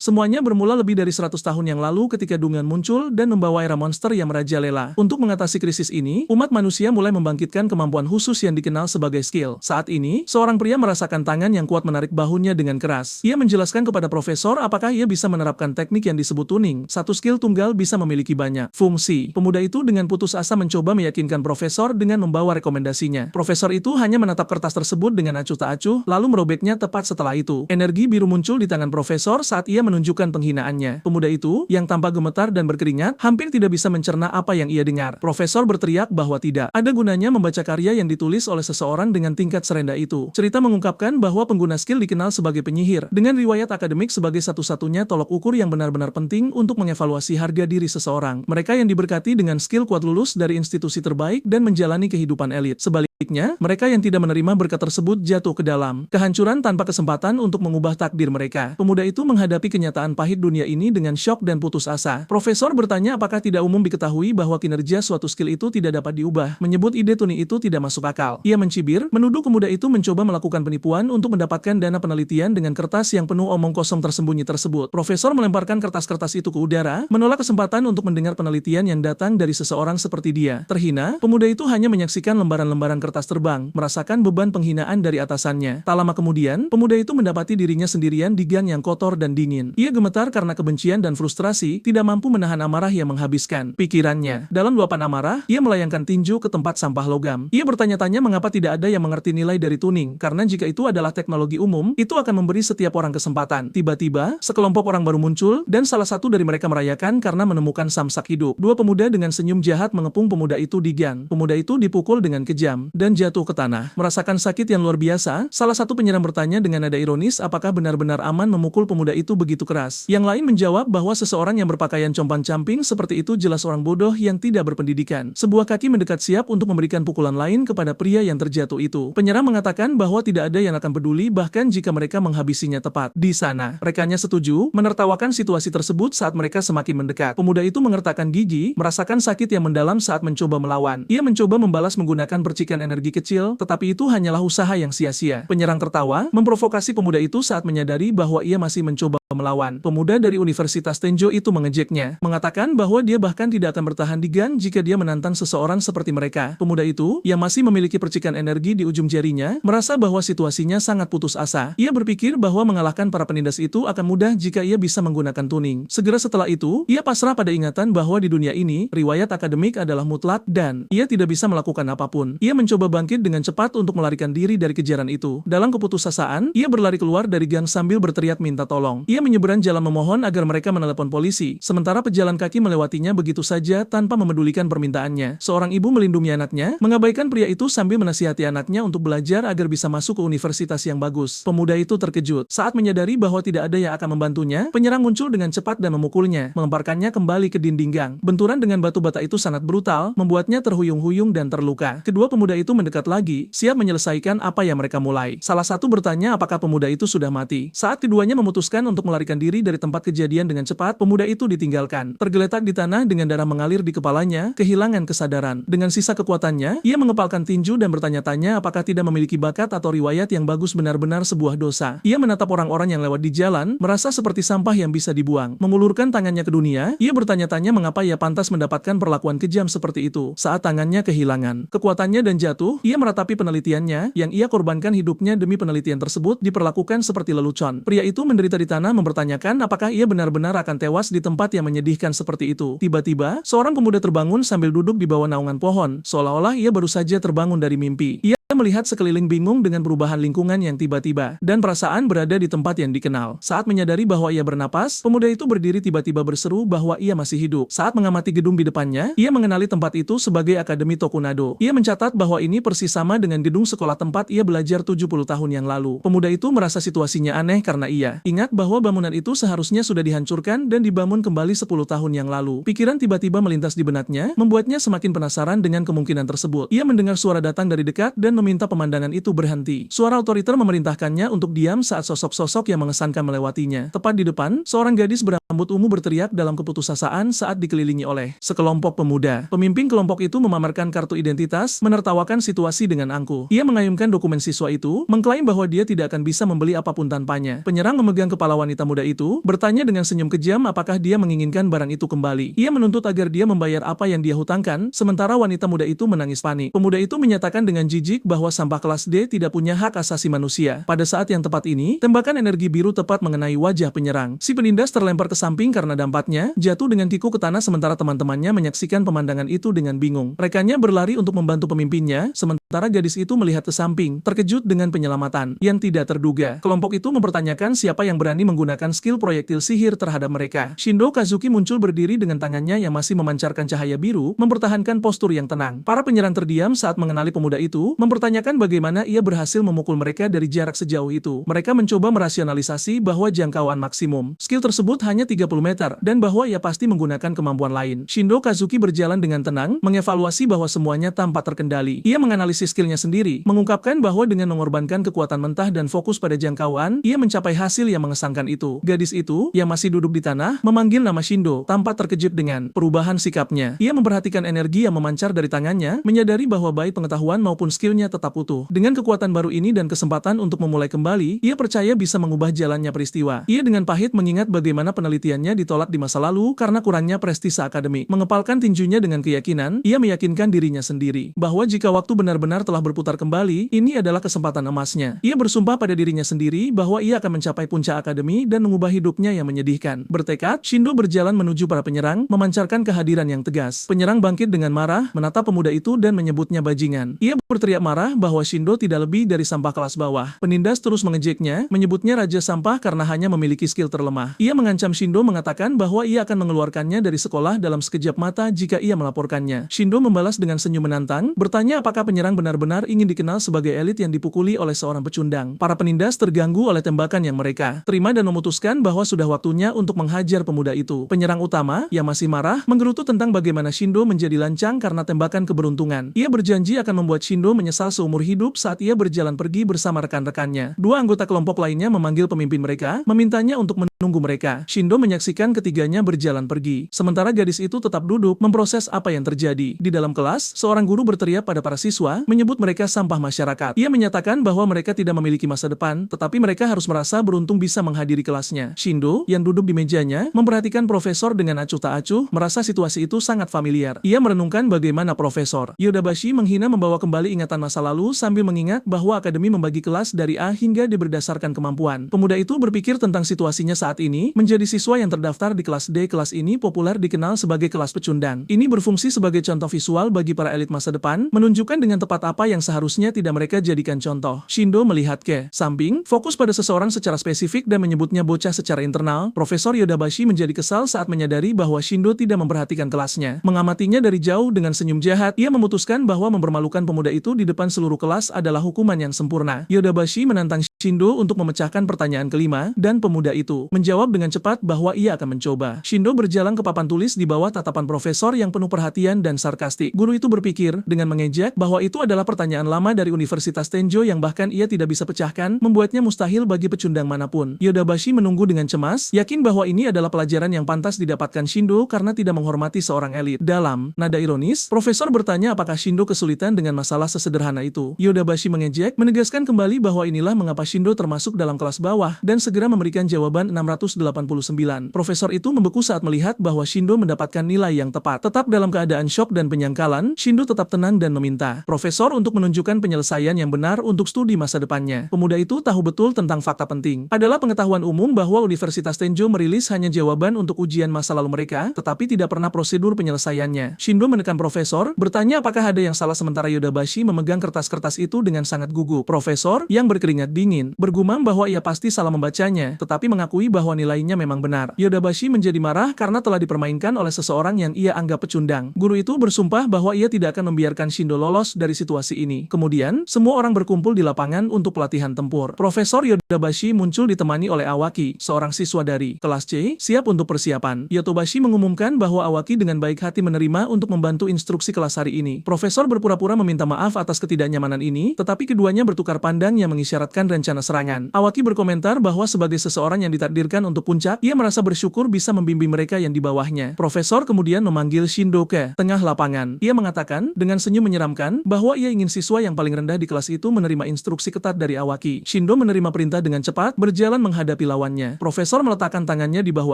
Semuanya bermula lebih dari 100 tahun yang lalu ketika Dungan muncul dan membawa era monster yang merajalela. Untuk mengatasi krisis ini, umat manusia mulai membangkitkan kemampuan khusus yang dikenal sebagai skill. Saat ini, seorang pria merasakan tangan yang kuat menarik bahunya dengan keras. Ia menjelaskan kepada profesor apakah ia bisa menerapkan teknik yang disebut tuning. Satu skill tunggal bisa memiliki banyak fungsi. Pemuda itu dengan putus asa mencoba meyakinkan profesor dengan membawa rekomendasinya. Profesor itu hanya menatap kertas tersebut dengan acuh tak acuh, lalu merobeknya tepat setelah itu. Energi biru muncul di tangan profesor saat ia menunjukkan penghinaannya. Pemuda itu, yang tampak gemetar dan berkeringat, hampir tidak bisa mencerna apa yang ia dengar. Profesor berteriak bahwa tidak ada gunanya membaca karya yang ditulis oleh seseorang dengan tingkat serendah itu. Cerita mengungkapkan bahwa pengguna skill dikenal sebagai penyihir, dengan riwayat akademik sebagai satu-satunya tolok ukur yang benar-benar penting untuk mengevaluasi harga diri seseorang. Mereka yang diberkati dengan skill kuat lulus dari institusi terbaik dan menjalani kehidupan elit. Sebaliknya, mereka yang tidak menerima berkat tersebut jatuh ke dalam kehancuran tanpa kesempatan untuk mengubah takdir mereka. Pemuda itu menghadapi kenyataan pahit dunia ini dengan syok dan putus asa. Profesor bertanya apakah tidak umum diketahui bahwa kinerja suatu skill itu tidak dapat diubah, menyebut ide tuning itu tidak masuk akal. Ia mencibir, menuduh pemuda itu mencoba melakukan penipuan untuk mendapatkan dana penelitian dengan kertas yang penuh omong kosong tersembunyi tersebut. Profesor melemparkan kertas-kertas itu ke udara, menolak kesempatan untuk mendengar penelitian yang datang dari seseorang seperti dia. Terhina, pemuda itu hanya menyaksikan lembaran-lembaran kertas terbang, merasakan beban penghinaan dari atasannya. Tak lama kemudian, pemuda itu mendapati dirinya sendirian di gang yang kotor dan dingin. Ia gemetar karena kebencian dan frustrasi, tidak mampu menahan amarah yang menghabiskan pikirannya. Dalam luapan amarah, ia melayangkan tinju ke tempat sampah logam. Ia bertanya-tanya mengapa tidak ada yang mengerti nilai dari tuning, karena jika itu adalah teknologi umum, itu akan memberi setiap orang kesempatan. Tiba-tiba, sekelompok orang baru muncul, dan salah satu dari mereka merayakan karena menemukan samsak hidup. Dua pemuda dengan senyum jahat mengepung pemuda itu di gang. Pemuda itu dipukul dengan kejam, dan jatuh ke tanah. Merasakan sakit yang luar biasa, salah satu penyerang bertanya dengan nada ironis apakah benar-benar aman memukul pemuda itu begitu keras. Yang lain menjawab bahwa seseorang yang berpakaian compang-camping seperti itu jelas orang bodoh yang tidak berpendidikan. Sebuah kaki mendekat siap untuk memberikan pukulan lain kepada pria yang terjatuh itu. Penyerang mengatakan bahwa tidak ada yang akan peduli bahkan jika mereka menghabisinya tepat di sana. Rekannya setuju, menertawakan situasi tersebut saat mereka semakin mendekat. Pemuda itu mengertakkan gigi, merasakan sakit yang mendalam saat mencoba melawan. Ia mencoba membalas menggunakan percikan energi kecil, tetapi itu hanyalah usaha yang sia-sia. Penyerang tertawa, memprovokasi pemuda itu saat menyadari bahwa ia masih mencoba melawan. Pemuda dari Universitas Tenjo itu mengejeknya, mengatakan bahwa dia bahkan tidak akan bertahan di gang jika dia menantang seseorang seperti mereka. Pemuda itu, yang masih memiliki percikan energi di ujung jarinya, merasa bahwa situasinya sangat putus asa. Ia berpikir bahwa mengalahkan para penindas itu akan mudah jika ia bisa menggunakan tuning. Segera setelah itu, ia pasrah pada ingatan bahwa di dunia ini, riwayat akademik adalah mutlak dan ia tidak bisa melakukan apapun. Ia mencoba bangkit dengan cepat untuk melarikan diri dari kejaran itu. Dalam keputusasaan, ia berlari keluar dari gang sambil berteriak minta tolong. Ia menyeberang jalan memohon agar mereka menelepon polisi, sementara pejalan kaki melewatinya begitu saja tanpa memedulikan permintaannya. Seorang ibu melindungi anaknya, mengabaikan pria itu sambil menasihati anaknya untuk belajar agar bisa masuk ke universitas yang bagus. Pemuda itu terkejut saat menyadari bahwa tidak ada yang akan membantunya. Penyerang muncul dengan cepat dan memukulnya, melemparkannya kembali ke dinding gang. Benturan dengan batu bata itu sangat brutal, membuatnya terhuyung-huyung dan terluka. Kedua pemuda itu mendekat lagi, siap menyelesaikan apa yang mereka mulai. Salah satu bertanya apakah pemuda itu sudah mati. Saat keduanya memutuskan untuk melarikan diri dari tempat kejadian dengan cepat, pemuda itu ditinggalkan. Tergeletak di tanah dengan darah mengalir di kepalanya, kehilangan kesadaran. Dengan sisa kekuatannya, ia mengepalkan tinju dan bertanya-tanya apakah tidak memiliki bakat atau riwayat yang bagus benar-benar sebuah dosa. Ia menatap orang-orang yang lewat di jalan, merasa seperti sampah yang bisa dibuang. Mengulurkan tangannya ke dunia, ia bertanya-tanya mengapa ia pantas mendapatkan perlakuan kejam seperti itu. Saat tangannya kehilangan kekuatannya dan jatuh, ia meratapi penelitiannya, yang ia korbankan hidupnya demi penelitian tersebut, diperlakukan seperti lelucon. Pria itu menderita di tanah mempertanyakan apakah ia benar-benar akan tewas di tempat yang menyedihkan seperti itu. Tiba-tiba, seorang pemuda terbangun sambil duduk di bawah naungan pohon, seolah-olah ia baru saja terbangun dari mimpi. Ia melihat sekeliling bingung dengan perubahan lingkungan yang tiba-tiba, dan perasaan berada di tempat yang dikenal. Saat menyadari bahwa ia bernapas, pemuda itu berdiri tiba-tiba berseru bahwa ia masih hidup. Saat mengamati gedung di depannya, ia mengenali tempat itu sebagai Akademi Tokunado. Ia mencatat bahwa ini persis sama dengan gedung sekolah tempat ia belajar 70 tahun yang lalu. Pemuda itu merasa situasinya aneh karena ia ingat bahwa bangunan itu seharusnya sudah dihancurkan dan dibangun kembali 10 tahun yang lalu. Pikiran tiba-tiba melintas di benaknya, membuatnya semakin penasaran dengan kemungkinan tersebut. Ia mendengar suara datang dari dekat dan meminta pemandangan itu berhenti. Suara otoriter memerintahkannya untuk diam saat sosok-sosok yang mengesankan melewatinya. Tepat di depan, seorang gadis berambut ungu berteriak dalam keputusasaan saat dikelilingi oleh sekelompok pemuda. Pemimpin kelompok itu memamerkan kartu identitas, menertawakan situasi dengan angkuh. Ia mengayunkan dokumen siswa itu, mengklaim bahwa dia tidak akan bisa membeli apapun tanpanya. Penyerang memegang kepala wanita muda itu, bertanya dengan senyum kejam apakah dia menginginkan barang itu kembali. Ia menuntut agar dia membayar apa yang dia hutangkan, sementara wanita muda itu menangis panik. Pemuda itu menyatakan dengan jijik bahwa sampah kelas D tidak punya hak asasi manusia. Pada saat yang tepat ini, tembakan energi biru tepat mengenai wajah penyerang. Si penindas terlempar ke samping karena dampaknya, jatuh dengan kiku ke tanah sementara teman-temannya menyaksikan pemandangan itu dengan bingung. Rekannya berlari untuk membantu pemimpinnya, sementara gadis itu melihat ke samping, terkejut dengan penyelamatan yang tidak terduga. Kelompok itu mempertanyakan siapa yang berani menggunakan skill proyektil sihir terhadap mereka. Shindo Kazuki muncul berdiri dengan tangannya yang masih memancarkan cahaya biru, mempertahankan postur yang tenang. Para penyerang terdiam saat mengenali pemuda itu, mempertanyakan bagaimana ia berhasil memukul mereka dari jarak sejauh itu. Mereka mencoba merasionalisasi bahwa jangkauan maksimum skill tersebut hanya 30 meter, dan bahwa ia pasti menggunakan kemampuan lain. Shindo Kazuki berjalan dengan tenang, mengevaluasi bahwa semuanya tampak terkendali. Ia menganalisis skillnya sendiri, mengungkapkan bahwa dengan mengorbankan kekuatan mentah dan fokus pada jangkauan, ia mencapai hasil yang mengesankan itu. Gadis itu, yang masih duduk di tanah, memanggil nama Shindo, tampak terkejut dengan perubahan sikapnya. Ia memperhatikan energi yang memancar dari tangannya, menyadari bahwa baik pengetahuan maupun skillnya tetap utuh. Dengan kekuatan baru ini dan kesempatan untuk memulai kembali, ia percaya bisa mengubah jalannya peristiwa. Ia dengan pahit mengingat bagaimana penelitiannya ditolak di masa lalu karena kurangnya prestise akademik. Mengepalkan tinjunya dengan keyakinan, ia meyakinkan dirinya sendiri bahwa jika waktu benar-benar telah berputar kembali, ini adalah kesempatan emasnya. Ia bersumpah pada dirinya sendiri bahwa ia akan mencapai puncak akademi dan mengubah hidupnya yang menyedihkan. Bertekad, Shindo berjalan menuju para penyerang, memancarkan kehadiran yang tegas. Penyerang bangkit dengan marah, menatap pemuda itu dan menyebutnya bajingan. Ia berteriak marah bahwa Shindo tidak lebih dari sampah kelas bawah. Penindas terus mengejeknya, menyebutnya raja sampah karena hanya memiliki skill terlemah. Ia mengancam Shindo mengatakan bahwa ia akan mengeluarkannya dari sekolah dalam sekejap mata jika ia melaporkannya. Shindo membalas dengan senyum menantang, bertanya apakah penyerang benar-benar ingin dikenal sebagai elit yang dipukuli oleh seorang pecundang. Para penindas terganggu oleh tembakan yang mereka terima dan memutuskan bahwa sudah waktunya untuk menghajar pemuda itu. Penyerang utama, yang masih marah, menggerutu tentang bagaimana Shindo menjadi lancang karena tembakan keberuntungan. Ia berjanji akan membuat Shindo menyesal seumur hidup saat ia berjalan pergi bersama rekan-rekannya. Dua anggota kelompok lainnya memanggil pemimpin mereka, memintanya untuk menunggu mereka. Shindo menyaksikan ketiganya berjalan pergi. Sementara gadis itu tetap duduk, memproses apa yang terjadi. Di dalam kelas, seorang guru berteriak pada para siswa, menyebut mereka sampah masyarakat. Ia menyatakan bahwa mereka tidak memiliki masa depan, tetapi mereka harus merasa beruntung bisa menghadiri kelasnya. Shindo, yang duduk di mejanya, memperhatikan profesor dengan acuh tak acuh, merasa situasi itu sangat familiar. Ia merenungkan bagaimana Profesor Yodabashi menghina membawa kembali ingatan masa lalu sambil mengingat bahwa akademi membagi kelas dari A hingga D berdasarkan kemampuan. Pemuda itu berpikir tentang situasinya saat ini, menjadi siswa yang terdaftar di kelas D. Kelas ini populer dikenal sebagai kelas pecundang. Ini berfungsi sebagai contoh visual bagi para elit masa depan, menunjukkan dengan tepat apa yang seharusnya tidak mereka jadikan contoh. Shindo melihat ke samping, fokus pada seseorang secara spesifik dan menyebutnya bocah secara internal. Profesor Yodabashi menjadi kesal saat menyadari bahwa Shindo tidak memperhatikan kelasnya. Mengamatinya dari jauh dengan senyum jahat, ia memutuskan bahwa mempermalukan pemuda itu di depan seluruh kelas adalah hukuman yang sempurna. Yodabashi menantang Shindo untuk memecahkan pertanyaan kelima, dan pemuda itu menjawab dengan cepat bahwa ia akan mencoba. Shindo berjalan ke papan tulis di bawah tatapan profesor yang penuh perhatian dan sarkastik. Guru itu berpikir, dengan mengejek, bahwa itu adalah pertanyaan lama dari Universitas Tenjo yang bahkan ia tidak bisa pecahkan, membuatnya mustahil bagi pecundang manapun. Yodabashi menunggu dengan cemas, yakin bahwa ini adalah pelajaran yang pantas didapatkan Shindo karena tidak menghormati seorang elit. Dalam nada ironis, profesor bertanya apakah Shindo kesulitan dengan masalah sesederhana itu. Yodabashi mengejek, menegaskan kembali bahwa inilah mengapa Shindo termasuk dalam kelas bawah, dan segera memberikan jawaban 689. Profesor itu membeku saat melihat bahwa Shindo mendapatkan nilai yang tepat. Tetap dalam keadaan syok dan penyangkalan, Shindo tetap tenang dan meminta profesor untuk menunjukkan penyelesaian yang benar untuk studi masa depannya. Pemuda itu tahu betul tentang fakta penting. Adalah pengetahuan umum bahwa Universitas Tenjo merilis hanya jawaban untuk ujian masa lalu mereka, tetapi tidak pernah prosedur penyelesaiannya. Shindo menekan profesor, bertanya apakah ada yang salah sementara Yodabashi memegang kertas-kertas itu dengan sangat gugup. Profesor, yang berkeringat dingin, bergumam bahwa ia pasti salah membacanya, tetapi mengakui bahwa bahwa nilainya memang benar. Yodabashi menjadi marah karena telah dipermainkan oleh seseorang yang ia anggap pecundang. Guru itu bersumpah bahwa ia tidak akan membiarkan Shindo lolos dari situasi ini. Kemudian, semua orang berkumpul di lapangan untuk pelatihan tempur. Profesor Yodabashi muncul ditemani oleh Awaki, seorang siswa dari kelas C, siap untuk persiapan. Yotobashi mengumumkan bahwa Awaki dengan baik hati menerima untuk membantu instruksi kelas hari ini. Profesor berpura-pura meminta maaf atas ketidaknyamanan ini, tetapi keduanya bertukar pandang yang mengisyaratkan rencana serangan. Awaki berkomentar bahwa sebagai seseorang yang ditakdirkan untuk puncak, ia merasa bersyukur bisa membimbing mereka yang di bawahnya. Profesor kemudian memanggil Shindo ke tengah lapangan. Ia mengatakan, dengan senyum menyeramkan, bahwa ia ingin siswa yang paling rendah di kelas itu menerima instruksi ketat dari Awaki. Shindo menerima perintah dengan cepat, berjalan menghadapi lawannya. Profesor meletakkan tangannya di bahu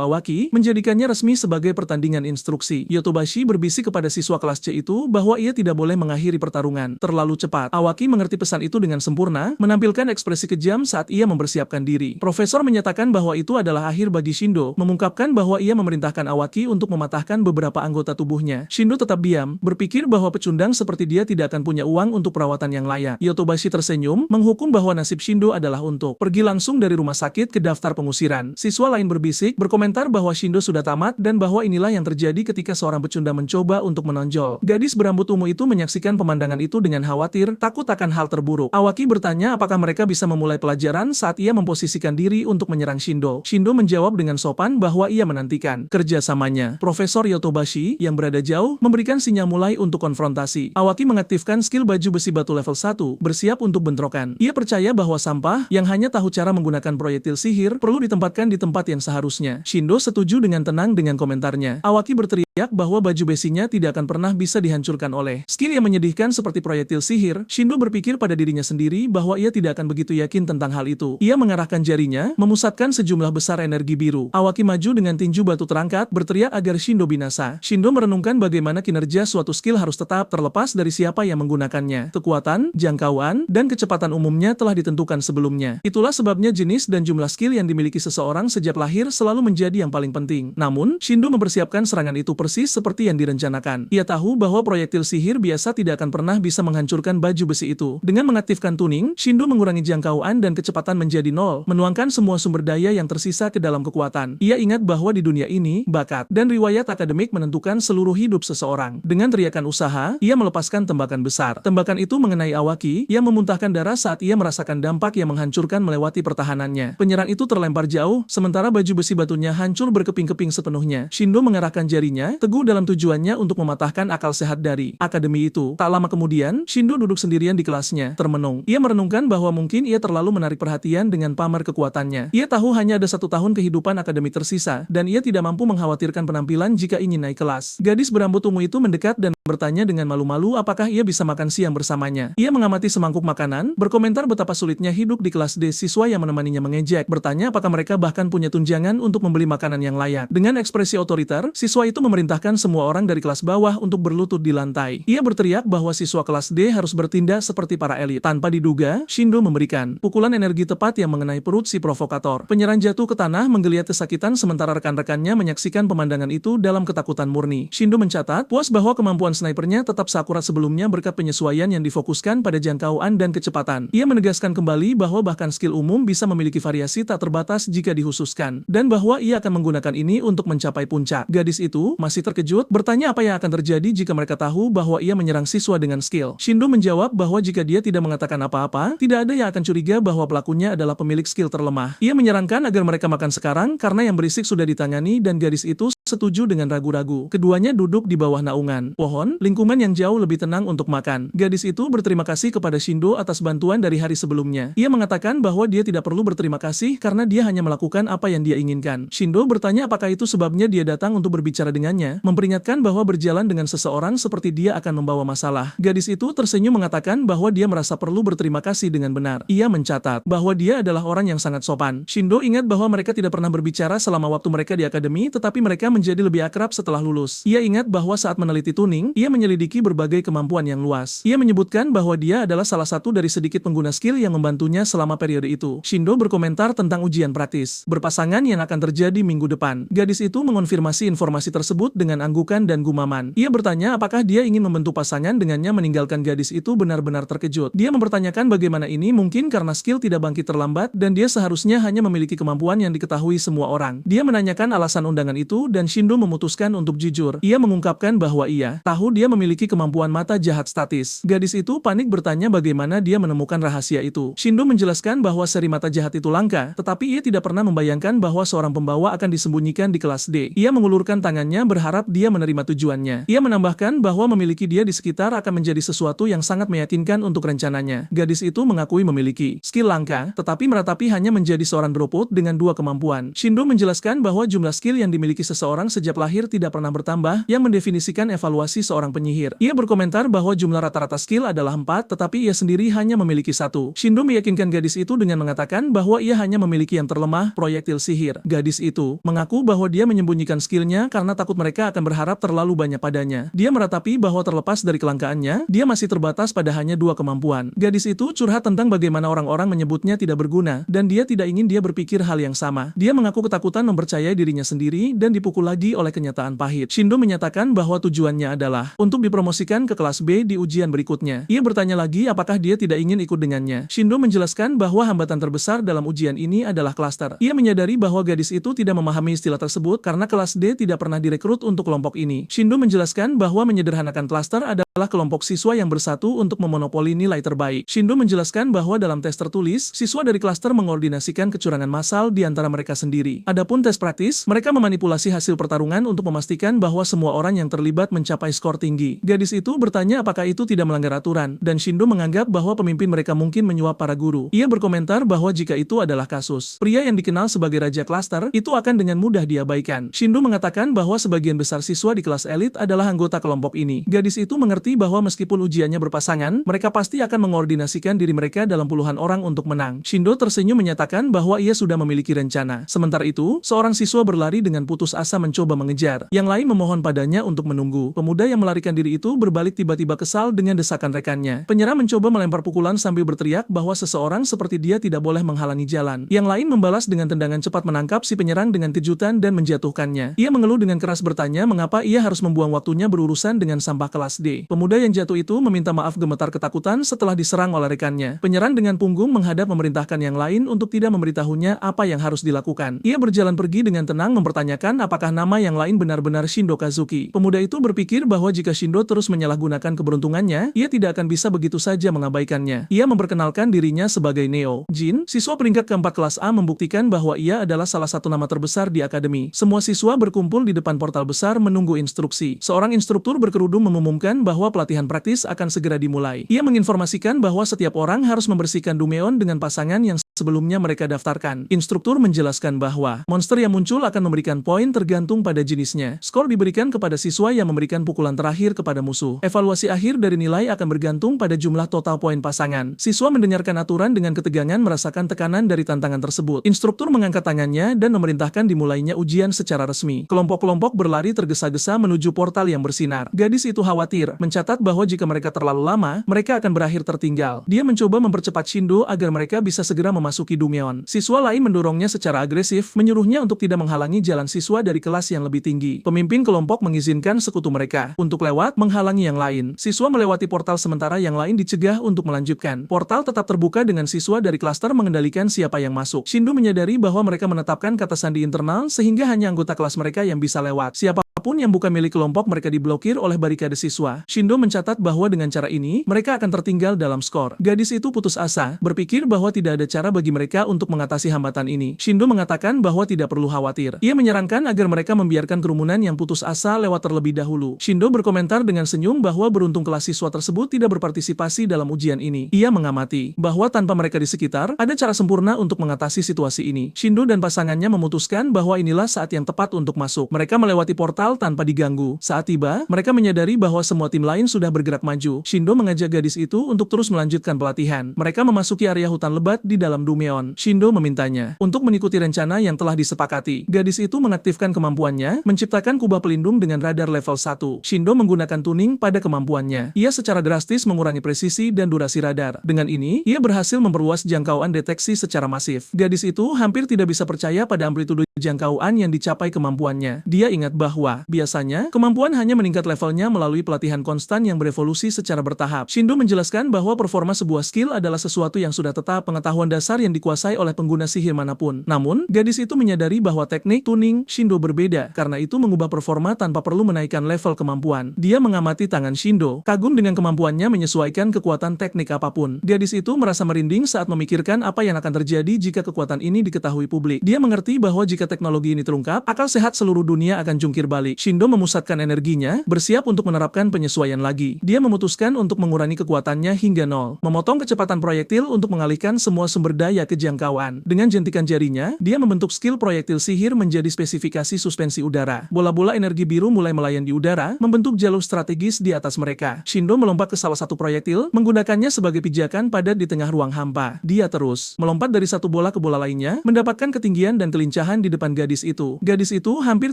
Awaki, menjadikannya resmi sebagai pertandingan instruksi. Yotobashi berbisik kepada siswa kelas C itu bahwa ia tidak boleh mengakhiri pertarungan terlalu cepat. Awaki mengerti pesan itu dengan sempurna, menampilkan ekspresi kejam saat ia mempersiapkan diri. Profesor menyatakan bahwa itu adalah akhir bagi Shindo, mengungkapkan bahwa ia memerintahkan Awaki untuk mematahkan beberapa anggota tubuhnya. Shindo tetap diam, berpikir bahwa pecundang seperti dia tidak akan punya uang untuk perawatan yang layak. Yotobashi tersenyum, menghukum bahwa nasib Shindo adalah untuk pergi langsung dari rumah sakit ke daftar pengusiran. Siswa lain berbisik, berkomentar bahwa Shindo sudah tamat dan bahwa inilah yang terjadi ketika seorang pecundang mencoba untuk menonjol. Gadis berambut ungu itu menyaksikan pemandangan itu dengan khawatir, takut akan hal terburuk. Awaki bertanya apakah mereka bisa memulai pelajaran saat ia memposisikan diri untuk menyerang Shindo. Shindo menjawab dengan sopan bahwa ia menantikan kerjasamanya. Profesor Yotobashi, yang berada jauh, memberikan sinyal mulai untuk konfrontasi. Awaki mengaktifkan skill baju besi batu level 1, bersiap untuk bentrokan. Ia percaya bahwa sampah, yang hanya tahu cara menggunakan proyektil sihir, perlu ditempatkan di tempat yang seharusnya. Shindo setuju dengan tenang dengan komentarnya. Awaki berteriak bahwa baju besinya tidak akan pernah bisa dihancurkan oleh skill yang menyedihkan seperti proyektil sihir. Shindo berpikir pada dirinya sendiri bahwa ia tidak akan begitu yakin tentang hal itu. Ia mengarahkan jarinya, memusatkan sejumlah besar energi biru. Awaki maju dengan tinju batu terangkat, berteriak agar Shindo binasa. Shindo merenungkan bagaimana kinerja suatu skill harus tetap terlepas dari siapa yang menggunakannya. Kekuatan, jangkauan, dan kecepatan umumnya telah ditentukan sebelumnya. Itulah sebabnya jenis dan jumlah skill yang dimiliki seseorang sejak lahir selalu menjadi yang paling penting. Namun, Shindo mempersiapkan serangan itu persis seperti yang direncanakan. Ia tahu bahwa proyektil sihir biasa tidak akan pernah bisa menghancurkan baju besi itu. Dengan mengaktifkan tuning, Shindo mengurangi jangkauan dan kecepatan menjadi nol, menuangkan semua sumber daya yang tersisa ke dalam kekuatan. Ia ingat bahwa di dunia ini, bakat dan riwayat akademik menentukan seluruh hidup seseorang. Dengan teriakan usaha, ia melepaskan tembakan besar. Tembakan itu mengenai Awaki, yang memuntahkan darah saat ia merasakan dampak yang menghancurkan melewati pertahanannya. Penyerang itu terlempar jauh, sementara baju besi batunya hancur berkeping-keping sepenuhnya. Shindo mengerahkan jarinya, teguh dalam tujuannya untuk mematahkan akal sehat dari akademi itu. Tak lama kemudian, Shindo duduk sendirian di kelasnya, termenung. Ia merenungkan bahwa mungkin ia terlalu menarik perhatian dengan pamer kekuatannya. Ia tahu hanya ada 1 tahun kehidupan akademi tersisa, dan ia tidak mampu mengkhawatirkan penampilan jika ingin naik kelas. Gadis berambut ungu itu mendekat dan bertanya dengan malu-malu apakah ia bisa makan siang bersamanya. Ia mengamati semangkuk makanan, berkomentar betapa sulitnya hidup di kelas D. Siswa yang menemaninya mengejek, bertanya apakah mereka bahkan punya tunjangan untuk membeli makanan yang layak. Dengan ekspresi otoriter, siswa itu memerintahkan semua orang dari kelas bawah untuk berlutut di lantai. Ia berteriak bahwa siswa kelas D harus bertindak seperti para elit. Tanpa diduga, Shindo memberikan pukulan energi tepat yang mengenai perut si provokator. Penyerang jatuh ke tanah menggeliat kesakitan sementara rekan-rekannya menyaksikan pemandangan itu dalam ketakutan murni. Shindo mencatat, puas bahwa kemampuan snipernya tetap seakurat sebelumnya berkat penyesuaian yang difokuskan pada jangkauan dan kecepatan. Ia menegaskan kembali bahwa bahkan skill umum bisa memiliki variasi tak terbatas jika dihususkan, dan bahwa ia akan menggunakan ini untuk mencapai puncak. Gadis itu masih terkejut, bertanya apa yang akan terjadi jika mereka tahu bahwa ia menyerang siswa dengan skill. Shindo menjawab bahwa jika dia tidak mengatakan apa-apa, tidak ada yang akan curiga bahwa pelakunya adalah pemilik skill terlemah. Ia menyarankan agar mereka makan sekarang karena yang berisik sudah ditangani dan gadis itu setuju dengan ragu-ragu. Keduanya duduk di bawah naungan pohon, lingkungan yang jauh lebih tenang untuk makan. Gadis itu berterima kasih kepada Shindo atas bantuan dari hari sebelumnya. Ia mengatakan bahwa dia tidak perlu berterima kasih karena dia hanya melakukan apa yang dia inginkan. Shindo bertanya apakah itu sebabnya dia datang untuk berbicara dengannya, memperingatkan bahwa berjalan dengan seseorang seperti dia akan membawa masalah. Gadis itu tersenyum mengatakan bahwa dia merasa perlu berterima kasih dengan benar. Ia mencatat bahwa dia adalah orang yang sangat sopan. Shindo ingat bahwa mereka tidak pernah berbicara selama waktu mereka di akademi, tetapi mereka menjadi lebih akrab setelah lulus. Ia ingat bahwa saat meneliti tuning, ia menyelidiki berbagai kemampuan yang luas. Ia menyebutkan bahwa dia adalah salah satu dari sedikit pengguna skill yang membantunya selama periode itu. Shindo berkomentar tentang ujian praktis berpasangan yang akan terjadi minggu depan. Gadis itu mengonfirmasi informasi tersebut dengan anggukan dan gumaman. Ia bertanya apakah dia ingin membentuk pasangan dengannya meninggalkan gadis itu benar-benar terkejut. Dia mempertanyakan bagaimana ini mungkin karena skill tidak bangkit terlambat dan dia seharusnya hanya memiliki kemampuan yang diketahui semua orang. Dia menanyakan alasan undangan itu dan Shindo memutuskan untuk jujur. Ia mengungkapkan bahwa ia tahu dia memiliki kemampuan mata jahat statis. Gadis itu panik bertanya bagaimana dia menemukan rahasia itu. Shindo menjelaskan bahwa seri mata jahat itu langka, tetapi ia tidak pernah membayangkan bahwa seorang pembawa akan disembunyikan di kelas D. Ia mengulurkan tangannya berharap dia menerima tujuannya. Ia menambahkan bahwa memiliki dia di sekitar akan menjadi sesuatu yang sangat meyakinkan untuk rencananya. Gadis itu mengakui memiliki skill langka, tetapi meratapi hanya menjadi seorang dropout dengan 2 kemampuan. Shindo menjelaskan bahwa jumlah skill yang dimiliki seseorang sejak lahir tidak pernah bertambah, yang mendefinisikan evaluasi seorang penyihir. Ia berkomentar bahwa jumlah rata-rata skill adalah 4, tetapi ia sendiri hanya memiliki 1. Shindo meyakinkan gadis itu dengan mengatakan bahwa ia hanya memiliki yang terlemah, proyektil sihir. Gadis itu mengaku bahwa dia menyembunyikan skillnya karena takut mereka akan berharap terlalu banyak padanya. Dia meratapi bahwa terlepas dari kelangkaannya, dia masih terbatas pada hanya 2 kemampuan. Gadis itu curhat tentang bagaimana orang-orang menyebutnya tidak berguna, dan dia tidak ingin dia berpikir hal yang sama. Dia mengaku ketakutan mempercayai dirinya sendiri dan dipukul lagi oleh kenyataan pahit. Shindo menyatakan bahwa tujuannya adalah untuk dipromosikan ke kelas B di ujian berikutnya. Ia bertanya lagi apakah dia tidak ingin ikut dengannya. Shindo menjelaskan bahwa hambatan terbesar dalam ujian ini adalah klaster. Ia menyadari bahwa gadis itu tidak memahami istilah tersebut karena kelas D tidak pernah direkrut untuk kelompok ini. Shindo menjelaskan bahwa menyederhanakan klaster adalah kelompok siswa yang bersatu untuk memonopoli nilai terbaik. Shindo menjelaskan bahwa dalam tes tertulis, siswa dari klaster mengordinasikan kecurangan massal di antara mereka sendiri. Adapun tes praktis, mereka memanipulasi hasil pertarungan untuk memastikan bahwa semua orang yang terlibat mencapai skor tinggi. Gadis itu bertanya apakah itu tidak melanggar aturan, dan Shindo menganggap bahwa pemimpin mereka mungkin menyuap para guru. Ia berkomentar bahwa jika itu adalah kasus pria yang dikenal sebagai raja klaster, itu akan dengan mudah diabaikan. Shindo mengatakan bahwa sebagian besar siswa di kelas elit adalah anggota kelompok ini. Gadis itu mengerti bahwa meskipun ujiannya berpasangan, mereka pasti akan mengordinasikan diri mereka dalam puluhan orang untuk menang. Shindo tersenyum menyatakan bahwa ia sudah memiliki rencana. Sementara itu, seorang siswa berlari dengan putus asa mencoba mengejar. Yang lain memohon padanya untuk menunggu. Pemuda yang melarikan diri itu berbalik tiba-tiba kesal dengan desakan rekannya. Penyerang mencoba melempar pukulan sambil berteriak bahwa seseorang seperti dia tidak boleh menghalangi jalan. Yang lain membalas dengan tendangan cepat menangkap si penyerang dengan kejutan dan menjatuhkannya. Ia mengeluh dengan keras bertanya mengapa ia harus membuang waktunya berurusan dengan sampah kelas D. Pemuda yang jatuh itu meminta maaf gemetar ketakutan setelah diserang oleh rekannya. Penyerang dengan punggung menghadap memerintahkan yang lain untuk tidak memberitahunya apa yang harus dilakukan. Ia berjalan pergi dengan tenang mempertanyakan apakah nama yang lain benar-benar Shindo Kazuki. Pemuda itu berpikir bahwa jika Shindo terus menyalahgunakan keberuntungannya, ia tidak akan bisa begitu saja mengabaikannya. Ia memperkenalkan dirinya sebagai Neo Jin, siswa peringkat keempat kelas A, membuktikan bahwa ia adalah salah satu nama terbesar di akademi. Semua siswa berkumpul di depan portal besar menunggu instruksi. Seorang instruktur berkerudung mengumumkan bahwa pelatihan praktis akan segera dimulai. Ia menginformasikan bahwa setiap orang harus membersihkan Dumeon dengan pasangan yang sebelumnya mereka daftarkan. Instruktur menjelaskan bahwa monster yang muncul akan memberikan poin tergantung pada jenisnya. Skor diberikan kepada siswa yang memberikan pukulan terakhir kepada musuh. Evaluasi akhir dari nilai akan bergantung pada jumlah total poin pasangan. Siswa mendengarkan aturan dengan ketegangan merasakan tekanan dari tantangan tersebut. Instruktur mengangkat tangannya dan memerintahkan dimulainya ujian secara resmi. Kelompok-kelompok berlari tergesa-gesa menuju portal yang bersinar. Gadis itu khawatir, mencatat bahwa jika mereka terlalu lama, mereka akan berakhir tertinggal. Dia mencoba mempercepat Shindo agar mereka bisa segera memasuki Dumeon. Siswa lain mendorongnya secara agresif, menyuruhnya untuk tidak menghalangi jalan siswa dari kelas yang lebih tinggi. Pemimpin kelompok mengizinkan sekutu mereka untuk lewat, menghalangi yang lain. Siswa melewati portal sementara yang lain dicegah untuk melanjutkan. Portal tetap terbuka dengan siswa dari klaster mengendalikan siapa yang masuk. Shindo menyadari bahwa mereka menetapkan kata sandi internal sehingga hanya anggota kelas mereka yang bisa lewat. Siapapun yang bukan milik kelompok mereka diblokir oleh barikade siswa. Shindo mencatat bahwa dengan cara ini, mereka akan tertinggal dalam skor. Gadis itu putus asa, berpikir bahwa tidak ada cara bagi mereka untuk mengatasi hambatan ini. Shindo mengatakan bahwa tidak perlu khawatir. Ia menyarankan agar mereka membiarkan kerumunan yang putus asa lewat terlebih dahulu. Shindo berkomentar dengan senyum bahwa beruntung kelas siswa tersebut tidak berpartisipasi dalam ujian ini. Ia mengamati bahwa tanpa mereka di sekitar, ada cara sempurna untuk mengatasi situasi ini. Shindo dan pasangannya memutuskan bahwa inilah saat yang tepat untuk masuk. Mereka melewati portal level tanpa diganggu. Saat tiba, mereka menyadari bahwa semua tim lain sudah bergerak maju. Shindo mengajak gadis itu untuk terus melanjutkan pelatihan. Mereka memasuki area hutan lebat di dalam Dumeon. Shindo memintanya untuk mengikuti rencana yang telah disepakati. Gadis itu mengaktifkan kemampuannya, menciptakan kubah pelindung dengan radar level 1. Shindo menggunakan tuning pada kemampuannya. Ia secara drastis mengurangi presisi dan durasi radar. Dengan ini, ia berhasil memperluas jangkauan deteksi secara masif. Gadis itu hampir tidak bisa percaya pada amplitude jangkauan yang dicapai kemampuannya. Dia ingat bahwa, biasanya, kemampuan hanya meningkat levelnya melalui pelatihan konstan yang berevolusi secara bertahap. Shindo menjelaskan bahwa performa sebuah skill adalah sesuatu yang sudah tetap, pengetahuan dasar yang dikuasai oleh pengguna sihir manapun. Namun, gadis itu menyadari bahwa teknik tuning Shindo berbeda, karena itu mengubah performa tanpa perlu menaikkan level kemampuan. Dia mengamati tangan Shindo, kagum dengan kemampuannya menyesuaikan kekuatan teknik apapun. Gadis itu merasa merinding saat memikirkan apa yang akan terjadi jika kekuatan ini diketahui publik. Dia mengerti bahwa jika teknologi ini terungkap, akal sehat seluruh dunia akan jungkir balik. Shindo memusatkan energinya, bersiap untuk menerapkan penyesuaian lagi. Dia memutuskan untuk mengurangi kekuatannya hingga 0, memotong kecepatan proyektil untuk mengalihkan semua sumber daya ke jangkauan. Dengan jentikan jarinya, dia membentuk skill proyektil sihir menjadi spesifikasi suspensi udara. Bola-bola energi biru mulai melayang di udara, membentuk jalur strategis di atas mereka. Shindo melompat ke salah satu proyektil, menggunakannya sebagai pijakan padat di tengah ruang hampa. Dia terus melompat dari satu bola ke bola lainnya, mendapatkan ketinggian dan kelincahan di depan gadis itu. Gadis itu hampir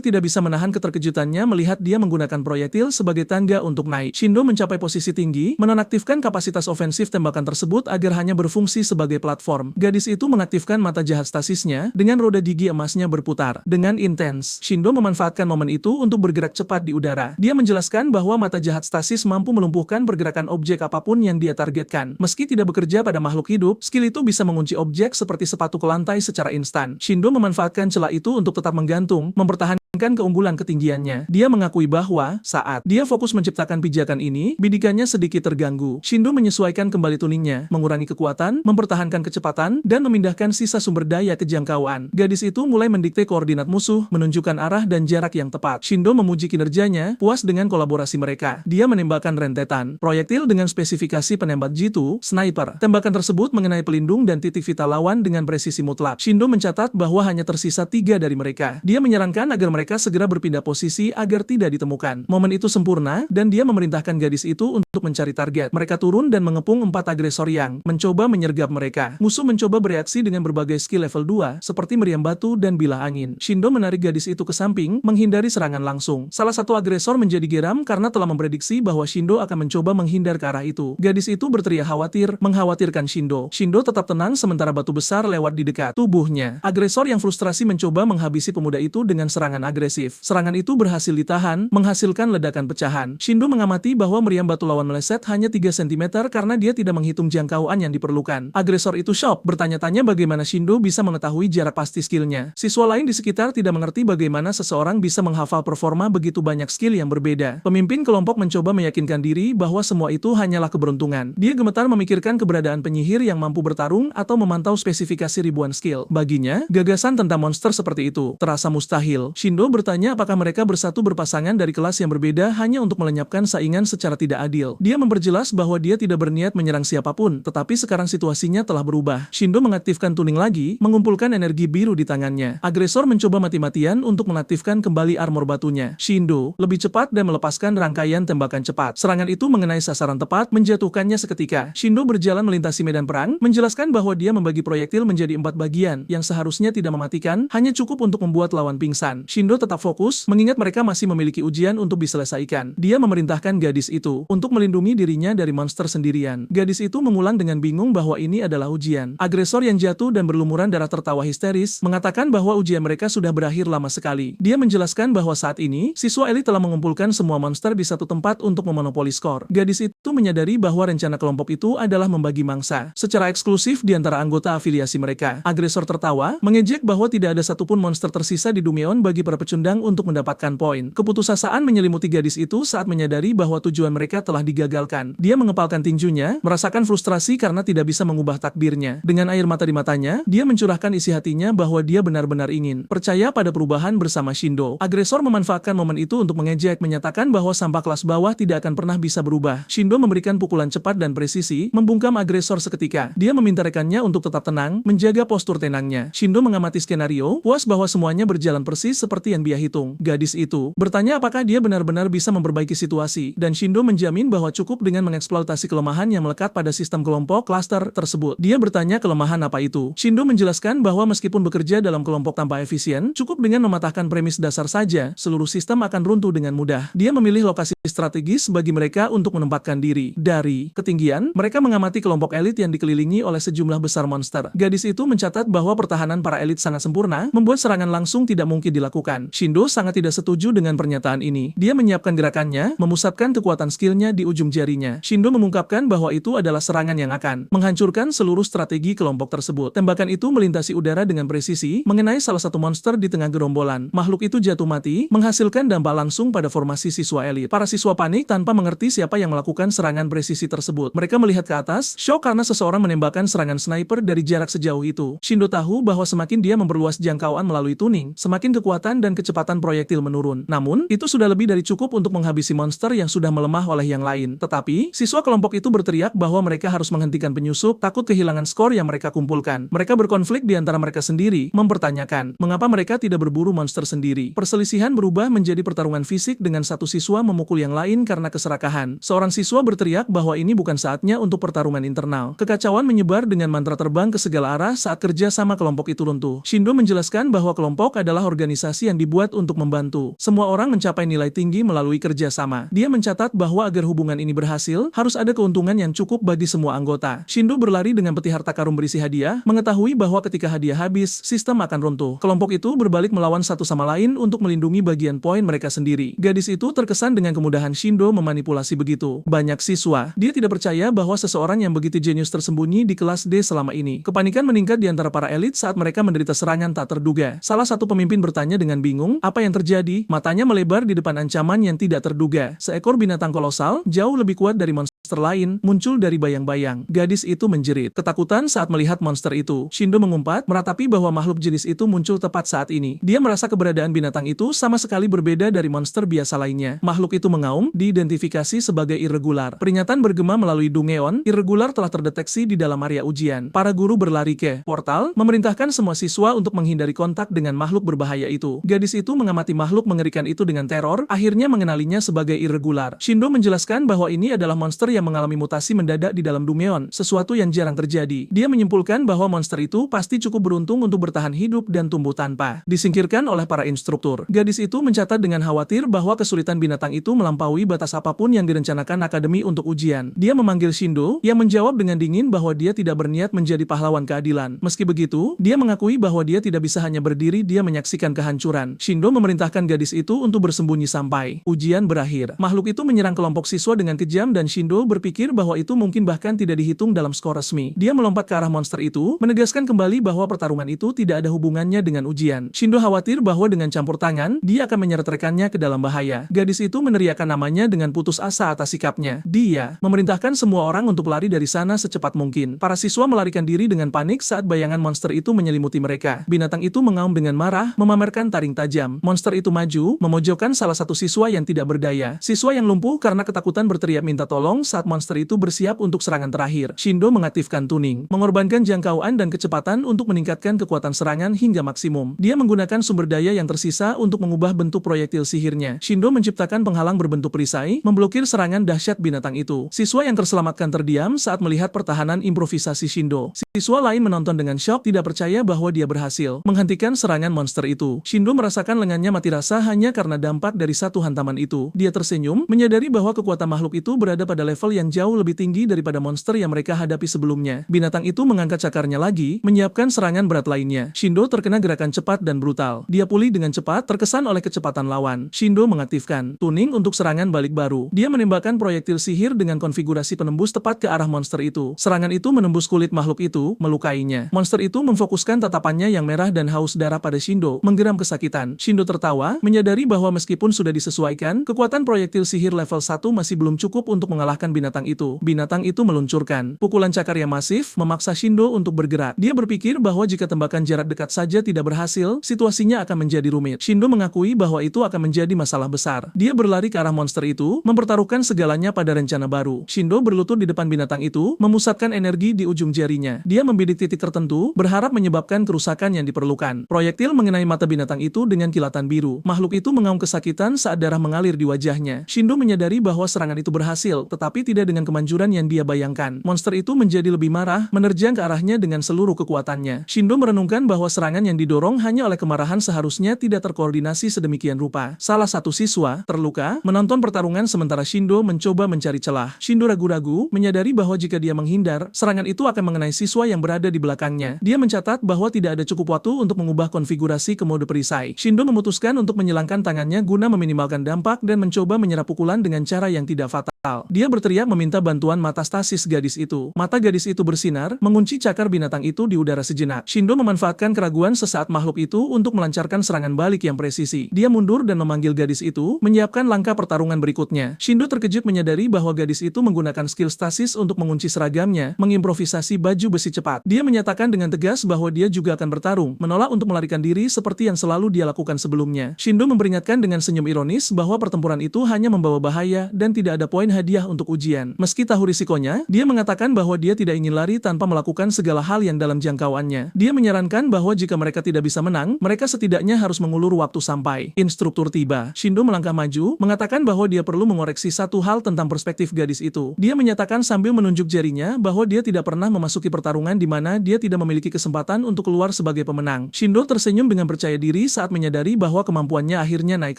tidak bisa menahan keterkejutannya melihat dia menggunakan proyektil sebagai tangga untuk naik. Shindo mencapai posisi tinggi, menonaktifkan kapasitas ofensif tembakan tersebut agar hanya berfungsi sebagai platform. Gadis itu mengaktifkan mata jahat stasisnya, dengan roda gigi emasnya berputar. Dengan intens, Shindo memanfaatkan momen itu untuk bergerak cepat di udara. Dia menjelaskan bahwa mata jahat stasis mampu melumpuhkan pergerakan objek apapun yang dia targetkan. Meski tidak bekerja pada makhluk hidup, skill itu bisa mengunci objek seperti sepatu ke lantai secara instan. Shindo memanfaatkan celah itu untuk tetap menggantung, mempertahankan keunggulan ketinggiannya. Dia mengakui bahwa, saat dia fokus menciptakan pijakan ini, bidikannya sedikit terganggu. Shindo menyesuaikan kembali tuningnya, mengurangi kekuatan, mempertahankan kecepatan, dan memindahkan sisa sumber daya ke jangkauan. Gadis itu mulai mendikte koordinat musuh, menunjukkan arah dan jarak yang tepat. Shindo memuji kinerjanya, puas dengan kolaborasi mereka. Dia menembakkan rentetan proyektil dengan spesifikasi penembak jitu, sniper. Tembakan tersebut mengenai pelindung dan titik vital lawan dengan presisi mutlak. Shindo mencatat bahwa hanya tersisa 3 dari mereka. Dia menyarankan agar mereka segera berpindah posisi agar tidak ditemukan. Momen itu sempurna, dan dia memerintahkan gadis itu untuk mencari target. Mereka turun dan mengepung 4 agresor yang mencoba menyergap mereka. Musuh mencoba bereaksi dengan berbagai skill level 2, seperti meriam batu dan bilah angin. Shindo menarik gadis itu ke samping, menghindari serangan langsung. Salah satu agresor menjadi geram karena telah memprediksi bahwa Shindo akan mencoba menghindar ke arah itu. Gadis itu berteriak khawatir, mengkhawatirkan Shindo. Shindo tetap tenang sementara batu besar lewat di dekat tubuhnya. Agresor yang frustrasi mencoba menghabisi pemuda itu dengan serangan agresif. Serangan itu berhasil ditahan, menghasilkan ledakan pecahan. Shindo mengamati bahwa meriam batu lawan meleset hanya 3 cm karena dia tidak menghitung jangkauan yang diperlukan. Agresor itu shock, bertanya-tanya bagaimana Shindo bisa mengetahui jarak pasti skillnya. Siswa lain di sekitar tidak mengerti bagaimana seseorang bisa menghafal performa begitu banyak skill yang berbeda. Pemimpin kelompok mencoba meyakinkan diri bahwa semua itu hanyalah keberuntungan. Dia gemetar memikirkan keberadaan penyihir yang mampu bertarung atau memantau spesifikasi ribuan skill. Baginya, gagasan tentang monster seperti itu terasa mustahil. Shindo bertanya apakah mereka bersatu berpasangan dari kelas yang berbeda hanya untuk melenyapkan saingan secara tidak adil. Dia memperjelas bahwa dia tidak berniat menyerang siapapun, tetapi sekarang situasinya telah berubah. Shindo mengaktifkan tuning lagi, mengumpulkan energi biru di tangannya. Agresor mencoba mati-matian untuk mengaktifkan kembali armor batunya. Shindo lebih cepat dan melepaskan rangkaian tembakan cepat. Serangan itu mengenai sasaran tepat, menjatuhkannya seketika. Shindo berjalan melintasi medan perang, menjelaskan bahwa dia membagi proyektil menjadi 4 bagian, yang seharusnya tidak mematikan, hanya cukup untuk membuat lawan pingsan. Shindo tetap fokus, mengingat mereka masih memiliki ujian untuk diselesaikan. Dia memerintahkan gadis itu untuk melindungi dirinya dari monster sendirian. Gadis itu mengulang dengan bingung bahwa ini adalah ujian. Agresor yang jatuh dan berlumuran darah tertawa histeris, mengatakan bahwa ujian mereka sudah berakhir lama sekali. Dia menjelaskan bahwa saat ini, siswa elit telah mengumpulkan semua monster di satu tempat untuk memonopoli skor. Gadis itu menyadari bahwa rencana kelompok itu adalah membagi mangsa secara eksklusif di antara anggota afiliasi mereka. Agresor tertawa, mengejek bahwa tidak ada satupun monster tersisa di Dumeon bagi para pecundang untuk mendapatkan poin. Keputusasaan menyelimuti gadis itu saat menyadari bahwa tujuan mereka telah digagalkan. Dia mengepalkan tinjunya, merasakan frustrasi karena tidak bisa mengubah takdirnya. Dengan air mata di matanya, dia mencurahkan isi hatinya bahwa dia benar-benar ingin percaya pada perubahan bersama Shindo. Agresor memanfaatkan momen itu untuk mengejek, menyatakan bahwa sampah kelas bawah tidak akan pernah bisa berubah. Shindo memberikan pukulan cepat dan presisi, membungkam agresor seketika. Dia meminta rekannya untuk tetap tenang, menjaga postur tenangnya. Shindo mengamati skenario, puas bahwa semuanya berjalan persis seperti Yan Bia hitung. Gadis itu bertanya apakah dia benar-benar bisa memperbaiki situasi, dan Shindo menjamin bahwa cukup dengan mengeksploitasi kelemahan yang melekat pada sistem kelompok cluster tersebut. Dia bertanya kelemahan apa itu. Shindo menjelaskan bahwa meskipun bekerja dalam kelompok tanpa efisien, cukup dengan mematahkan premis dasar saja, seluruh sistem akan runtuh dengan mudah. Dia memilih lokasi strategis bagi mereka untuk menempatkan diri. Dari ketinggian, mereka mengamati kelompok elit yang dikelilingi oleh sejumlah besar monster. Gadis itu mencatat bahwa pertahanan para elit sangat sempurna, membuat serangan langsung tidak mungkin dilakukan. Shindo sangat tidak setuju dengan pernyataan ini. Dia menyiapkan gerakannya, memusatkan kekuatan skillnya di ujung jarinya. Shindo mengungkapkan bahwa itu adalah serangan yang akan menghancurkan seluruh strategi kelompok tersebut. Tembakan itu melintasi udara dengan presisi, mengenai salah satu monster di tengah gerombolan. Makhluk itu jatuh mati, menghasilkan dampak langsung pada formasi siswa elit. Para siswa panik tanpa mengerti siapa yang melakukan serangan presisi tersebut. Mereka melihat ke atas, syok karena seseorang menembakkan serangan sniper dari jarak sejauh itu. Shindo tahu bahwa semakin dia memperluas jangkauan melalui tuning, semakin kekuatan dan kecepatan proyektil menurun. Namun, itu sudah lebih dari cukup untuk menghabisi monster yang sudah melemah oleh yang lain. Tetapi, siswa kelompok itu berteriak bahwa mereka harus menghentikan penyusup, takut kehilangan skor yang mereka kumpulkan. Mereka berkonflik di antara mereka sendiri, mempertanyakan mengapa mereka tidak berburu monster sendiri. Perselisihan berubah menjadi pertarungan fisik dengan satu siswa memukul yang lain karena keserakahan. Seorang siswa berteriak bahwa ini bukan saatnya untuk pertarungan internal. Kekacauan menyebar dengan mantra terbang ke segala arah saat kerja sama kelompok itu runtuh. Shindo menjelaskan bahwa kelompok adalah organisasi yang dibuat untuk membantu semua orang mencapai nilai tinggi melalui kerja sama. Dia mencatat bahwa agar hubungan ini berhasil, harus ada keuntungan yang cukup bagi semua anggota. Shindo berlari dengan peti harta karun berisi hadiah, mengetahui bahwa ketika hadiah habis, sistem akan runtuh. Kelompok itu berbalik melawan satu sama lain untuk melindungi bagian poin mereka sendiri. Gadis itu terkesan dengan kemudahan Shindo memanipulasi begitu banyak siswa. Dia tidak percaya bahwa seseorang yang begitu jenius tersembunyi di kelas D selama ini. Kepanikan meningkat di antara para elit saat mereka menderita serangan tak terduga. Salah satu pemimpin bertanya dengan bingung, apa yang terjadi? Matanya melebar di depan ancaman yang tidak terduga. Seekor binatang kolosal, jauh lebih kuat dari monster lain, muncul dari bayang-bayang. Gadis itu menjerit ketakutan saat melihat monster itu. Shindo mengumpat, meratapi bahwa makhluk jenis itu muncul tepat saat ini. Dia merasa keberadaan binatang itu sama sekali berbeda dari monster biasa lainnya. Makhluk itu mengaum, diidentifikasi sebagai irregular. Peringatan bergema melalui Dungeon, irregular telah terdeteksi di dalam area ujian. Para guru berlari ke portal, memerintahkan semua siswa untuk menghindari kontak dengan makhluk berbahaya itu. Gadis itu mengamati makhluk mengerikan itu dengan teror, akhirnya mengenalinya sebagai irregular. Shindo menjelaskan bahwa ini adalah monster yang mengalami mutasi mendadak di dalam Dungeon, sesuatu yang jarang terjadi. Dia menyimpulkan bahwa monster itu pasti cukup beruntung untuk bertahan hidup dan tumbuh tanpa disingkirkan oleh para instruktur. Gadis itu mencatat dengan khawatir bahwa kesulitan binatang itu melampaui batas apapun yang direncanakan akademi untuk ujian. Dia memanggil Shindo, yang menjawab dengan dingin bahwa dia tidak berniat menjadi pahlawan keadilan. Meski begitu, dia mengakui bahwa dia tidak bisa hanya berdiri dia menyaksikan kehancuran. Shindo memerintahkan gadis itu untuk bersembunyi sampai ujian berakhir. Makhluk itu menyerang kelompok siswa dengan kejam dan Shindo berpikir bahwa itu mungkin bahkan tidak dihitung dalam skor resmi. Dia melompat ke arah monster itu, menegaskan kembali bahwa pertarungan itu tidak ada hubungannya dengan ujian. Shindo khawatir bahwa dengan campur tangan, dia akan menyeret rekannya ke dalam bahaya. Gadis itu meneriakkan namanya dengan putus asa atas sikapnya. Dia memerintahkan semua orang untuk lari dari sana secepat mungkin. Para siswa melarikan diri dengan panik saat bayangan monster itu menyelimuti mereka. Binatang itu mengaum dengan marah, memamerkan taring tajam. Monster itu maju, memojokkan salah satu siswa yang tidak berdaya. Siswa yang lumpuh karena ketakutan berteriak minta tolong saat monster itu bersiap untuk serangan terakhir. Shindo mengaktifkan tuning, mengorbankan jangkauan dan kecepatan untuk meningkatkan kekuatan serangan hingga maksimum. Dia menggunakan sumber daya yang tersisa untuk mengubah bentuk proyektil sihirnya. Shindo menciptakan penghalang berbentuk perisai, memblokir serangan dahsyat binatang itu. Siswa yang terselamatkan terdiam saat melihat pertahanan improvisasi Shindo. Siswa lain menonton dengan syok, tidak percaya bahwa dia berhasil menghentikan serangan monster itu. Shindo merasakan lengannya mati rasa hanya karena dampak dari satu hantaman itu. Dia tersenyum, menyadari bahwa kekuatan makhluk itu berada pada level yang jauh lebih tinggi daripada monster yang mereka hadapi sebelumnya. Binatang itu mengangkat cakarnya lagi, menyiapkan serangan berat lainnya. Shindo terkena gerakan cepat dan brutal. Dia pulih dengan cepat, terkesan oleh kecepatan lawan. Shindo mengaktifkan tuning untuk serangan balik baru. Dia menembakkan proyektil sihir dengan konfigurasi penembus tepat ke arah monster itu. Serangan itu menembus kulit makhluk itu, melukainya. Monster itu memfokuskan tatapannya yang merah dan haus darah pada Shindo, menggeram kesakitan. Shindo tertawa, menyadari bahwa meskipun sudah disesuaikan, kekuatan proyektil sihir level 1 masih belum cukup untuk mengalahkan binatang itu. Binatang itu meluncurkan pukulan cakar yang masif, memaksa Shindo untuk bergerak. Dia berpikir bahwa jika tembakan jarak dekat saja tidak berhasil, situasinya akan menjadi rumit. Shindo mengakui bahwa itu akan menjadi masalah besar. Dia berlari ke arah monster itu, mempertaruhkan segalanya pada rencana baru. Shindo berlutut di depan binatang itu, memusatkan energi di ujung jarinya. Dia membidik titik tertentu, berharap menyebabkan kerusakan yang diperlukan. Proyektil mengenai mata binatang itu dengan kilatan biru. Makhluk itu mengaum kesakitan saat darah mengalir di wajahnya. Shindo menyadari bahwa serangan itu berhasil, tetapi tidak dengan kemanjuran yang dia bayangkan. Monster itu menjadi lebih marah, menerjang ke arahnya dengan seluruh kekuatannya. Shindo merenungkan bahwa serangan yang didorong hanya oleh kemarahan seharusnya tidak terkoordinasi sedemikian rupa. Salah satu siswa terluka menonton pertarungan sementara Shindo mencoba mencari celah. Shindo ragu-ragu, menyadari bahwa jika dia menghindar, serangan itu akan mengenai siswa yang berada di belakangnya. Dia mencatat bahwa tidak ada cukup waktu untuk mengubah konfigurasi ke mode perisai. Shindo memutuskan untuk menyilangkan tangannya guna meminimalkan dampak dan mencoba menyerap pukulan dengan cara yang tidak fatal. Dia berteriak meminta bantuan mata stasis gadis itu. Mata gadis itu bersinar, mengunci cakar binatang itu di udara sejenak. Shindo memanfaatkan keraguan sesaat makhluk itu untuk melancarkan serangan balik yang presisi. Dia mundur dan memanggil gadis itu, menyiapkan langkah pertarungan berikutnya. Shindo terkejut menyadari bahwa gadis itu menggunakan skill stasis untuk mengunci seragamnya, mengimprovisasi baju besi cepat. Dia menyatakan dengan tegas bahwa dia juga akan bertarung, menolak untuk melarikan diri seperti yang selalu dia lakukan sebelumnya. Shindo memperingatkan dengan senyum ironis bahwa pertempuran itu hanya membawa bahaya dan tidak ada poin hadiah untuk ujian. Meski tahu risikonya, dia mengatakan bahwa dia tidak ingin lari tanpa melakukan segala hal yang dalam jangkauannya. Dia menyarankan bahwa jika mereka tidak bisa menang, mereka setidaknya harus mengulur waktu sampai instruktur tiba. Shindo melangkah maju, mengatakan bahwa dia perlu mengoreksi satu hal tentang perspektif gadis itu. Dia menyatakan sambil menunjuk jarinya bahwa dia tidak pernah memasuki pertarungan di mana dia tidak memiliki kesempatan untuk keluar sebagai pemenang. Shindo tersenyum dengan percaya diri saat menyadari bahwa kemampuannya akhirnya naik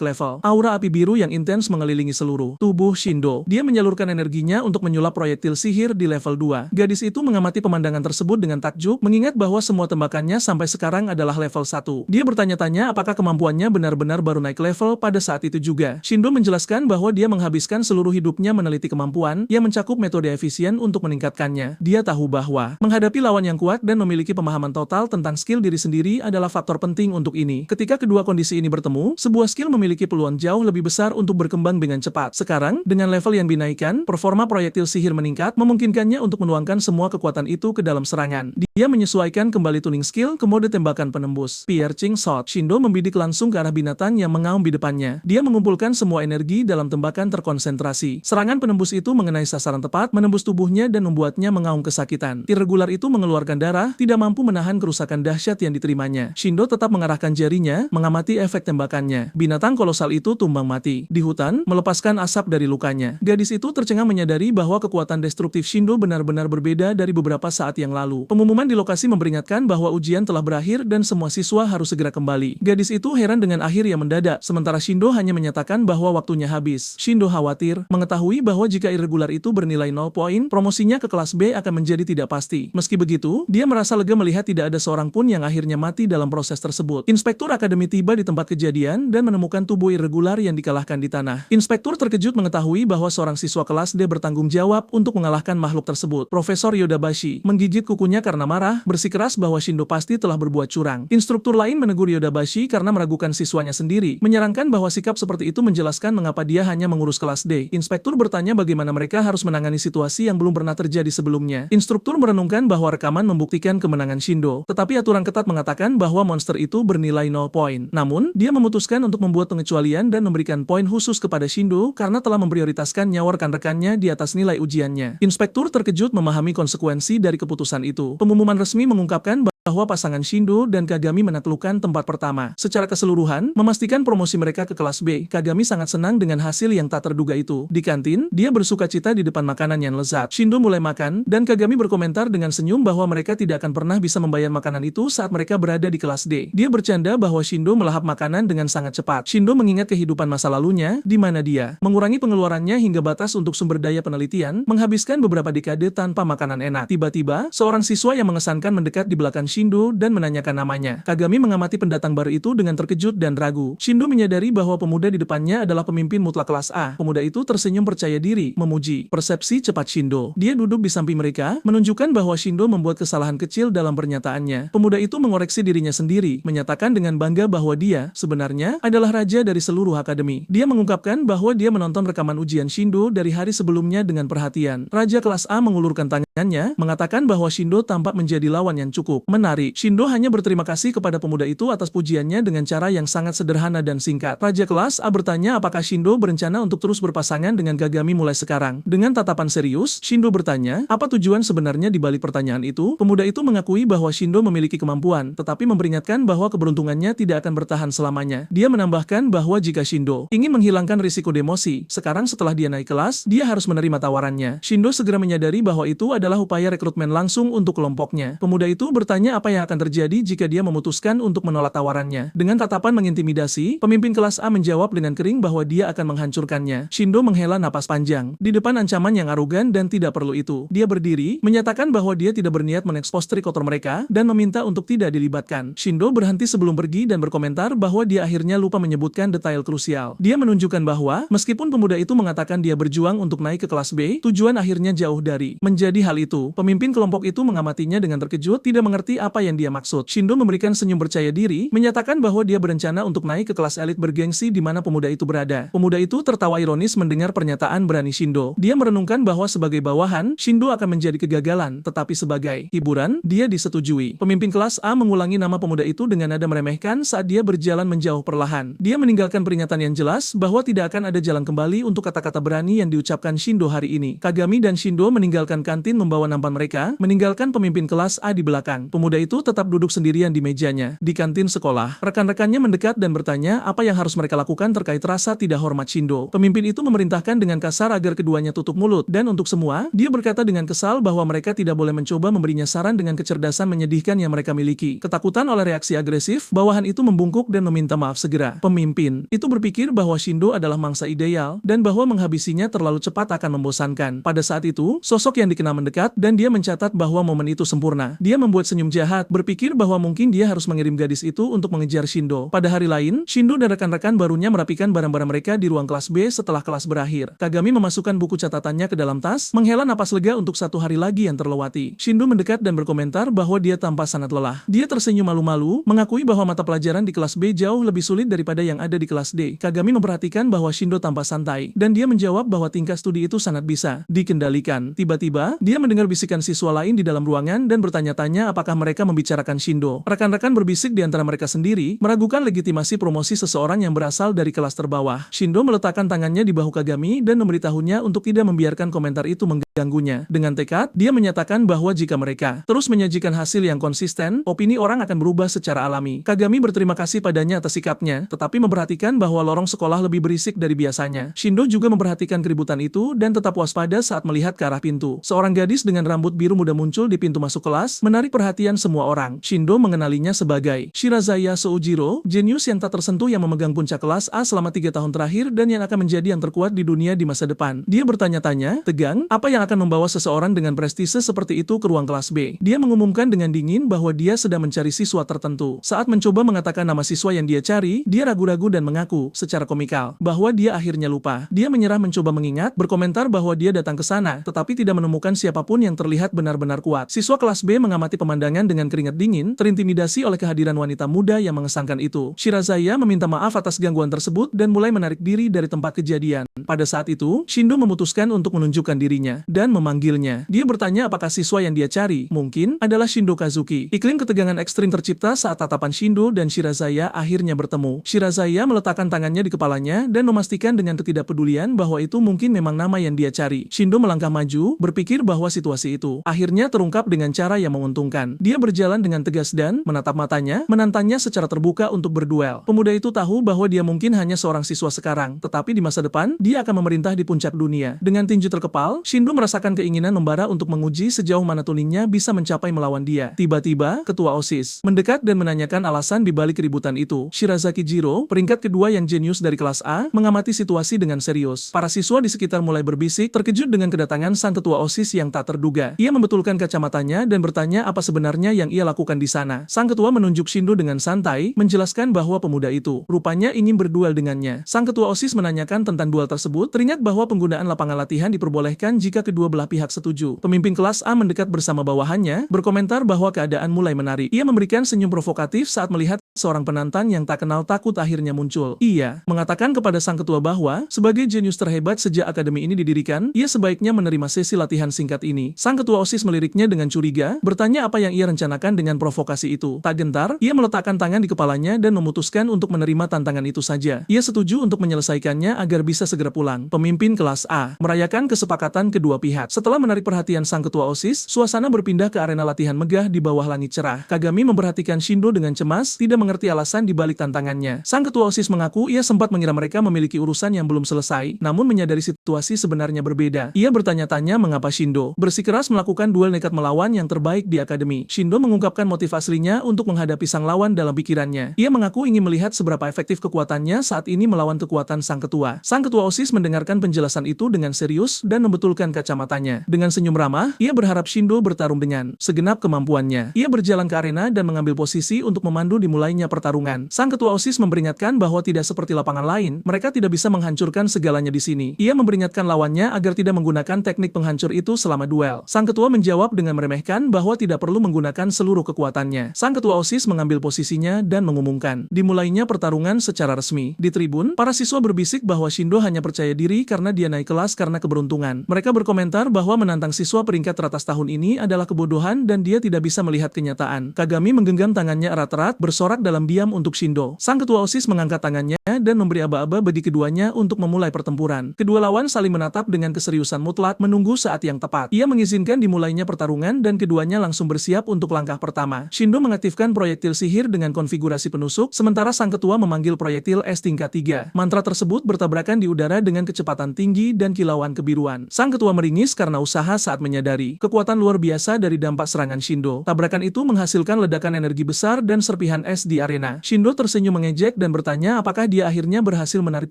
level. Aura api biru yang intens mengelilingi seluruh tubuh Shindo. Dia menyalurkan energinya untuk menyulap proyektil sihir di level 2. Gadis itu mengamati pemandangan tersebut dengan takjub, mengingat bahwa semua tembakannya sampai sekarang adalah level 1. Dia bertanya-tanya apakah kemampuannya benar-benar baru naik level pada saat itu juga. Shindo menjelaskan bahwa dia menghabiskan seluruh hidupnya meneliti kemampuan yang mencakup metode efisien untuk meningkatkannya. Dia tahu bahwa menghadapi lawan yang kuat dan memiliki pemahaman total tentang skill diri sendiri adalah faktor penting untuk ini. Ketika kedua kondisi ini bertemu, sebuah skill memiliki peluang jauh lebih besar untuk berkembang dengan cepat. Sekarang, dengan level yang dinaikkan, performa proyektil sihir meningkat, memungkinkannya untuk menuangkan semua kekuatan itu ke dalam serangan. Dia menyesuaikan kembali tuning skill ke mode tembakan penembus. Piercing Shot. Shindo membidik langsung ke arah binatang yang mengaum di depannya. Dia mengumpulkan semua energi dalam tembakan terkonsentrasi. Serangan penembus itu mengenai sasaran tepat, menembus tubuhnya dan membuatnya mengaum kesakitan. Irregular itu mengeluarkan darah, tidak mampu menahan kerusakan dahsyat yang diterimanya. Shindo tetap mengarahkan jarinya, mengamati efek tembakannya. Binatang kolosal itu tumbang mati. Di hutan, melepaskan asap dari lukanya. Gadis itu tercengang menyadari bahwa kekuatan destruktif Shindo benar-benar berbeda dari beberapa saat yang lalu. Pengumuman di lokasi memperingatkan bahwa ujian telah berakhir dan semua siswa harus segera kembali. Gadis itu heran dengan akhir yang mendadak, sementara Shindo hanya menyatakan bahwa waktunya habis. Shindo khawatir, mengetahui bahwa jika irregular itu bernilai 0 poin, promosinya ke kelas B akan menjadi tidak pasti. Meski begitu, dia merasa lega melihat tidak ada seorang pun yang akhirnya mati dalam proses tersebut. Inspektur akademi tiba di tempat kejadian dan menemukan tubuh irregular yang dikalahkan di tanah. Inspektur terkejut mengetahui bahwa seorang siswa kelas D bertanggung jawab untuk mengalahkan makhluk tersebut. Profesor Yodabashi menggigit kukunya karena marah, bersikeras bahwa Shindo pasti telah berbuat curang. Instruktur lain menegur Yodabashi karena meragukan siswanya sendiri, menyarankan bahwa sikap seperti itu menjelaskan mengapa dia hanya mengurus kelas D. Inspektur bertanya bagaimana mereka harus menangani situasi yang belum pernah terjadi sebelumnya. Instruktur merenungkan bahwa rekaman membuktikan kemenangan Shindo, tetapi aturan ketat mengatakan bahwa monster itu bernilai 0 poin. Namun, dia memutuskan untuk membuat pengecualian dan memberikan poin khusus kepada Shindo karena telah memprioritaskan nyawa rekan-rekannya di atas nilai ujiannya. Inspektur terkejut memahami konsekuensi dari keputusan itu. Pengumuman resmi mengungkapkan bahwa pasangan Shindo dan Kagami menaklukkan tempat pertama. Secara keseluruhan, memastikan promosi mereka ke kelas B. Kagami sangat senang dengan hasil yang tak terduga itu. Di kantin, dia bersukacita di depan makanan yang lezat. Shindo mulai makan, dan Kagami berkomentar dengan senyum bahwa mereka tidak akan pernah bisa membayar makanan itu saat mereka berada di kelas D. Dia bercanda bahwa Shindo melahap makanan dengan sangat cepat. Shindo mengingat kehidupan masa lalunya, di mana dia mengurangi pengeluarannya hingga batas untuk sumber daya penelitian, menghabiskan beberapa dekade tanpa makanan enak. Tiba-tiba, seorang siswa yang mengesankan mendekat di belakang Shindo dan menanyakan namanya. Kagami mengamati pendatang baru itu dengan terkejut dan ragu. Shindo menyadari bahwa pemuda di depannya adalah pemimpin mutlak kelas A. Pemuda itu tersenyum percaya diri, memuji persepsi cepat Shindo. Dia duduk di samping mereka, menunjukkan bahwa Shindo membuat kesalahan kecil dalam pernyataannya. Pemuda itu mengoreksi dirinya sendiri, menyatakan dengan bangga bahwa dia, sebenarnya, adalah raja dari seluruh akademi. Dia mengungkapkan bahwa dia menonton rekaman ujian Shindo dari hari sebelumnya dengan perhatian. Raja kelas A mengulurkan tangan mengatakan bahwa Shindo tampak menjadi lawan yang cukup menarik. Shindo hanya berterima kasih kepada pemuda itu atas pujiannya dengan cara yang sangat sederhana dan singkat. Raja kelas A bertanya apakah Shindo berencana untuk terus berpasangan dengan Kagami mulai sekarang. Dengan tatapan serius, Shindo bertanya, apa tujuan sebenarnya di balik pertanyaan itu? Pemuda itu mengakui bahwa Shindo memiliki kemampuan, tetapi memperingatkan bahwa keberuntungannya tidak akan bertahan selamanya. Dia menambahkan bahwa jika Shindo ingin menghilangkan risiko demosi, sekarang setelah dia naik kelas, dia harus menerima tawarannya. Shindo segera menyadari bahwa itu adalah upaya rekrutmen langsung untuk kelompoknya. Pemuda itu bertanya apa yang akan terjadi jika dia memutuskan untuk menolak tawarannya. Dengan tatapan mengintimidasi, pemimpin kelas A menjawab dengan kering bahwa dia akan menghancurkannya. Shindo menghela napas panjang. Di depan ancaman yang arogan dan tidak perlu itu, dia berdiri, menyatakan bahwa dia tidak berniat mengekspos trik kotor mereka, dan meminta untuk tidak dilibatkan. Shindo berhenti sebelum pergi dan berkomentar bahwa dia akhirnya lupa menyebutkan detail krusial. Dia menunjukkan bahwa, meskipun pemuda itu mengatakan dia berjuang untuk naik ke kelas B, tujuan akhirnya jauh dari menjadi hal itu. Pemimpin kelompok itu mengamatinya dengan terkejut, tidak mengerti apa yang dia maksud. Shindo memberikan senyum percaya diri, menyatakan bahwa dia berencana untuk naik ke kelas elit bergengsi di mana pemuda itu berada. Pemuda itu tertawa ironis mendengar pernyataan berani Shindo. Dia merenungkan bahwa sebagai bawahan, Shindo akan menjadi kegagalan, tetapi sebagai hiburan, dia disetujui. Pemimpin kelas A mengulangi nama pemuda itu dengan nada meremehkan saat dia berjalan menjauh perlahan. Dia meninggalkan peringatan yang jelas bahwa tidak akan ada jalan kembali untuk kata-kata berani yang diucapkan Shindo hari ini. Kagami dan Shindo meninggalkan kantin membawa nampan mereka, meninggalkan pemimpin kelas A di belakang. Pemuda itu tetap duduk sendirian di mejanya. Di kantin sekolah, rekan-rekannya mendekat dan bertanya apa yang harus mereka lakukan terkait rasa tidak hormat Shindo. Pemimpin itu memerintahkan dengan kasar agar keduanya tutup mulut, dan untuk semua, dia berkata dengan kesal bahwa mereka tidak boleh mencoba memberinya saran dengan kecerdasan menyedihkan yang mereka miliki. Ketakutan oleh reaksi agresif, bawahan itu membungkuk dan meminta maaf segera. Pemimpin itu berpikir bahwa Shindo adalah mangsa ideal, dan bahwa menghabisinya terlalu cepat akan membosankan. Pada saat itu, sosok yang dikenal mendekat, dan dia mencatat bahwa momen itu sempurna. Dia membuat senyum jahat, berpikir bahwa mungkin dia harus mengirim gadis itu untuk mengejar Shindo. Pada hari lain, Shindo dan rekan-rekan barunya merapikan barang-barang mereka di ruang kelas B setelah kelas berakhir. Kagami memasukkan buku catatannya ke dalam tas, menghela napas lega untuk satu hari lagi yang terlewati. Shindo mendekat dan berkomentar bahwa dia tampak sangat lelah. Dia tersenyum malu-malu, mengakui bahwa mata pelajaran di kelas B jauh lebih sulit daripada yang ada di kelas D. Kagami memperhatikan bahwa Shindo tampak santai, dan dia menjawab bahwa tingkah studi itu sangat bisa dikendalikan. Tiba-tiba, dia mendengar bisikan siswa lain di dalam ruangan dan bertanya-tanya apakah mereka membicarakan Shindo. Rekan-rekan berbisik di antara mereka sendiri, meragukan legitimasi promosi seseorang yang berasal dari kelas terbawah. Shindo meletakkan tangannya di bahu Kagami dan memberitahunya untuk tidak membiarkan komentar itu mengganggunya. Dengan tekad, dia menyatakan bahwa jika mereka terus menyajikan hasil yang konsisten, opini orang akan berubah secara alami. Kagami berterima kasih padanya atas sikapnya, tetapi memperhatikan bahwa lorong sekolah lebih berisik dari biasanya. Shindo juga memperhatikan keributan itu dan tetap waspada saat melihat ke arah pintu. Seorang gadis dengan rambut biru muda muncul di pintu masuk kelas, menarik perhatian semua orang. Shindo mengenalinya sebagai Shirazaya Soujiro, jenius yang tak tersentuh yang memegang puncak kelas A selama 3 tahun terakhir dan yang akan menjadi yang terkuat di dunia di masa depan. Dia bertanya-tanya, tegang, apa yang akan membawa seseorang dengan prestise seperti itu ke ruang kelas B. Dia mengumumkan dengan dingin bahwa dia sedang mencari siswa tertentu. Saat mencoba mengatakan nama siswa yang dia cari, dia ragu-ragu dan mengaku, secara komikal, bahwa dia akhirnya lupa. Dia menyerah mencoba mengingat, berkomentar bahwa dia datang ke sana, tetapi tidak menemukan siapapun yang terlihat benar-benar kuat. Siswa kelas B mengamati pemandangan dengan keringat dingin, terintimidasi oleh kehadiran wanita muda yang mengesankan itu. Shirazaya meminta maaf atas gangguan tersebut dan mulai menarik diri dari tempat kejadian. Pada saat itu, Shindo memutuskan untuk menunjukkan dirinya dan memanggilnya. Dia bertanya apakah siswa yang dia cari mungkin adalah Shindo Kazuki. Iklim ketegangan ekstrim tercipta saat tatapan Shindo dan Shirazaya akhirnya bertemu. Shirazaya meletakkan tangannya di kepalanya dan memastikan dengan ketidakpedulian bahwa itu mungkin memang nama yang dia cari. Shindo melangkah maju, berpikir bahwa situasi itu akhirnya terungkap dengan cara yang menguntungkan. Dia berjalan dengan tegas dan menatap matanya, menantangnya secara terbuka untuk berduel. Pemuda itu tahu bahwa dia mungkin hanya seorang siswa sekarang, tetapi di masa depan, dia akan memerintah di puncak dunia. Dengan tinju terkepal, Shindo merasakan keinginan membara untuk menguji sejauh mana tulingnya bisa mencapai melawan dia. Tiba-tiba, ketua OSIS mendekat dan menanyakan alasan di balik keributan itu. Shirazaki Jiro, peringkat kedua yang jenius dari kelas A, mengamati situasi dengan serius. Para siswa di sekitar mulai berbisik, terkejut dengan kedatangan sang ketua OSIS yang tak terduga. Ia membetulkan kacamatanya dan bertanya apa sebenarnya yang ia lakukan di sana. Sang ketua menunjuk Shindo dengan santai, menjelaskan bahwa pemuda itu rupanya ingin berduel dengannya. Sang ketua OSIS menanyakan tentang duel tersebut, teringat bahwa penggunaan lapangan latihan diperbolehkan jika kedua belah pihak setuju. Pemimpin kelas A mendekat bersama bawahannya, berkomentar bahwa keadaan mulai menarik. Ia memberikan senyum provokatif saat melihat seorang penantang yang tak kenal takut akhirnya muncul. Ia mengatakan kepada sang ketua bahwa, sebagai jenius terhebat sejak akademi ini didirikan, ia sebaiknya menerima sesi latihan singkat ini. Sang ketua OSIS meliriknya dengan curiga, bertanya apa yang ia rencanakan dengan provokasi itu. Tak gentar, ia meletakkan tangan di kepalanya dan memutuskan untuk menerima tantangan itu saja. Ia setuju untuk menyelesaikannya agar bisa segera pulang. Pemimpin kelas A merayakan kesepakatan kedua pihak. Setelah menarik perhatian sang ketua OSIS, suasana berpindah ke arena latihan megah di bawah langit cerah. Kagami memperhatikan Shindo dengan cemas, tidak mengerti alasan di balik tantangannya. Sang ketua OSIS mengaku ia sempat mengira mereka memiliki urusan yang belum selesai, namun menyadari situasi sebenarnya berbeda. Ia bertanya-tanya mengapa Shindo bersikeras melakukan duel nekat melawan yang terbaik di akademi. Shindo mengungkapkan motif aslinya untuk menghadapi sang lawan dalam pikirannya. Ia mengaku ingin melihat seberapa efektif kekuatannya saat ini melawan kekuatan sang ketua. Sang ketua OSIS mendengarkan penjelasan itu dengan serius dan membetulkan kacamatanya. Dengan senyum ramah, ia berharap Shindo bertarung dengan segenap kemampuannya. Ia berjalan ke arena dan mengambil posisi untuk memandu dimulainya pertarungan. Sang ketua OSIS memperingatkan bahwa tidak seperti lapangan lain, mereka tidak bisa menghancurkan segalanya di sini. Ia memperingatkan lawannya agar tidak menggunakan teknik penghancur itu selama duel. Sang ketua menjawab dengan meremehkan bahwa tidak perlu menggunakan seluruh kekuatannya. Sang ketua OSIS mengambil posisinya dan mengumumkan dimulainya pertarungan secara resmi. Di tribun, para siswa berbisik bahwa Shindo hanya percaya diri karena dia naik kelas karena keberuntungan. Mereka berkomentar bahwa menantang siswa peringkat teratas tahun ini adalah kebodohan dan dia tidak bisa melihat kenyataan. Kagami menggenggam tangannya erat-erat, bersorak dalam diam untuk Shindo. Sang ketua OSIS mengangkat tangannya dan memberi aba-aba bagi keduanya untuk memulai pertempuran. Kedua lawan saling menatap dengan keseriusan mutlak, menunggu saat yang tepat. Ia mengizinkan dimulainya pertarungan dan keduanya langsung bersiap untuk langkah pertama. Shindo mengaktifkan proyektil sihir dengan konfigurasi penusuk, sementara sang ketua memanggil proyektil es tingkat 3. Mantra tersebut bertabrakan di udara dengan kecepatan tinggi dan kilauan kebiruan. Sang ketua meringis karena usaha saat menyadari kekuatan luar biasa dari dampak serangan Shindo. Tabrakan itu menghasilkan ledakan energi besar dan serpihan es di arena. Shindo tersenyum mengejek dan bertanya apakah dia akhirnya berhasil menarik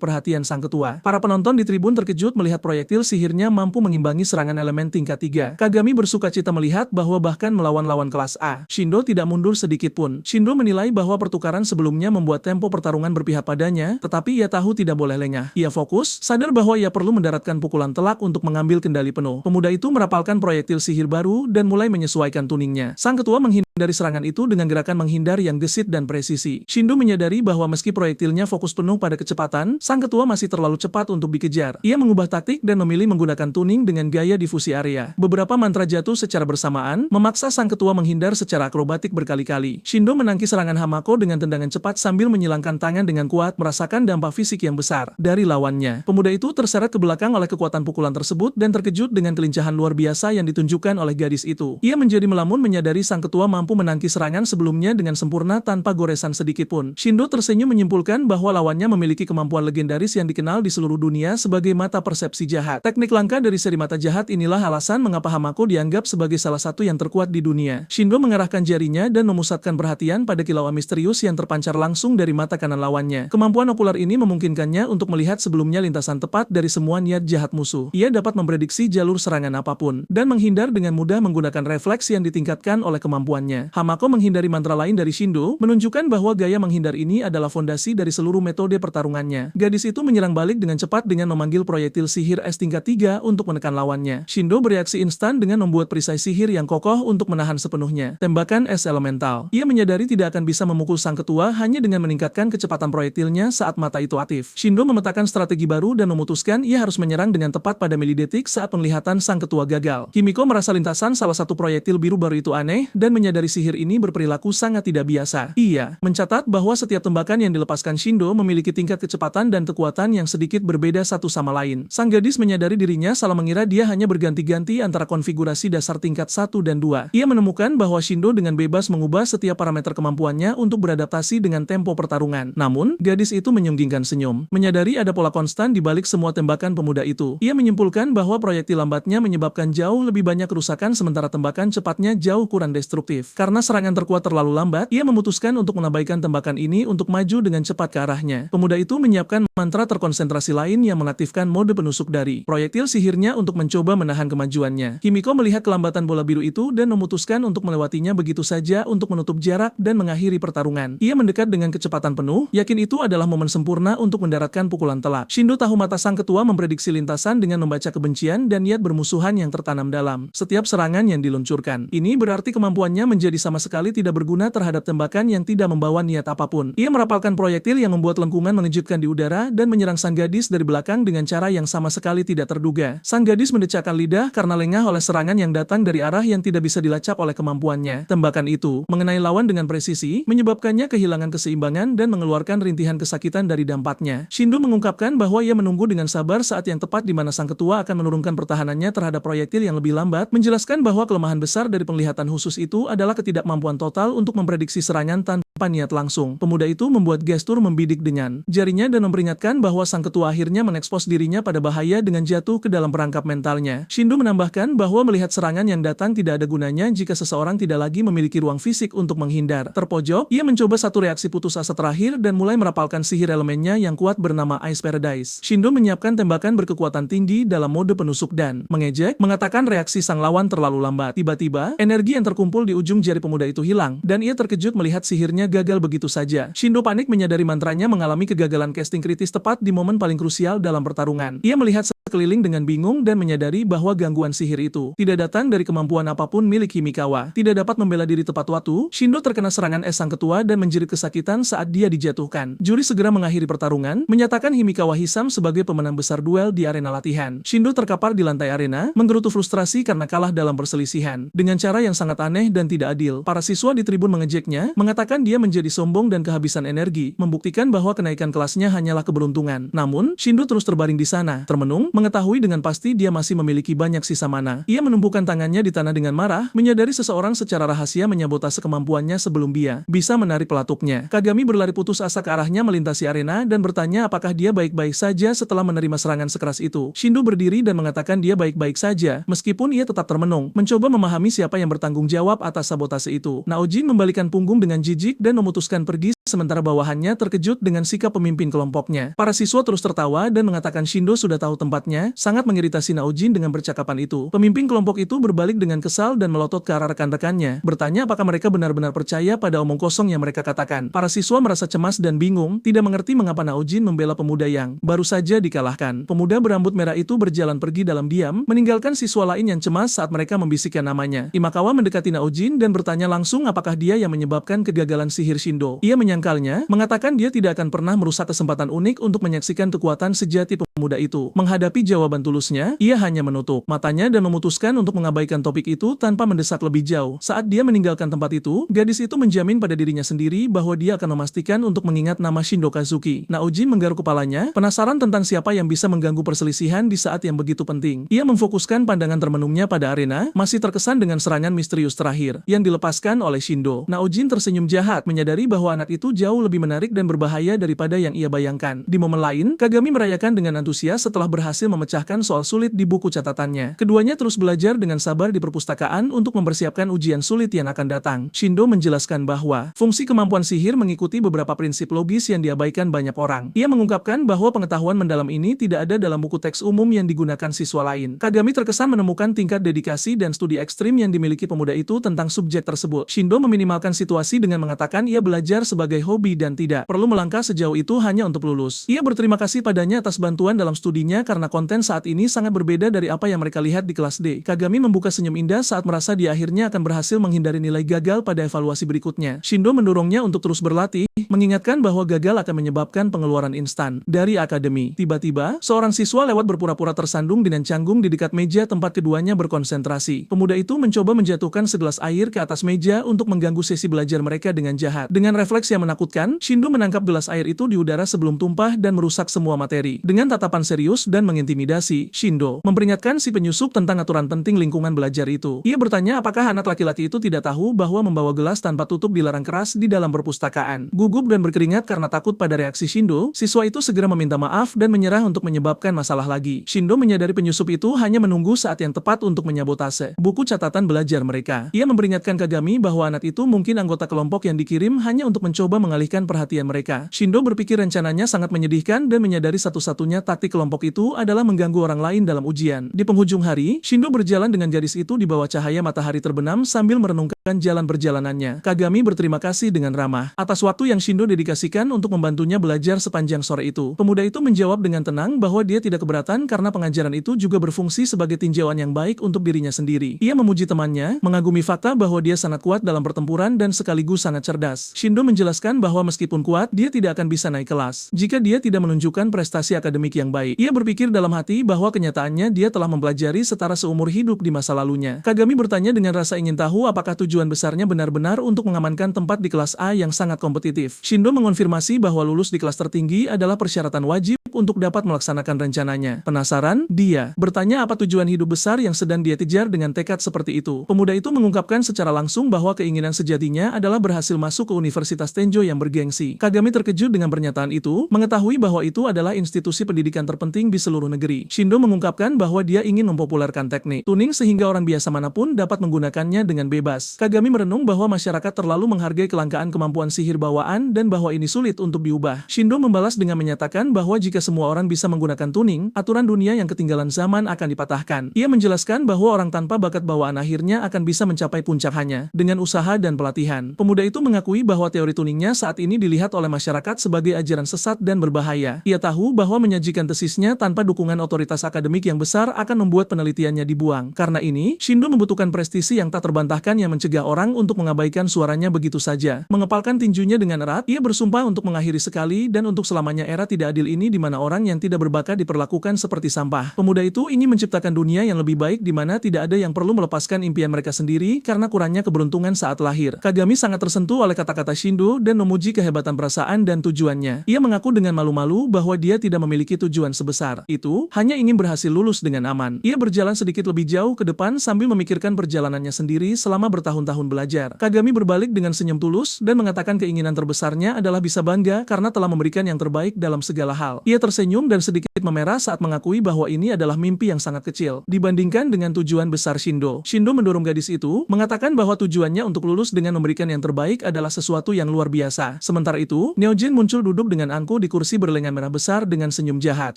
perhatian sang ketua. Para penonton di tribun terkejut melihat proyektil sihirnya mampu mengimbangi serangan elemen tingkat 3. Kagami bersukacita melihat bahwa bahkan melawan lawan kelas A, Shindo tidak mundur sedikit pun. Shindo menilai bahwa pertukaran sebelumnya membuat tempo pertarungan berpihak padanya, tetapi ia tahu tidak boleh lengah. Ia fokus, sadar bahwa ia perlu mendaratkan pukulan telak untuk mengambil kendali penuh. Pemuda itu merapalkan proyektil sihir baru dan mulai menyesuaikan tuningnya. Sang ketua menghindari serangan itu dengan gerakan menghindar yang gesit dan presisi. Shindo menyadari bahwa meski proyektilnya fokus penuh pada kecepatan, sang ketua masih terlalu cepat untuk dikejar. Ia mengubah taktik dan memilih menggunakan tuning dengan gaya difusi area. Beberapa mantra jatuh secara bersamaan, memaksa sang ketua menghindar secara akrobatik berkali-kali. Shindo menangkis serangan Hamako dengan tendangan cepat sambil menyilangkan tangan dengan kuat, merasakan dampak fisik yang besar dari lawannya. Pemuda itu terseret ke belakang oleh kekuatan pukulan tersebut dan terkejut dengan kelincahan luar biasa yang ditunjukkan oleh gadis itu. Ia menjadi melamun menyadari sang ketua mampu menangkis serangan sebelumnya dengan sempurna tanpa goresan sedikit pun. Shindo tersenyum menyimpulkan bahwa lawannya memiliki kemampuan legendaris yang dikenal di seluruh dunia sebagai mata persepsi jahat. Teknik langka dari seri mata jahat inilah alasan mengapa Hamako dianggap sebagai salah satu yang terkuat di dunia. Shindo mengarahkan jarinya dan memusatkan perhatian pada kilauan misterius yang terpancar langsung dari mata kanan lawannya. Kemampuan okular ini memungkinkannya untuk melihat sebelumnya lintasan tepat dari semua niat jahat musuh. Ia dapat memprediksi jalur serangan apapun dan menghindar dengan mudah menggunakan refleks yang ditingkatkan oleh kemampuannya. Hamako menghindari mantra lain dari Shindo, menunjukkan bahwa gaya menghindar ini adalah fondasi dari seluruh metode pertarungannya. Gadis itu menyerang balik dengan cepat dengan memanggil proyektil sihir es tingkat 3 untuk menekan lawannya. Shindo bereaksi instan dengan membuat perisai sihir yang kokoh untuk menahan sepenuhnya tembakan es elemental. Ia menyadari tidak akan bisa memukul sang ketua hanya dengan meningkatkan kecepatan proyektilnya saat mata itu aktif. Shindo memetakan strategi baru dan memutuskan ia harus menyerang dengan tepat pada milidetik saat penglihatan sang ketua gagal. Kimiko merasa lintasan salah satu proyektil biru baru itu aneh dan menyadari sihir ini berperilaku sangat tidak biasa. Ia mencatat bahwa setiap tembakan yang dilepaskan Shindo memiliki tingkat kecepatan dan kekuatan yang sedikit berbeda satu sama lain. Sang gadis menyadari dirinya salah mengira dia hanya berganti-ganti antara konfigurasi dasar tingkat 1 dan 2. Ia menemukan bahwa Shindo dengan bebas mengubah setiap parameter kemampuannya untuk beradaptasi dengan tempo pertarungan. Namun, gadis itu menyunggingkan senyum. Menyadari ada pola konstan di balik semua tembakan pemuda itu. Ia menyimpulkan bahwa proyektil lambatnya menyebabkan jauh lebih banyak kerusakan sementara tembakan cepatnya jauh kurang destruktif. Karena serangan terkuat terlalu lambat, ia memutuskan untuk menabaikan tembakan ini untuk maju dengan cepat ke arahnya. Pemuda itu menyiapkan mantra terkonsentrasi lain yang mengaktifkan mode penusuk dari proyektil sihirnya untuk mencoba menahan kemajuannya. Kimiko melihat kelambatan bola biru itu dan memutuskan untuk melewatinya begitu saja untuk menutup jarak dan mengakhiri pertarungan. Ia mendekat dengan kecepatan penuh, yakin itu adalah momen sempurna untuk mendaratkan pukulan telak. Shindo tahu mata sang ketua memprediksi lintasan dengan membaca kebencian dan niat bermusuhan yang tertanam dalam setiap serangan yang diluncurkan. Ini berarti kemampuannya menjadi sama sekali tidak berguna terhadap tembakan yang tidak tidak membawa niat apapun. Ia merapalkan proyektil yang membuat lengkungan mengejutkan di udara dan menyerang sang gadis dari belakang dengan cara yang sama sekali tidak terduga. Sang gadis mendecakkan lidah karena lengah oleh serangan yang datang dari arah yang tidak bisa dilacak oleh kemampuannya. Tembakan itu mengenai lawan dengan presisi, menyebabkannya kehilangan keseimbangan dan mengeluarkan rintihan kesakitan dari dampaknya. Shindo mengungkapkan bahwa ia menunggu dengan sabar saat yang tepat di mana sang ketua akan menurunkan pertahanannya terhadap proyektil yang lebih lambat, menjelaskan bahwa kelemahan besar dari penglihatan khusus itu adalah ketidakmampuan total untuk memprediksi serangan tanpa niat langsung. Pemuda itu membuat gestur membidik dengan jarinya dan memperingatkan bahwa sang ketua akhirnya menekspos dirinya pada bahaya dengan jatuh ke dalam perangkap mentalnya. Shindo menambahkan bahwa melihat serangan yang datang tidak ada gunanya jika seseorang tidak lagi memiliki ruang fisik untuk menghindar. Terpojok, ia mencoba satu reaksi putus asa terakhir dan mulai merapalkan sihir elemennya yang kuat bernama Ice Paradise. Shindo menyiapkan tembakan berkekuatan tinggi dalam mode penusuk dan mengejek, mengatakan reaksi sang lawan terlalu lambat. Tiba-tiba, energi yang terkumpul di ujung jari pemuda itu hilang, dan ia terkejut melihat sihirnya gagal begitu saja. Shindo panik menyadari mantranya mengalami kegagalan casting kritis tepat di momen paling krusial dalam pertarungan. Ia melihat sekeliling dengan bingung dan menyadari bahwa gangguan sihir itu tidak datang dari kemampuan apapun milik Himikawa. Tidak dapat membela diri tepat waktu, Shindo terkena serangan es sang ketua dan menjerit kesakitan saat dia dijatuhkan. Juri segera mengakhiri pertarungan, menyatakan Himikawa Hisam sebagai pemenang besar duel di arena latihan. Shindo terkapar di lantai arena, menggerutu frustrasi karena kalah dalam perselisihan. Dengan cara yang sangat aneh dan tidak adil, para siswa di tribun mengejeknya, mengatakan dia menjadi sombong dan kehabisan energi, membuktikan bahwa kenaikan kelasnya hanyalah keberuntungan. Namun, Shindo terus terbaring di sana, termenung, mengetahui dengan pasti dia masih memiliki banyak sisa mana. Ia menumpukan tangannya di tanah dengan marah, menyadari seseorang secara rahasia menyabotase kemampuannya sebelum dia bisa menarik pelatuknya. Kagami berlari putus asa ke arahnya melintasi arena dan bertanya apakah dia baik-baik saja setelah menerima serangan sekeras itu. Shindo berdiri dan mengatakan dia baik-baik saja, meskipun ia tetap termenung, mencoba memahami siapa yang bertanggung jawab atas sabotase itu. Naojin membalikan punggung dengan jijik dan memutuskan pergi, sementara bawahannya terkejut dengan sikap pemimpin kelompoknya. Para siswa terus tertawa dan mengatakan Shindo sudah tahu tempatnya, sangat mengiritasi Naojin dengan percakapan itu. Pemimpin kelompok itu berbalik dengan kesal dan melotot ke arah rekan-rekannya, bertanya apakah mereka benar-benar percaya pada omong kosong yang mereka katakan. Para siswa merasa cemas dan bingung, tidak mengerti mengapa Naojin membela pemuda yang baru saja dikalahkan. Pemuda berambut merah itu berjalan pergi dalam diam, meninggalkan siswa lain yang cemas saat mereka membisikkan namanya. Himikawa mendekati Naojin dan bertanya langsung apakah dia yang menyebabkan kegagalan sihir Shindo. Ia menyangkalnya, mengatakan dia tidak akan pernah merusak kesempatan unik untuk menyaksikan kekuatan sejati pemuda itu. Menghadapi jawaban tulusnya, ia hanya menutup matanya dan memutuskan untuk mengabaikan topik itu tanpa mendesak lebih jauh. Saat dia meninggalkan tempat itu, gadis itu menjamin pada dirinya sendiri bahwa dia akan memastikan untuk mengingat nama Shindo Kazuki. Naojin menggaruk kepalanya, penasaran tentang siapa yang bisa mengganggu perselisihan di saat yang begitu penting. Ia memfokuskan pandangan termenungnya pada arena, masih terkesan dengan serangan misterius terakhir yang dilepaskan oleh Shindo. Naojin tersenyum jahat, menyadari bahwa anak itu jauh lebih menarik dan berbahaya daripada yang ia bayangkan. Di momen lain, Kagami merayakan dengan antusias setelah berhasil memecahkan soal sulit di buku catatannya. Keduanya terus belajar dengan sabar di perpustakaan untuk mempersiapkan ujian sulit yang akan datang. Shindo menjelaskan bahwa fungsi kemampuan sihir mengikuti beberapa prinsip logis yang diabaikan banyak orang. Ia mengungkapkan bahwa pengetahuan mendalam ini tidak ada dalam buku teks umum yang digunakan siswa lain. Kagami terkesan menemukan tingkat dedikasi dan studi ekstrim yang dimiliki pemuda itu tentang subjek tersebut. Shindo meminimalkan situasi dengan mengatakan ia belajar sebagai hobi dan tidak perlu melangkah sejauh itu hanya untuk lulus. Ia berterima kasih padanya atas bantuan dalam studinya karena konten saat ini sangat berbeda dari apa yang mereka lihat di kelas D. Kagami membuka senyum indah saat merasa dia akhirnya akan berhasil menghindari nilai gagal pada evaluasi berikutnya. Shindo mendorongnya untuk terus berlatih, mengingatkan bahwa gagal akan menyebabkan pengeluaran instan dari akademi. Tiba-tiba, seorang siswa lewat berpura-pura tersandung dengan canggung di dekat meja tempat keduanya berkonsentrasi. Pemuda itu mencoba menjatuhkan segelas air ke atas meja untuk mengganggu sesi belajar mereka dengan jahat. Dengan refleks yang menakutkan, Shindo menangkap gelas air itu di udara sebelum tumpah dan merusak semua materi. Dengan tatapan serius dan mengintimidasi, Shindo memperingatkan si penyusup tentang aturan penting lingkungan belajar itu. Ia bertanya apakah anak laki-laki itu tidak tahu bahwa membawa gelas tanpa tutup dilarang keras di dalam perpustakaan. Gugup dan berkeringat karena takut pada reaksi Shindo, siswa itu segera meminta maaf dan menyerah untuk menyebabkan masalah lagi. Shindo menyadari penyusup itu hanya menunggu saat yang tepat untuk menyabotase buku catatan belajar mereka. Ia memperingatkan Kagami bahwa anak itu mungkin anggota kelompok yang dikirim hanya untuk mencoba mengalihkan perhatian mereka. Shindo berpikir rencananya sangat menyedihkan dan menyadari satu-satunya taktik kelompok itu adalah mengganggu orang lain dalam ujian. Di penghujung hari, Shindo berjalan dengan gadis itu di bawah cahaya matahari terbenam sambil merenungkan jalan perjalanannya. Kagami berterima kasih dengan ramah atas waktu yang Shindo dedikasikan untuk membantunya belajar sepanjang sore itu. Pemuda itu menjawab dengan tenang bahwa dia tidak keberatan karena pengajaran itu juga berfungsi sebagai tinjauan yang baik untuk dirinya sendiri. Ia memuji temannya, mengagumi fakta bahwa dia sangat kuat dalam pertempuran dan sekaligus sangat cerdas. Shindo menjelaskan bahwa meskipun kuat, dia tidak akan bisa naik kelas jika dia tidak menunjukkan prestasi akademik yang baik. Ia berpikir dalam hati bahwa kenyataannya dia telah mempelajari setara seumur hidup di masa lalunya. Kagami bertanya dengan rasa ingin tahu apakah tujuan besarnya benar-benar untuk mengamankan tempat di kelas A yang sangat kompetitif. Shindo mengonfirmasi bahwa lulus di kelas tertinggi adalah persyaratan wajib untuk dapat melaksanakan rencananya. Penasaran? Dia bertanya apa tujuan hidup besar yang sedang dia kejar dengan tekad seperti itu. Pemuda itu mengungkapkan secara langsung bahwa keinginan sejatinya adalah berhasil masuk ke Universitas Tenjo yang bergengsi. Kagami terkejut dengan pernyataan itu, mengetahui bahwa itu adalah institusi pendidikan terpenting di seluruh negeri. Shindo mengungkapkan bahwa dia ingin mempopulerkan teknik tuning sehingga orang biasa manapun dapat menggunakannya dengan bebas. Kagami merenung bahwa masyarakat terlalu menghargai kelangkaan kemampuan sihir bawaan dan bahwa ini sulit untuk diubah. Shindo membalas dengan menyatakan bahwa jika semua orang bisa menggunakan tuning, aturan dunia yang ketinggalan zaman akan dipatahkan. Ia menjelaskan bahwa orang tanpa bakat bawaan akhirnya akan bisa mencapai puncak hanya dengan usaha dan pelatihan. Pemuda itu mengakui bahwa teori tuningnya saat ini dilihat oleh masyarakat sebagai ajaran sesat dan berbahaya. Ia tahu bahwa menyajikan tesisnya tanpa dukungan otoritas akademik yang besar akan membuat penelitiannya dibuang. Karena ini, Shindo membutuhkan prestisi yang tak terbantahkan yang mencegah orang untuk mengabaikan suaranya begitu saja. Mengepalkan tinjunya dengan erat, ia bersumpah untuk mengakhiri sekali dan untuk selamanya era tidak adil ini di mana orang yang tidak berbakat diperlakukan seperti sampah. Pemuda itu ingin menciptakan dunia yang lebih baik di mana tidak ada yang perlu melepaskan impian mereka sendiri karena kurangnya keberuntungan saat lahir. Kagami sangat tersentuh oleh kata-kata Shindo dan memuji kehebatan perasaan dan tujuannya. Ia mengaku dengan malu-malu bahwa dia tidak memiliki tujuan sebesar itu, hanya ingin berhasil lulus dengan aman. Ia berjalan sedikit lebih jauh ke depan sambil memikirkan perjalanannya sendiri selama bertahun-tahun belajar. Kagami berbalik dengan senyum tulus dan mengatakan keinginan terbesarnya adalah bisa bangga karena telah memberikan yang terbaik dalam segala hal. Ia tersenyum dan sedikit memerah saat mengakui bahwa ini adalah mimpi yang sangat kecil dibandingkan dengan tujuan besar Shindo. Shindo mendorong gadis itu, mengatakan bahwa tujuannya untuk lulus dengan memberikan yang terbaik adalah sesuatu yang luar biasa. Sementara itu, Neojin muncul duduk dengan angkuh di kursi berlengan merah besar dengan senyum jahat.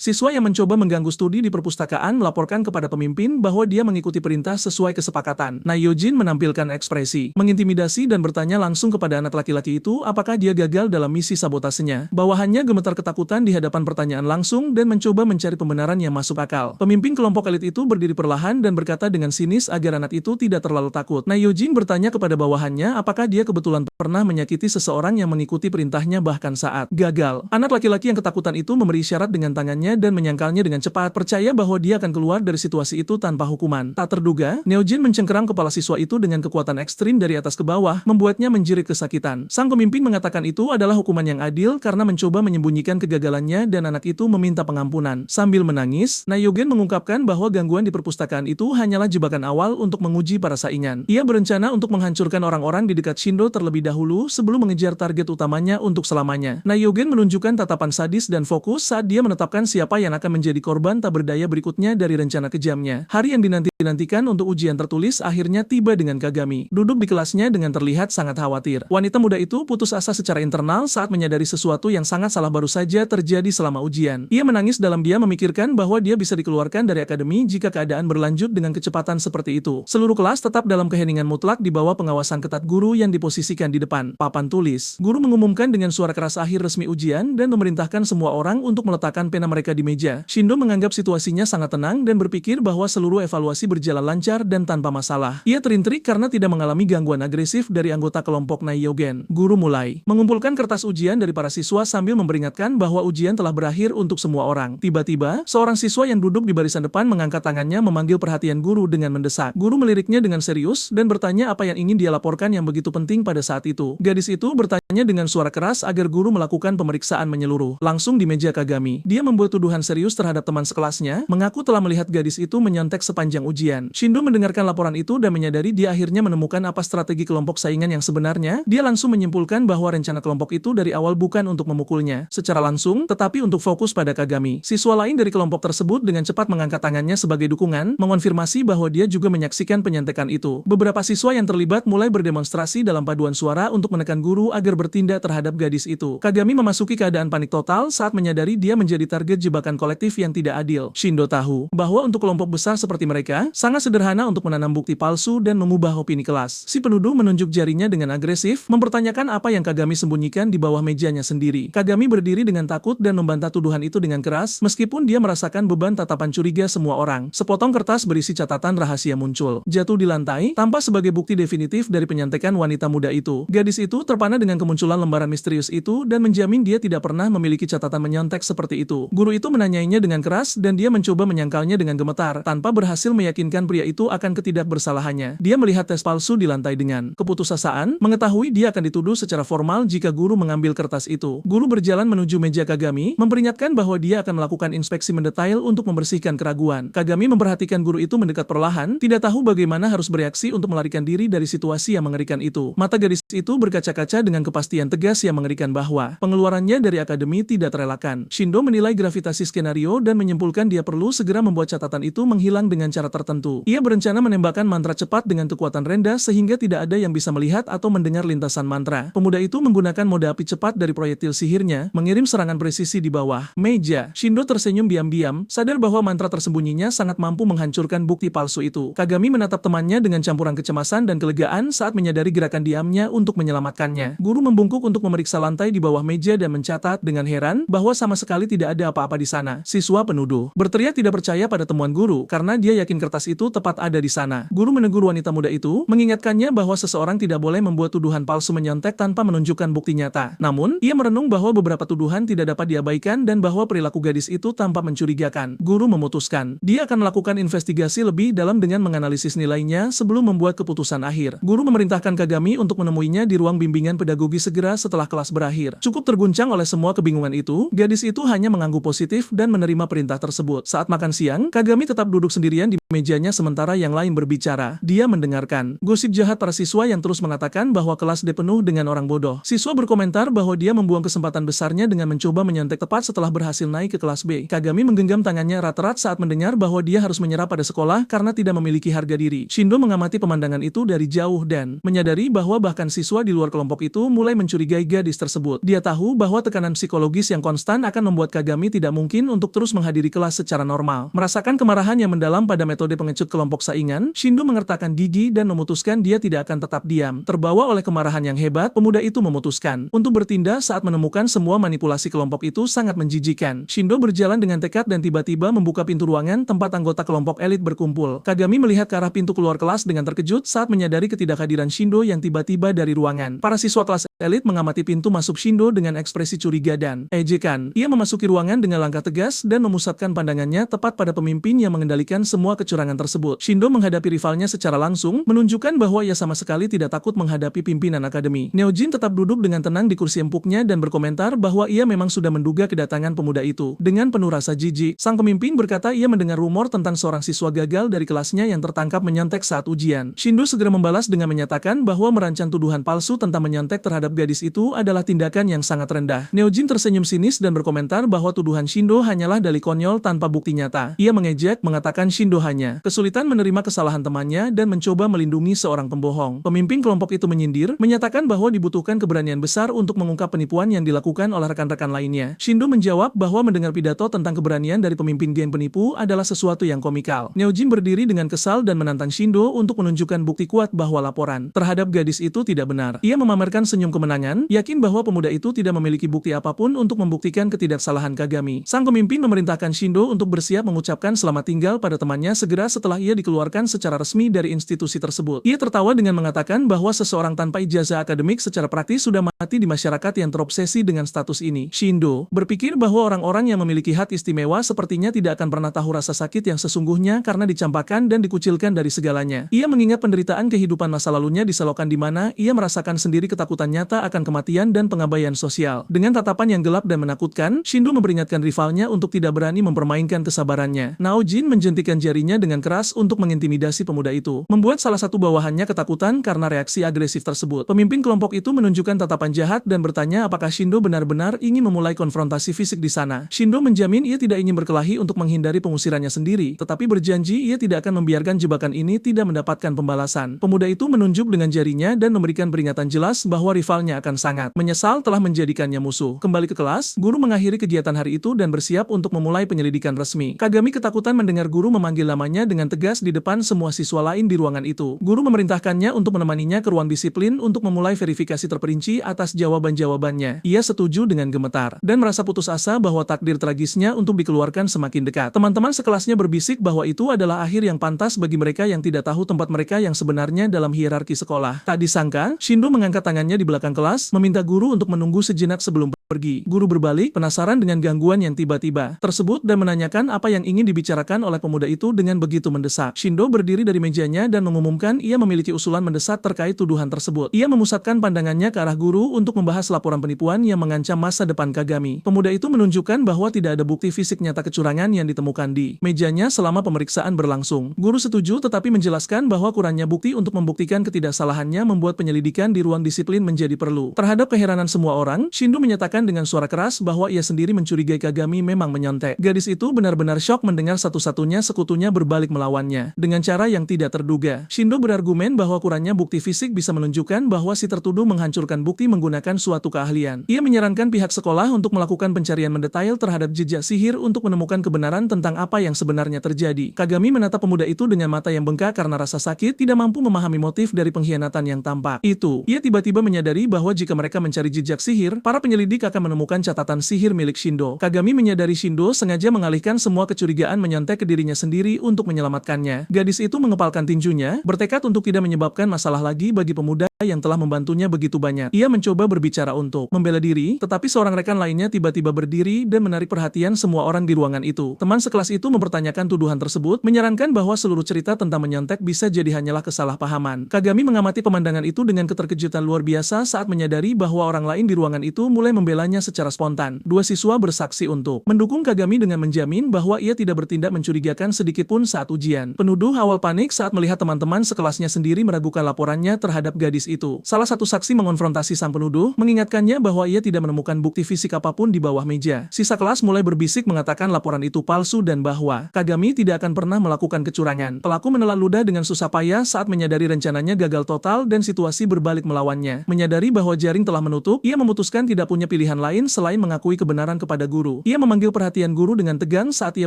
Siswa yang mencoba mengganggu studi di perpustakaan melaporkan kepada pemimpin bahwa dia mengikuti perintah sesuai kesepakatan. Neojin menampilkan ekspresi mengintimidasi dan bertanya langsung kepada anak laki-laki itu apakah dia gagal dalam misi sabotasenya. Bawahannya gemetar ketakutan di hadapan pertanyaan langsung dan mencoba mencari pembenaran yang masuk akal. Pemimpin kelompok elit itu berdiri perlahan dan berkata dengan sinis agar anak itu tidak terlalu takut. Neojin bertanya kepada bawahannya apakah dia kebetulan pernah menyakiti seseorang yang mengikuti perintahnya bahkan saat gagal. Anak laki-laki yang ketakutan itu memberi isyarat dengan tangannya dan menyangkalnya dengan cepat, percaya bahwa dia akan keluar dari situasi itu tanpa hukuman. Tak terduga, Neojin mencengkeram kepala siswa itu dengan kekuatan ekstrim dari atas ke bawah, membuatnya menjerit kesakitan. Sang pemimpin mengatakan itu adalah hukuman yang adil karena mencoba menyembunyikan kegagalannya dan anak itu meminta pengampunan. Sambil menangis, Neojin mengungkapkan bahwa gangguan di perpustakaan itu hanyalah jebakan awal untuk menguji para saingan. Ia berencana untuk menghancurkan orang-orang di dekat Shindo terlebih dahulu sebelum mengejar target utamanya untuk selamanya. Neojin menunjukkan tatapan sadis dan fokus saat dia menetapkan siapa yang akan menjadi korban tak berdaya berikutnya dari rencana kejamnya. Hari yang dinantikan untuk ujian tertulis akhirnya tiba dengan Kagami. Duduk di kelasnya dengan terlihat sangat khawatir. Wanita muda itu putus asa secara internal saat menyadari sesuatu yang sangat salah baru saja terjadi selama ujian. Ia menangis dalam diam memikirkan bahwa dia bisa dikeluarkan dari akademi jika keadaan berlanjut dengan kecepatan seperti itu. Seluruh kelas tetap dalam keheningan mutlak di bawah pengawasan ketat guru yang diposisikan di depan papan tulis. Guru mengumumkan dengan suara keras akhir resmi ujian dan memerintahkan semua orang untuk meletakkan pena mereka di meja. Shindo menganggap situasinya sangat tenang dan berpikir bahwa seluruh evaluasi berjalan lancar dan tanpa masalah. Ia terintrik karena tidak mengalami gangguan agresif dari anggota kelompok Neojin. Guru mulai mengumpulkan kertas ujian dari para siswa sambil memperingatkan bahwa ujian telah berakhir untuk semua orang. Tiba-tiba, seorang siswa yang duduk di barisan depan mengangkat tangannya memanggil perhatian guru dengan mendesak. Guru meliriknya dengan serius dan bertanya apa yang ingin dia laporkan yang begitu penting pada saat itu. Gadis itu bertanya dengan suara keras agar guru melakukan pemeriksaan menyeluruh langsung di meja Kagami. Dia membuat tuduhan serius terhadap teman sekelasnya, mengaku telah melihat gadis itu menyontek sepanjang ujian. Shindo mendengarkan laporan itu dan menyadari dia akhirnya menemukan apa strategi kelompok saingan yang sebenarnya. Dia langsung menyimpulkan bahwa rencana kelompok itu dari awal bukan untuk memukulnya secara langsung, tetapi untuk berfokus pada Kagami. Siswa lain dari kelompok tersebut dengan cepat mengangkat tangannya sebagai dukungan, mengonfirmasi bahwa dia juga menyaksikan penyantekan itu. Beberapa siswa yang terlibat mulai berdemonstrasi dalam paduan suara untuk menekan guru agar bertindak terhadap gadis itu. Kagami memasuki keadaan panik total saat menyadari dia menjadi target jebakan kolektif yang tidak adil. Shindo tahu bahwa untuk kelompok besar seperti mereka, sangat sederhana untuk menanam bukti palsu dan mengubah opini kelas. Si penuduh menunjuk jarinya dengan agresif, mempertanyakan apa yang Kagami sembunyikan di bawah mejanya sendiri. Kagami berdiri dengan takut dan membantah tuduhan itu dengan keras, meskipun dia merasakan beban tatapan curiga semua orang. Sepotong kertas berisi catatan rahasia muncul, jatuh di lantai, tanpa sebagai bukti definitif dari penyantekan wanita muda itu. Gadis itu terpana dengan kemunculan lembaran misterius itu dan menjamin dia tidak pernah memiliki catatan menyontek seperti itu. Guru itu menanyainya dengan keras dan dia mencoba menyangkalnya dengan gemetar, tanpa berhasil meyakinkan pria itu akan ketidakbersalahannya. Dia melihat tes palsu di lantai dengan keputusasaan, mengetahui dia akan dituduh secara formal jika guru mengambil kertas itu. Guru berjalan menuju meja Kagami, memperingatkan bahwa dia akan melakukan inspeksi mendetail untuk membersihkan keraguan. Kagami memperhatikan guru itu mendekat perlahan, tidak tahu bagaimana harus bereaksi untuk melarikan diri dari situasi yang mengerikan itu. Mata gadis itu berkaca-kaca dengan kepastian tegas yang mengerikan bahwa pengeluarannya dari akademi tidak terelakkan. Shindo menilai gravitasi skenario dan menyimpulkan dia perlu segera membuat catatan itu menghilang dengan cara tertentu. Ia berencana menembakkan mantra cepat dengan kekuatan rendah sehingga tidak ada yang bisa melihat atau mendengar lintasan mantra. Pemuda itu menggunakan mode api cepat dari proyektil sihirnya, mengirim serangan presisi di bawah meja. Shindo tersenyum diam-diam, sadar bahwa mantra tersembunyinya sangat mampu menghancurkan bukti palsu itu. Kagami menatap temannya dengan campuran kecemasan dan kelegaan saat menyadari gerakan diamnya untuk menyelamatkannya. Guru membungkuk untuk memeriksa lantai di bawah meja dan mencatat dengan heran bahwa sama sekali tidak ada apa-apa di sana. Siswa penuduh berteriak tidak percaya pada temuan guru karena dia yakin kertas itu tepat ada di sana. Guru menegur wanita muda itu, mengingatkannya bahwa seseorang tidak boleh membuat tuduhan palsu menyontek tanpa menunjukkan bukti nyata. Namun, ia merenung bahwa beberapa tuduhan tidak dapat diabaikan dan bahwa perilaku gadis itu tampak mencurigakan. Guru memutuskan, dia akan melakukan investigasi lebih dalam dengan menganalisis nilainya sebelum membuat keputusan akhir. Guru memerintahkan Kagami untuk menemuinya di ruang bimbingan pedagogi segera setelah kelas berakhir. Cukup terguncang oleh semua kebingungan itu, gadis itu hanya mengangguk positif dan menerima perintah tersebut. Saat makan siang, Kagami tetap duduk sendirian di mejanya sementara yang lain berbicara. Dia mendengarkan gosip jahat para siswa yang terus mengatakan bahwa kelas D penuh dengan orang bodoh. Siswa berkomentar bahwa dia membuang kesempatan besarnya dengan mencoba menyontek tepat setelah berhasil naik ke kelas B. Kagami menggenggam tangannya erat-erat saat mendengar bahwa dia harus menyerah pada sekolah karena tidak memiliki harga diri. Shindo mengamati pemandangan itu dari jauh dan menyadari bahwa bahkan siswa di luar kelompok itu mulai mencurigai gadis tersebut. Dia tahu bahwa tekanan psikologis yang konstan akan membuat Kagami tidak mungkin untuk terus menghadiri kelas secara normal. Merasakan kemarahan yang mendalam pada metode pengecut kelompok saingan, Shindo mengertakkan gigi dan memutuskan dia tidak akan tetap diam. Terbawa oleh kemarahan yang hebat, pemuda itu memutuskan untuk bertindak saat menemukan semua manipulasi kelompok itu sangat menjijikan. Shindo berjalan dengan tekad dan tiba-tiba membuka pintu ruangan tempat anggota kelompok elit berkumpul. Kagami melihat ke arah pintu keluar kelas dengan terkejut saat menyadari ketidakhadiran Shindo yang tiba-tiba dari ruangan. Para siswa kelas elit mengamati pintu masuk Shindo dengan ekspresi curiga dan ejekan. Ia memasuki ruangan dengan langkah tegas dan memusatkan pandangannya tepat pada pemimpin yang mengendalikan semua kecurangan tersebut. Shindo menghadapi rivalnya secara langsung, menunjukkan bahwa ia sama sekali tidak takut menghadapi pimpinan akademi. Neojin tetap duduk dengan tenang di kursi empuknya dan berkomentar bahwa ia memang sudah menduga kedatangan pemuda itu. Dengan penuh rasa jijik, sang pemimpin berkata ia mendengar rumor tentang seorang siswa gagal dari kelasnya yang tertangkap menyontek saat ujian. Shindo segera membalas dengan menyatakan bahwa merancang tuduhan palsu tentang menyontek terhadap gadis itu adalah tindakan yang sangat rendah. Neojin tersenyum sinis dan berkomentar bahwa tuduhan Shindo hanyalah dalih konyol tanpa bukti nyata. Ia mengejek, mengatakan Shindo hanya kesulitan menerima kesalahan temannya dan mencoba melindungi seorang pembohong. Pemimpin kelompok itu menyindir, menyatakan bahwa dibutuhkan keberanian besar untuk mengungkap penipuan yang dilakukan oleh rekan-rekan lainnya. Shindo menjawab bahwa mendengar pidato tentang keberanian dari pemimpin geng penipu adalah sesuatu yang komikal. Neojin berdiri dengan kesal dan menantang Shindo untuk menunjukkan bukti kuat bahwa laporan terhadap gadis itu tidak benar. Ia memamerkan senyum kemenangan, yakin bahwa pemuda itu tidak memiliki bukti apapun untuk membuktikan ketidaksalahan Kagami. Sang pemimpin memerintahkan Shindo untuk bersiap mengucapkan selamat tinggal pada temannya segera setelah ia dikeluarkan secara resmi dari institusi tersebut. Ia tertawa dengan mengatakan bahwa seseorang tanpa ijazah akademik secara praktis sudah mati di masyarakat yang terobsesi dengan status ini. Shindo berpikir bahwa orang-orang yang memiliki hak istimewa sepertinya tidak akan pernah tahu rasa sakit yang sesungguhnya karena dicampakkan dan dikucilkan dari segalanya. Ia mengingat penderitaan kehidupan masa lalunya di selokan di mana ia merasakan sendiri ketakutan nyata akan kematian dan pengabaian sosial. Dengan tatapan yang gelap dan menakutkan, Shindo memperingatkan rivalnya untuk tidak berani mempermainkan kesabarannya. Naojin menjentikan jarinya dengan keras untuk mengintimidasi pemuda itu, membuat salah satu bawahannya ketakutan karena reaksi agresif tersebut. Pemimpin kelompok itu menunjukkan tatapan jahat dan bertanya apakah Shindo benar-benar ingin memulai konfrontasi fisik di sana. Shindo menjamin ia tidak ingin berkelahi untuk menghindari pengusirannya sendiri, tetapi berjanji ia tidak akan membiarkan jebakan ini tidak mendapatkan pembalasan. Pemuda itu menunjuk dengan jarinya dan memberikan peringatan jelas bahwa rivalnya akan sangat menyesal telah menjadikannya musuh. Kembali ke kelas, guru mengakhiri kegiatan hari itu dan bersiap untuk memulai penyelidikan resmi. Kagami ketakutan mendengar guru memanggil namanya dengan tegas di depan semua siswa lain di ruangan itu. Guru memerintahkannya untuk menemaninya ke ruang disiplin untuk memulai verifikasi terperinci atas jawaban-jawabannya. Ia setuju dengan gemetar dan merasa putus asa bahwa takdir tragisnya untuk dikeluarkan semakin dekat. Teman-teman sekelasnya berbisik bahwa itu adalah akhir yang pantas bagi mereka yang tidak tahu tempat mereka yang sebenarnya dalam hierarki sekolah. Tak disangka, Shindo mengangkat tangannya di belakang kelas, meminta guru untuk menunggu sejenak sebelum pergi. Guru berbalik, penasaran dengan gangguan yang tiba-tiba tersebut dan menanyakan apa yang ingin dibicarakan oleh pemuda itu dengan begitu mendesak. Shindo berdiri dari mejanya dan mengumumkan ia memiliki usulan mendesak terkait tuduhan tersebut. Ia memusatkan pandangannya ke arah guru untuk membahas laporan penipuan yang mengancam masa depan Kagami. Pemuda itu menunjukkan bahwa tidak ada bukti fisik nyata kecurangan yang ditemukan di mejanya selama pemeriksaan berlangsung. Guru setuju tetapi menjelaskan bahwa kurangnya bukti untuk membuktikan ketidaksalahannya membuat penyelidikan di ruang disiplin menjadi perlu. Terhadap keheranan semua orang, Shindo menyatakan dengan suara keras bahwa ia sendiri mencurigai Kagami memang menyontek. Gadis itu benar-benar syok mendengar satu-satunya sekutunya berbalik melawannya dengan cara yang tidak terduga. Shindo berargumen bahwa kurangnya bukti fisik bisa menunjukkan bahwa si tertuduh menghancurkan bukti menggunakan suatu keahlian. Ia menyarankan pihak sekolah untuk melakukan pencarian mendetail terhadap jejak sihir untuk menemukan kebenaran tentang apa yang sebenarnya terjadi. Kagami menatap pemuda itu dengan mata yang bengkak karena rasa sakit, tidak mampu memahami motif dari pengkhianatan yang tampak itu. Ia tiba-tiba menyadari bahwa jika mereka mencari jejak sihir, para penyelidik akan menemukan catatan sihir milik Shindo. Kagami menyadari Shindo sengaja mengalihkan semua kecurigaan menyontek ke dirinya sendiri untuk menyelamatkannya. Gadis itu mengepalkan tinjunya, bertekad untuk tidak menyebabkan masalah lagi bagi pemuda yang telah membantunya begitu banyak. Ia mencoba berbicara untuk membela diri, tetapi seorang rekan lainnya tiba-tiba berdiri dan menarik perhatian semua orang di ruangan itu. Teman sekelas itu mempertanyakan tuduhan tersebut, menyarankan bahwa seluruh cerita tentang menyontek bisa jadi hanyalah kesalahpahaman. Kagami mengamati pemandangan itu dengan keterkejutan luar biasa saat menyadari bahwa orang lain di ruangan itu mulai membelanya secara spontan. Dua siswa bersaksi untuk mendukung Kagami dengan menjamin bahwa ia tidak bertindak mencurigakan sedikitpun saat ujian. Penuduh awal panik saat melihat teman-teman sekelasnya sendiri meragukan laporannya terhadap gadis itu. Salah satu saksi mengonfrontasi sang penuduh, mengingatkannya bahwa ia tidak menemukan bukti fisik apapun di bawah meja. Sisa kelas mulai berbisik mengatakan laporan itu palsu dan bahwa Kagami tidak akan pernah melakukan kecurangan. Pelaku menelan ludah dengan susah payah saat menyadari rencananya gagal total dan situasi berbalik melawannya. Menyadari bahwa jaring telah menutup, ia memutuskan tidak punya pilihan lain selain mengakui kebenaran kepada guru. Ia memanggil perhatian guru dengan tegang saat ia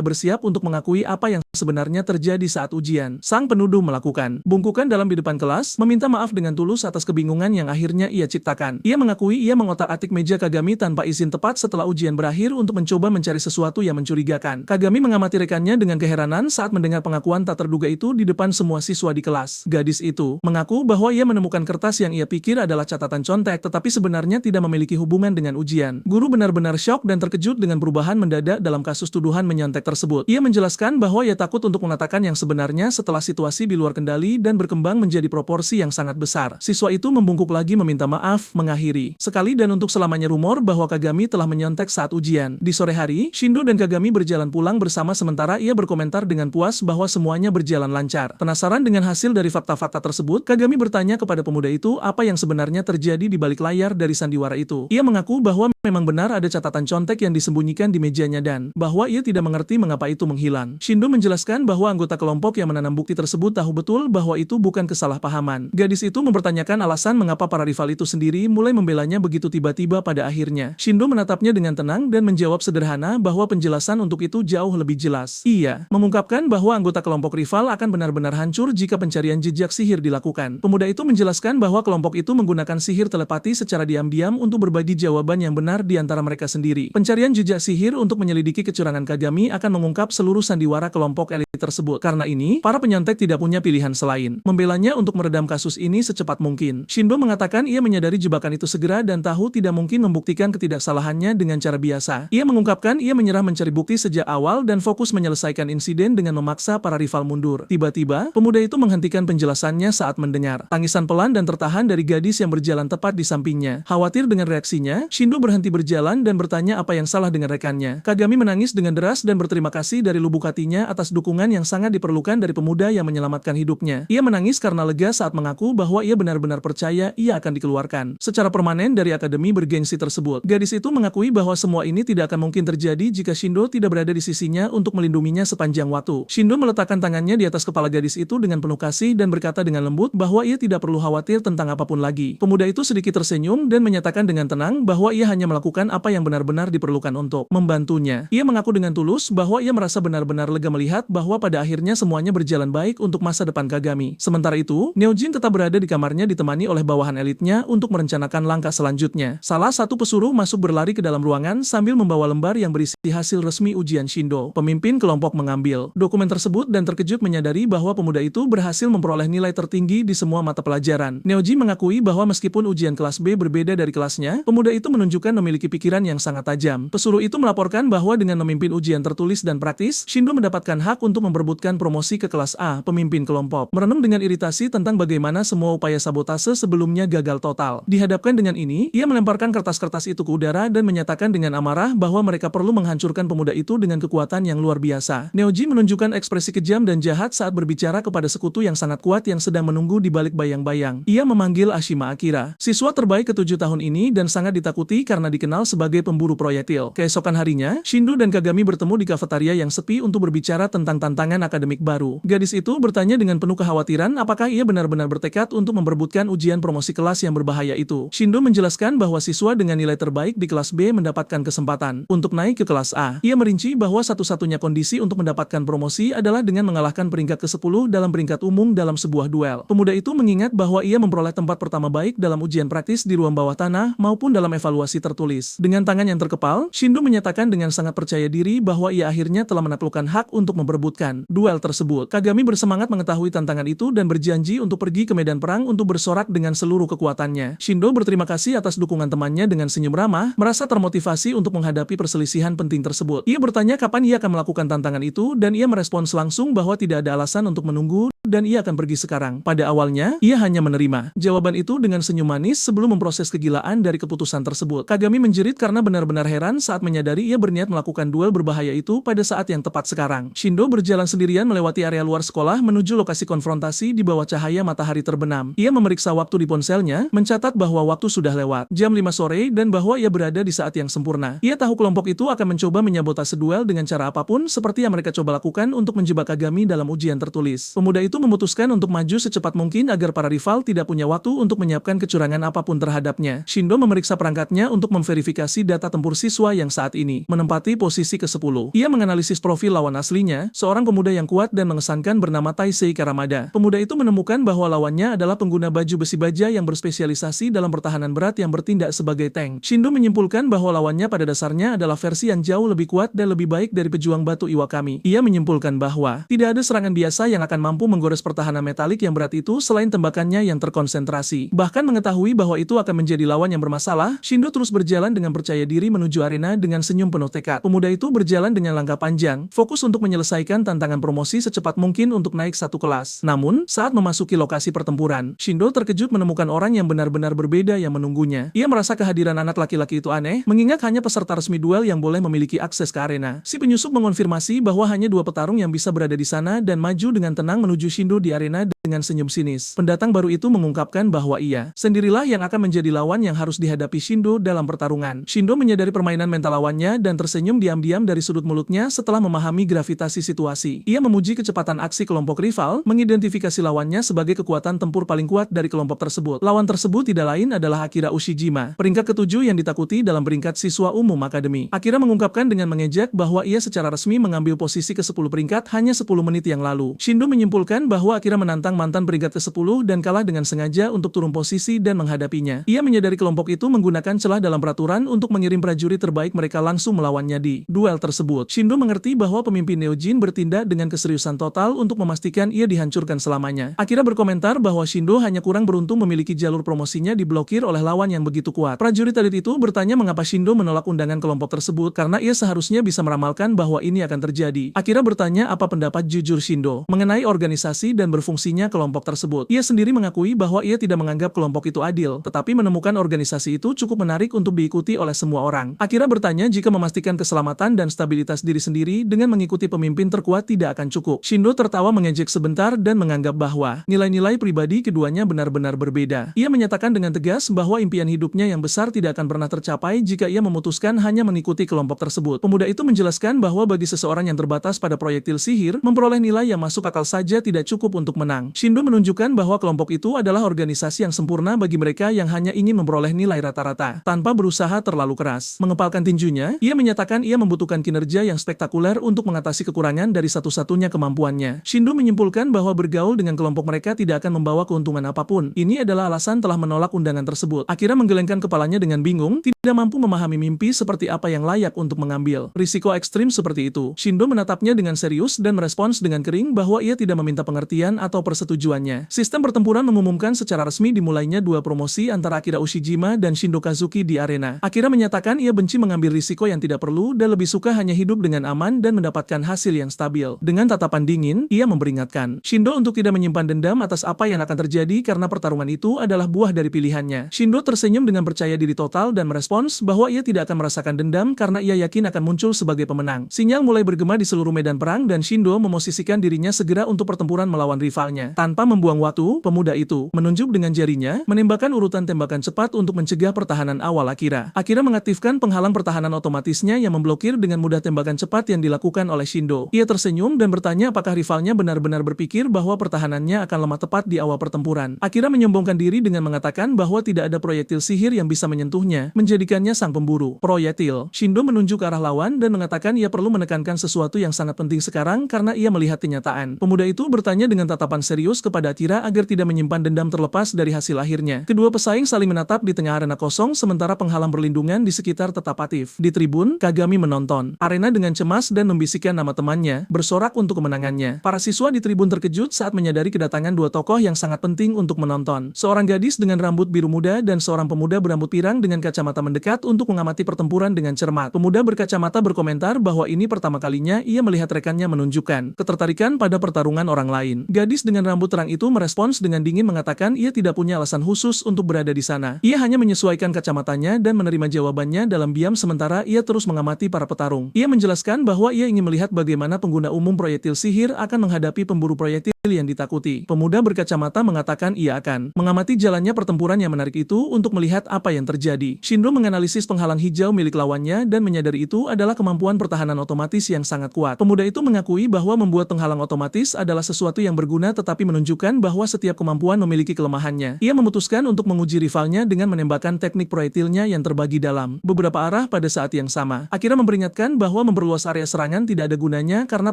bersiap untuk mengakui apa yang sebenarnya terjadi saat ujian. Sang penuduh melakukan bungkukan dalam di depan kelas, meminta maaf dengan tulus atas kebingungan yang akhirnya ia ciptakan. Ia mengakui ia mengotak-atik meja Kagami tanpa izin tepat setelah ujian berakhir untuk mencoba mencari sesuatu yang mencurigakan. Kagami mengamati rekannya dengan keheranan saat mendengar pengakuan tak terduga itu di depan semua siswa di kelas. Gadis itu mengaku bahwa ia menemukan kertas yang ia pikir adalah catatan contek, tetapi sebenarnya tidak memiliki hubungan dengan ujian. Guru benar-benar syok dan terkejut dengan perubahan mendadak dalam kasus tuduhan menyontek tersebut. Ia menjelaskan bahwa ia takut untuk mengatakan yang sebenarnya setelah situasi di luar kendali dan berkembang menjadi proporsi yang sangat besar. Siswa itu membungkuk lagi meminta maaf, mengakhiri sekali dan untuk selamanya rumor bahwa Kagami telah menyontek saat ujian. Di sore hari, Shindo dan Kagami berjalan pulang bersama sementara ia berkomentar dengan puas bahwa semuanya berjalan lancar. Penasaran dengan hasil dari fakta-fakta tersebut, Kagami bertanya kepada pemuda itu apa yang sebenarnya terjadi di balik layar dari sandiwara itu. Ia mengaku bahwa memang benar ada catatan contek yang disembunyikan di mejanya dan bahwa ia tidak mengerti mengapa itu menghilang. Shindo menjelaskan bahwa anggota kelompok yang menanam bukti tersebut tahu betul bahwa itu bukan kesalahpahaman. Gadis itu mempertanyakan alasan mengapa para rival itu sendiri mulai membelanya begitu tiba-tiba pada akhirnya. Shindo menatapnya dengan tenang dan menjawab sederhana bahwa penjelasan untuk itu jauh lebih jelas. Ia mengungkapkan bahwa anggota kelompok rival akan benar-benar hancur jika pencarian jejak sihir dilakukan. Pemuda itu menjelaskan bahwa kelompok itu menggunakan sihir telepati secara diam-diam untuk berbagi jawaban yang benar di antara mereka sendiri. Pencarian jejak sihir untuk menyelidiki kecurangan Kagami akan mengungkap seluruh sandiwara kelompok elit tersebut. Karena ini, para penyontek tidak punya pilihan selain membelanya untuk meredam kasus ini secepat mungkin. Shindo mengatakan ia menyadari jebakan itu segera dan tahu tidak mungkin membuktikan ketidaksalahannya dengan cara biasa. Ia mengungkapkan ia menyerah mencari bukti sejak awal dan fokus menyelesaikan insiden dengan memaksa para rival mundur. Tiba-tiba, pemuda itu menghentikan penjelasannya saat mendengar tangisan pelan dan tertahan dari gadis yang berjalan tepat di sampingnya. Khawatir dengan reaksinya, Shindo berhenti berjalan dan bertanya apa yang salah dengan rekannya. Kagami menangis dengan deras dan berterima kasih dari lubuk hatinya atas dukungan yang sangat diperlukan dari pemuda yang menyelamatkan hidupnya. Ia menangis karena lega saat mengaku bahwa ia benar-benar benar-benar percaya ia akan dikeluarkan secara permanen dari akademi bergengsi tersebut. Gadis itu mengakui bahwa semua ini tidak akan mungkin terjadi jika Shindo tidak berada di sisinya untuk melindunginya sepanjang waktu. Shindo meletakkan tangannya di atas kepala gadis itu dengan penuh kasih dan berkata dengan lembut bahwa ia tidak perlu khawatir tentang apapun lagi. Pemuda itu sedikit tersenyum dan menyatakan dengan tenang bahwa ia hanya melakukan apa yang benar-benar diperlukan untuk membantunya. Ia mengaku dengan tulus bahwa ia merasa benar-benar lega melihat bahwa pada akhirnya semuanya berjalan baik untuk masa depan Kagami. Sementara itu, Neojin tetap berada di kamarnya ditemani oleh bawahan elitnya untuk merencanakan langkah selanjutnya. Salah satu pesuruh masuk berlari ke dalam ruangan sambil membawa lembar yang berisi hasil resmi ujian Shindo. Pemimpin kelompok mengambil dokumen tersebut dan terkejut menyadari bahwa pemuda itu berhasil memperoleh nilai tertinggi di semua mata pelajaran. Neojin mengakui bahwa meskipun ujian kelas B berbeda dari kelasnya, pemuda itu menunjukkan memiliki pikiran yang sangat tajam. Pesuruh itu melaporkan bahwa dengan memimpin ujian tertulis dan praktis, Shindo mendapatkan hak untuk memperebutkan promosi ke kelas A. Pemimpin kelompok merenung dengan iritasi tentang bagaimana semua upaya sabotase sebelumnya gagal total. Dihadapkan dengan ini, ia melemparkan kertas-kertas itu ke udara dan menyatakan dengan amarah bahwa mereka perlu menghancurkan pemuda itu dengan kekuatan yang luar biasa. Neoji menunjukkan ekspresi kejam dan jahat saat berbicara kepada sekutu yang sangat kuat yang sedang menunggu di balik bayang-bayang. Ia memanggil Ashima Akira, siswa terbaik ke-7 tahun ini dan sangat ditakuti karena dikenal sebagai pemburu proyektil. Keesokan harinya, Shindo dan Kagami bertemu di kafetaria yang sepi untuk berbicara tentang tantangan akademik baru. Gadis itu bertanya dengan penuh kekhawatiran apakah ia benar-benar bertekad untuk memperebutkan ujian promosi kelas yang berbahaya itu. Shindo menjelaskan bahwa siswa dengan nilai terbaik di kelas B mendapatkan kesempatan untuk naik ke kelas A. Ia merinci bahwa satu-satunya kondisi untuk mendapatkan promosi adalah dengan mengalahkan peringkat ke-10 dalam peringkat umum dalam sebuah duel. Pemuda itu mengingat bahwa ia memperoleh tempat pertama baik dalam ujian praktis di ruang bawah tanah maupun dalam evaluasi tertulis. Dengan tangan yang terkepal, Shindo menyatakan dengan sangat percaya diri bahwa ia akhirnya telah menaklukkan hak untuk memperebutkan duel tersebut. Kagami bersemangat mengetahui tantangan itu dan berjanji untuk pergi ke medan perang untuk bersorak dengan seluruh kekuatannya. Shindo berterima kasih atas dukungan temannya dengan senyum ramah, merasa termotivasi untuk menghadapi perselisihan penting tersebut. Ia bertanya kapan ia akan melakukan tantangan itu dan ia merespons langsung bahwa tidak ada alasan untuk menunggu dan ia akan pergi sekarang. Pada awalnya, ia hanya menerima jawaban itu dengan senyum manis sebelum memproses kegilaan dari keputusan tersebut. Kagami menjerit karena benar-benar heran saat menyadari ia berniat melakukan duel berbahaya itu pada saat yang tepat sekarang. Shindo berjalan sendirian melewati area luar sekolah menuju lokasi konfrontasi di bawah cahaya matahari terbenam. Ia memeriksa waktu di ponselnya, mencatat bahwa waktu sudah lewat jam 5 sore dan bahwa ia berada di saat yang sempurna. Ia tahu kelompok itu akan mencoba menyabotase duel dengan cara apapun seperti yang mereka coba lakukan untuk menjebak Kagami dalam ujian tertulis. Pemuda itu memutuskan untuk maju secepat mungkin agar para rival tidak punya waktu untuk menyiapkan kecurangan apapun terhadapnya. Shindo memeriksa perangkatnya untuk memverifikasi data tempur siswa yang saat ini menempati posisi ke-10. Ia menganalisis profil lawan aslinya, seorang pemuda yang kuat dan mengesankan bernama Taisei Karamada. Pemuda itu menemukan bahwa lawannya adalah pengguna baju besi baja yang berspesialisasi dalam pertahanan berat yang bertindak sebagai tank. Shindo menyimpulkan bahwa lawannya pada dasarnya adalah versi yang jauh lebih kuat dan lebih baik dari pejuang batu Iwakami. Ia menyimpulkan bahwa tidak ada serangan biasa yang akan mampu menggores pertahanan metalik yang berat itu selain tembakannya yang terkonsentrasi. Bahkan mengetahui bahwa itu akan menjadi lawan yang bermasalah, Shindo terus berjalan dengan percaya diri menuju arena dengan senyum penuh tekad. Pemuda itu berjalan dengan langkah panjang, fokus untuk menyelesaikan tantangan promosi secepat mungkin untuk naik satu kelas. Namun, saat memasuki lokasi pertempuran, Shindo terkejut menemukan orang yang benar-benar berbeda yang menunggunya. Ia merasa kehadiran anak laki-laki itu aneh, mengingat hanya peserta resmi duel yang boleh memiliki akses ke arena. Si penyusup mengonfirmasi bahwa hanya 2 petarung yang bisa berada di sana dan maju dengan tenang menuju Shindo di arena dengan senyum sinis. Pendatang baru itu mengungkapkan bahwa ia sendirilah yang akan menjadi lawan yang harus dihadapi Shindo dalam pertarungan. Shindo menyadari permainan mental lawannya dan tersenyum diam-diam dari sudut mulutnya setelah memahami gravitasi situasi. Ia memuji kecepatan aksi kelompok rival, mengidentifikasi lawannya sebagai kekuatan tempur paling kuat dari kelompok tersebut. Lawan tersebut tidak lain adalah Akira Ushijima, peringkat ke-7 yang ditakuti dalam peringkat siswa umum akademi. Akira mengungkapkan dengan mengejek bahwa ia secara resmi mengambil posisi ke-10 peringkat hanya 10 menit yang lalu. Shindo menyimpulkan bahwa Akira menantang mantan peringkat ke-10 dan kalah dengan sengaja untuk turun posisi dan menghadapinya. Ia menyadari kelompok itu menggunakan celah dalam peraturan untuk mengirim prajurit terbaik mereka langsung melawannya di duel tersebut. Shindo mengerti bahwa pemimpin Neojin bertindak dengan keseriusan total untuk memastikan ia dihancurkan selamanya. Akira berkomentar bahwa Shindo hanya kurang beruntung memiliki jalur promosinya diblokir oleh lawan yang begitu kuat. Prajurit elit itu bertanya mengapa Shindo menolak undangan kelompok tersebut karena ia seharusnya bisa meramalkan bahwa ini akan terjadi. Akira bertanya apa pendapat jujur Shindo mengenai organisasi organisasi dan berfungsinya kelompok tersebut. Ia sendiri mengakui bahwa ia tidak menganggap kelompok itu adil, tetapi menemukan organisasi itu cukup menarik untuk diikuti oleh semua orang. Akira bertanya jika memastikan keselamatan dan stabilitas diri sendiri dengan mengikuti pemimpin terkuat tidak akan cukup. Shindo tertawa mengejek sebentar dan menganggap bahwa nilai-nilai pribadi keduanya benar-benar berbeda. Ia menyatakan dengan tegas bahwa impian hidupnya yang besar tidak akan pernah tercapai jika ia memutuskan hanya mengikuti kelompok tersebut. Pemuda itu menjelaskan bahwa bagi seseorang yang terbatas pada proyektil sihir, memperoleh nilai yang masuk akal saja tidak cukup untuk menang. Shindo menunjukkan bahwa kelompok itu adalah organisasi yang sempurna bagi mereka yang hanya ingin memperoleh nilai rata-rata, tanpa berusaha terlalu keras. Mengepalkan tinjunya, ia menyatakan ia membutuhkan kinerja yang spektakuler untuk mengatasi kekurangan dari satu-satunya kemampuannya. Shindo menyimpulkan bahwa bergaul dengan kelompok mereka tidak akan membawa keuntungan apapun. Ini adalah alasan telah menolak undangan tersebut. Akira menggelengkan kepalanya dengan bingung, tidak mampu memahami mimpi seperti apa yang layak untuk mengambil risiko ekstrim seperti itu. Shindo menatapnya dengan serius dan merespons dengan kering bahwa ia tidak meminta pengertian atau persetujuannya. Sistem pertempuran mengumumkan secara resmi dimulainya dua promosi antara Akira Ushijima dan Shindo Kazuki di arena. Akira menyatakan ia benci mengambil risiko yang tidak perlu dan lebih suka hanya hidup dengan aman dan mendapatkan hasil yang stabil. Dengan tatapan dingin, ia memperingatkan Shindo untuk tidak menyimpan dendam atas apa yang akan terjadi karena pertarungan itu adalah buah dari pilihannya. Shindo tersenyum dengan percaya diri total dan merespons bahwa ia tidak akan merasakan dendam karena ia yakin akan muncul sebagai pemenang. Sinyal mulai bergema di seluruh medan perang dan Shindo memosisikan dirinya segera untuk pertempuran melawan rivalnya. Tanpa membuang waktu, pemuda itu menunjuk dengan jarinya, menembakkan urutan tembakan cepat untuk mencegah pertahanan awal Akira. Akira mengaktifkan penghalang pertahanan otomatisnya yang memblokir dengan mudah tembakan cepat yang dilakukan oleh Shindo. Ia tersenyum dan bertanya apakah rivalnya benar-benar berpikir bahwa pertahanannya akan lemah tepat di awal pertempuran. Akira menyombongkan diri dengan mengatakan bahwa tidak ada proyektil sihir yang bisa menyentuhnya, menjadikannya sang pemburu proyektil. Shindo menunjuk ke arah lawan dan mengatakan ia perlu menekankan sesuatu yang sangat penting sekarang karena ia melihat kenyataan. Pemuda itu bertanya dengan tatapan serius kepada Akira agar tidak menyimpan dendam terlepas dari hasil akhirnya. Kedua pesaing saling menatap di tengah arena kosong sementara penghalang berlindungan di sekitar tetap aktif. Di tribun, Kagami menonton arena dengan cemas dan membisikkan nama temannya, bersorak untuk kemenangannya. Para siswa di tribun terkejut saat menyadari kedatangan dua tokoh yang sangat penting untuk menonton. Seorang gadis dengan rambut biru muda dan seorang pemuda berambut pirang dengan kacamata mendekat untuk mengamati pertempuran dengan cermat. Pemuda berkacamata berkomentar bahwa ini pertama kalinya ia melihat rekannya menunjukkan ketertarikan pada pertarungan orang lain. Gadis dengan rambut terang itu merespons dengan dingin mengatakan ia tidak punya alasan khusus untuk berada di sana. Ia hanya menyesuaikan kacamatanya dan menerima jawabannya dalam diam sementara ia terus mengamati para petarung. Ia menjelaskan bahwa ia ingin melihat bagaimana pengguna umum proyektil sihir akan menghadapi pemburu proyektil yang ditakuti. Pemuda berkacamata mengatakan ia akan mengamati jalannya pertempuran yang menarik itu untuk melihat apa yang terjadi. Shindo menganalisis penghalang hijau milik lawannya dan menyadari itu adalah kemampuan pertahanan otomatis yang sangat kuat. Pemuda itu mengakui bahwa membuat penghalang otomatis adalah sesuatu yang berguna tetapi menunjukkan bahwa setiap kemampuan memiliki kelemahannya. Ia memutuskan untuk menguji rivalnya dengan menembakkan teknik proyektilnya yang terbagi dalam beberapa arah pada saat yang sama. Akira memperingatkan bahwa memperluas area serangan tidak ada gunanya karena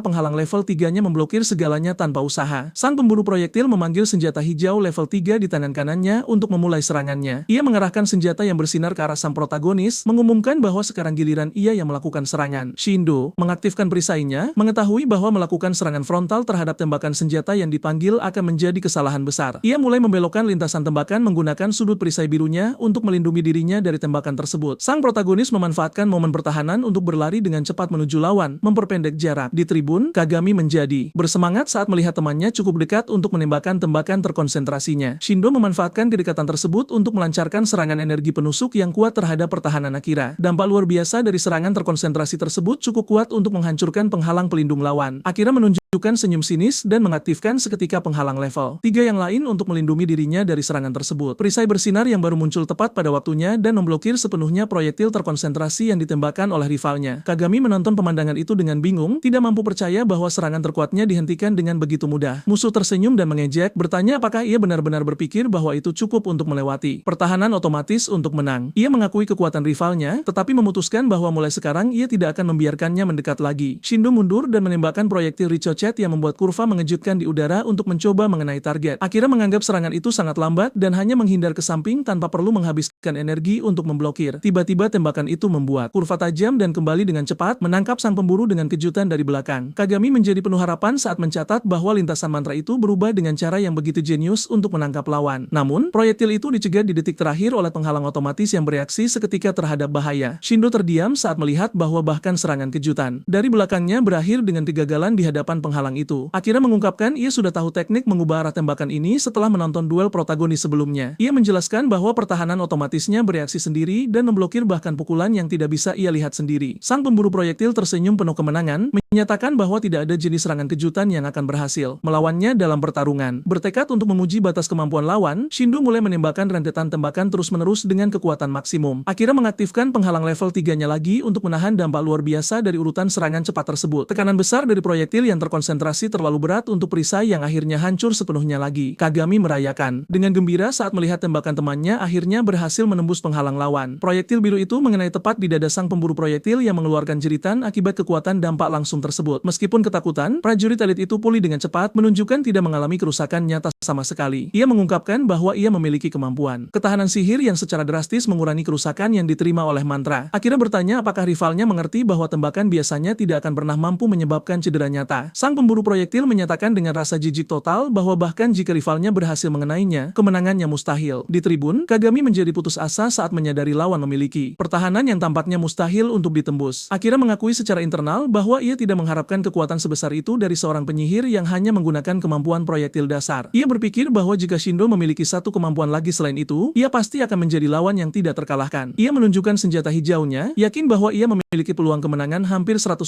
penghalang level 3-nya memblokir segalanya tanpa usaha. Sang pemburu proyektil memanggil senjata hijau level 3 di tangan kanannya untuk memulai serangannya. Ia mengarahkan senjata yang bersinar ke arah sang protagonis, mengumumkan bahwa sekarang giliran ia yang melakukan serangan. Shindo mengaktifkan perisainya, mengetahui bahwa melakukan serangan frontal terhadap tembakan senjata yang dipanggil akan menjadi kesalahan besar. Ia mulai membelokkan lintasan tembakan menggunakan sudut perisai birunya untuk melindungi dirinya dari tembakan tersebut. Sang protagonis memanfaatkan momen pertahanan untuk berlari dengan cepat menuju lawan, memperpendek jarak. Di tribun, Kagami menjadi bersemangat saat melihat temannya cukup dekat untuk menembakkan tembakan terkonsentrasinya. Shindo memanfaatkan kedekatan tersebut untuk melancarkan serangan energi penusuk yang kuat terhadap pertahanan Akira. Dampak luar biasa dari serangan terkonsentrasi tersebut cukup kuat untuk menghancurkan penghalang pelindung lawan. Akira menunjukkan senyum sinis dan mengaktifkan seketika penghalang level 3 yang lain untuk melindungi dirinya dari serangan tersebut. Perisai bersinar yang baru muncul tepat pada waktunya dan memblokir sepenuhnya proyektil terkonsentrasi yang ditembakkan oleh rivalnya. Kagami menonton pemandangan itu dengan bingung, tidak mampu percaya bahwa serangan terkuatnya dihentikan dengan begitu mudah. Musuh tersenyum dan mengejek, bertanya apakah ia benar-benar berpikir bahwa itu cukup untuk melewati pertahanan otomatis untuk menang. Ia mengakui kekuatan rivalnya, tetapi memutuskan bahwa mulai sekarang ia tidak akan membiarkannya mendekat lagi. Shindo mundur dan menembakkan proyektil ricochet yang membuat kurva mengejutkan di udara untuk mencoba mengenai target. Akira menganggap serangan itu sangat lambat dan hanya menghindar ke samping tanpa perlu menghabiskan energi untuk memblokir. Tiba-tiba tembakan itu membuat kurva tajam dan kembali dengan cepat menangkap sang pemburu dengan kejutan dari belakang. Kagami menjadi penuh harapan saat mencatat bahwa lintasan mantra itu berubah dengan cara yang begitu jenius untuk menangkap lawan. Namun, proyektil itu dicegah di detik terakhir oleh penghalang otomatis yang bereaksi seketika terhadap bahaya. Shindo terdiam saat melihat bahwa bahkan serangan kejutan dari belakangnya berakhir dengan kegagalan di hadapan penghalang penghalang itu. Akira mengungkapkan ia sudah tahu teknik mengubah arah tembakan ini setelah menonton duel protagonis sebelumnya. Ia menjelaskan bahwa pertahanan otomatisnya bereaksi sendiri dan memblokir bahkan pukulan yang tidak bisa ia lihat sendiri. Sang pemburu proyektil tersenyum penuh kemenangan, menyatakan bahwa tidak ada jenis serangan kejutan yang akan berhasil melawannya dalam pertarungan. Bertekad untuk memuji batas kemampuan lawan, Shindo mulai menembakkan rentetan tembakan terus-menerus dengan kekuatan maksimum. Akira mengaktifkan penghalang level 3-nya lagi untuk menahan dampak luar biasa dari urutan serangan cepat tersebut. Tekanan besar dari proyektil yang terkonsentrasi terlalu berat untuk perisai yang akhirnya hancur sepenuhnya lagi. Kagami merayakan dengan gembira saat melihat tembakan temannya akhirnya berhasil menembus penghalang lawan. Proyektil biru itu mengenai tepat di dada sang pemburu proyektil yang mengeluarkan jeritan akibat kekuatan dampak langsung tersebut. Meskipun ketakutan, prajurit elit itu pulih dengan cepat, menunjukkan tidak mengalami kerusakan nyata sama sekali. Ia mengungkapkan bahwa ia memiliki kemampuan ketahanan sihir yang secara drastis mengurangi kerusakan yang diterima oleh mantra. Akira bertanya apakah rivalnya mengerti bahwa tembakan biasanya tidak akan pernah mampu menyebabkan cedera nyata. Sang pemburu proyektil menyatakan dengan rasa jijik total bahwa bahkan jika rivalnya berhasil mengenainya, kemenangannya mustahil. Di tribun, Kagami menjadi putus asa saat menyadari lawan memiliki pertahanan yang tampaknya mustahil untuk ditembus. Akira mengakui secara internal bahwa ia tidak mengharapkan kekuatan sebesar itu dari seorang penyihir yang hanya menggunakan kemampuan proyektil dasar. Ia berpikir bahwa jika Shindo memiliki satu kemampuan lagi selain itu, ia pasti akan menjadi lawan yang tidak terkalahkan. Ia menunjukkan senjata hijaunya, yakin bahwa ia memiliki peluang kemenangan hampir 100%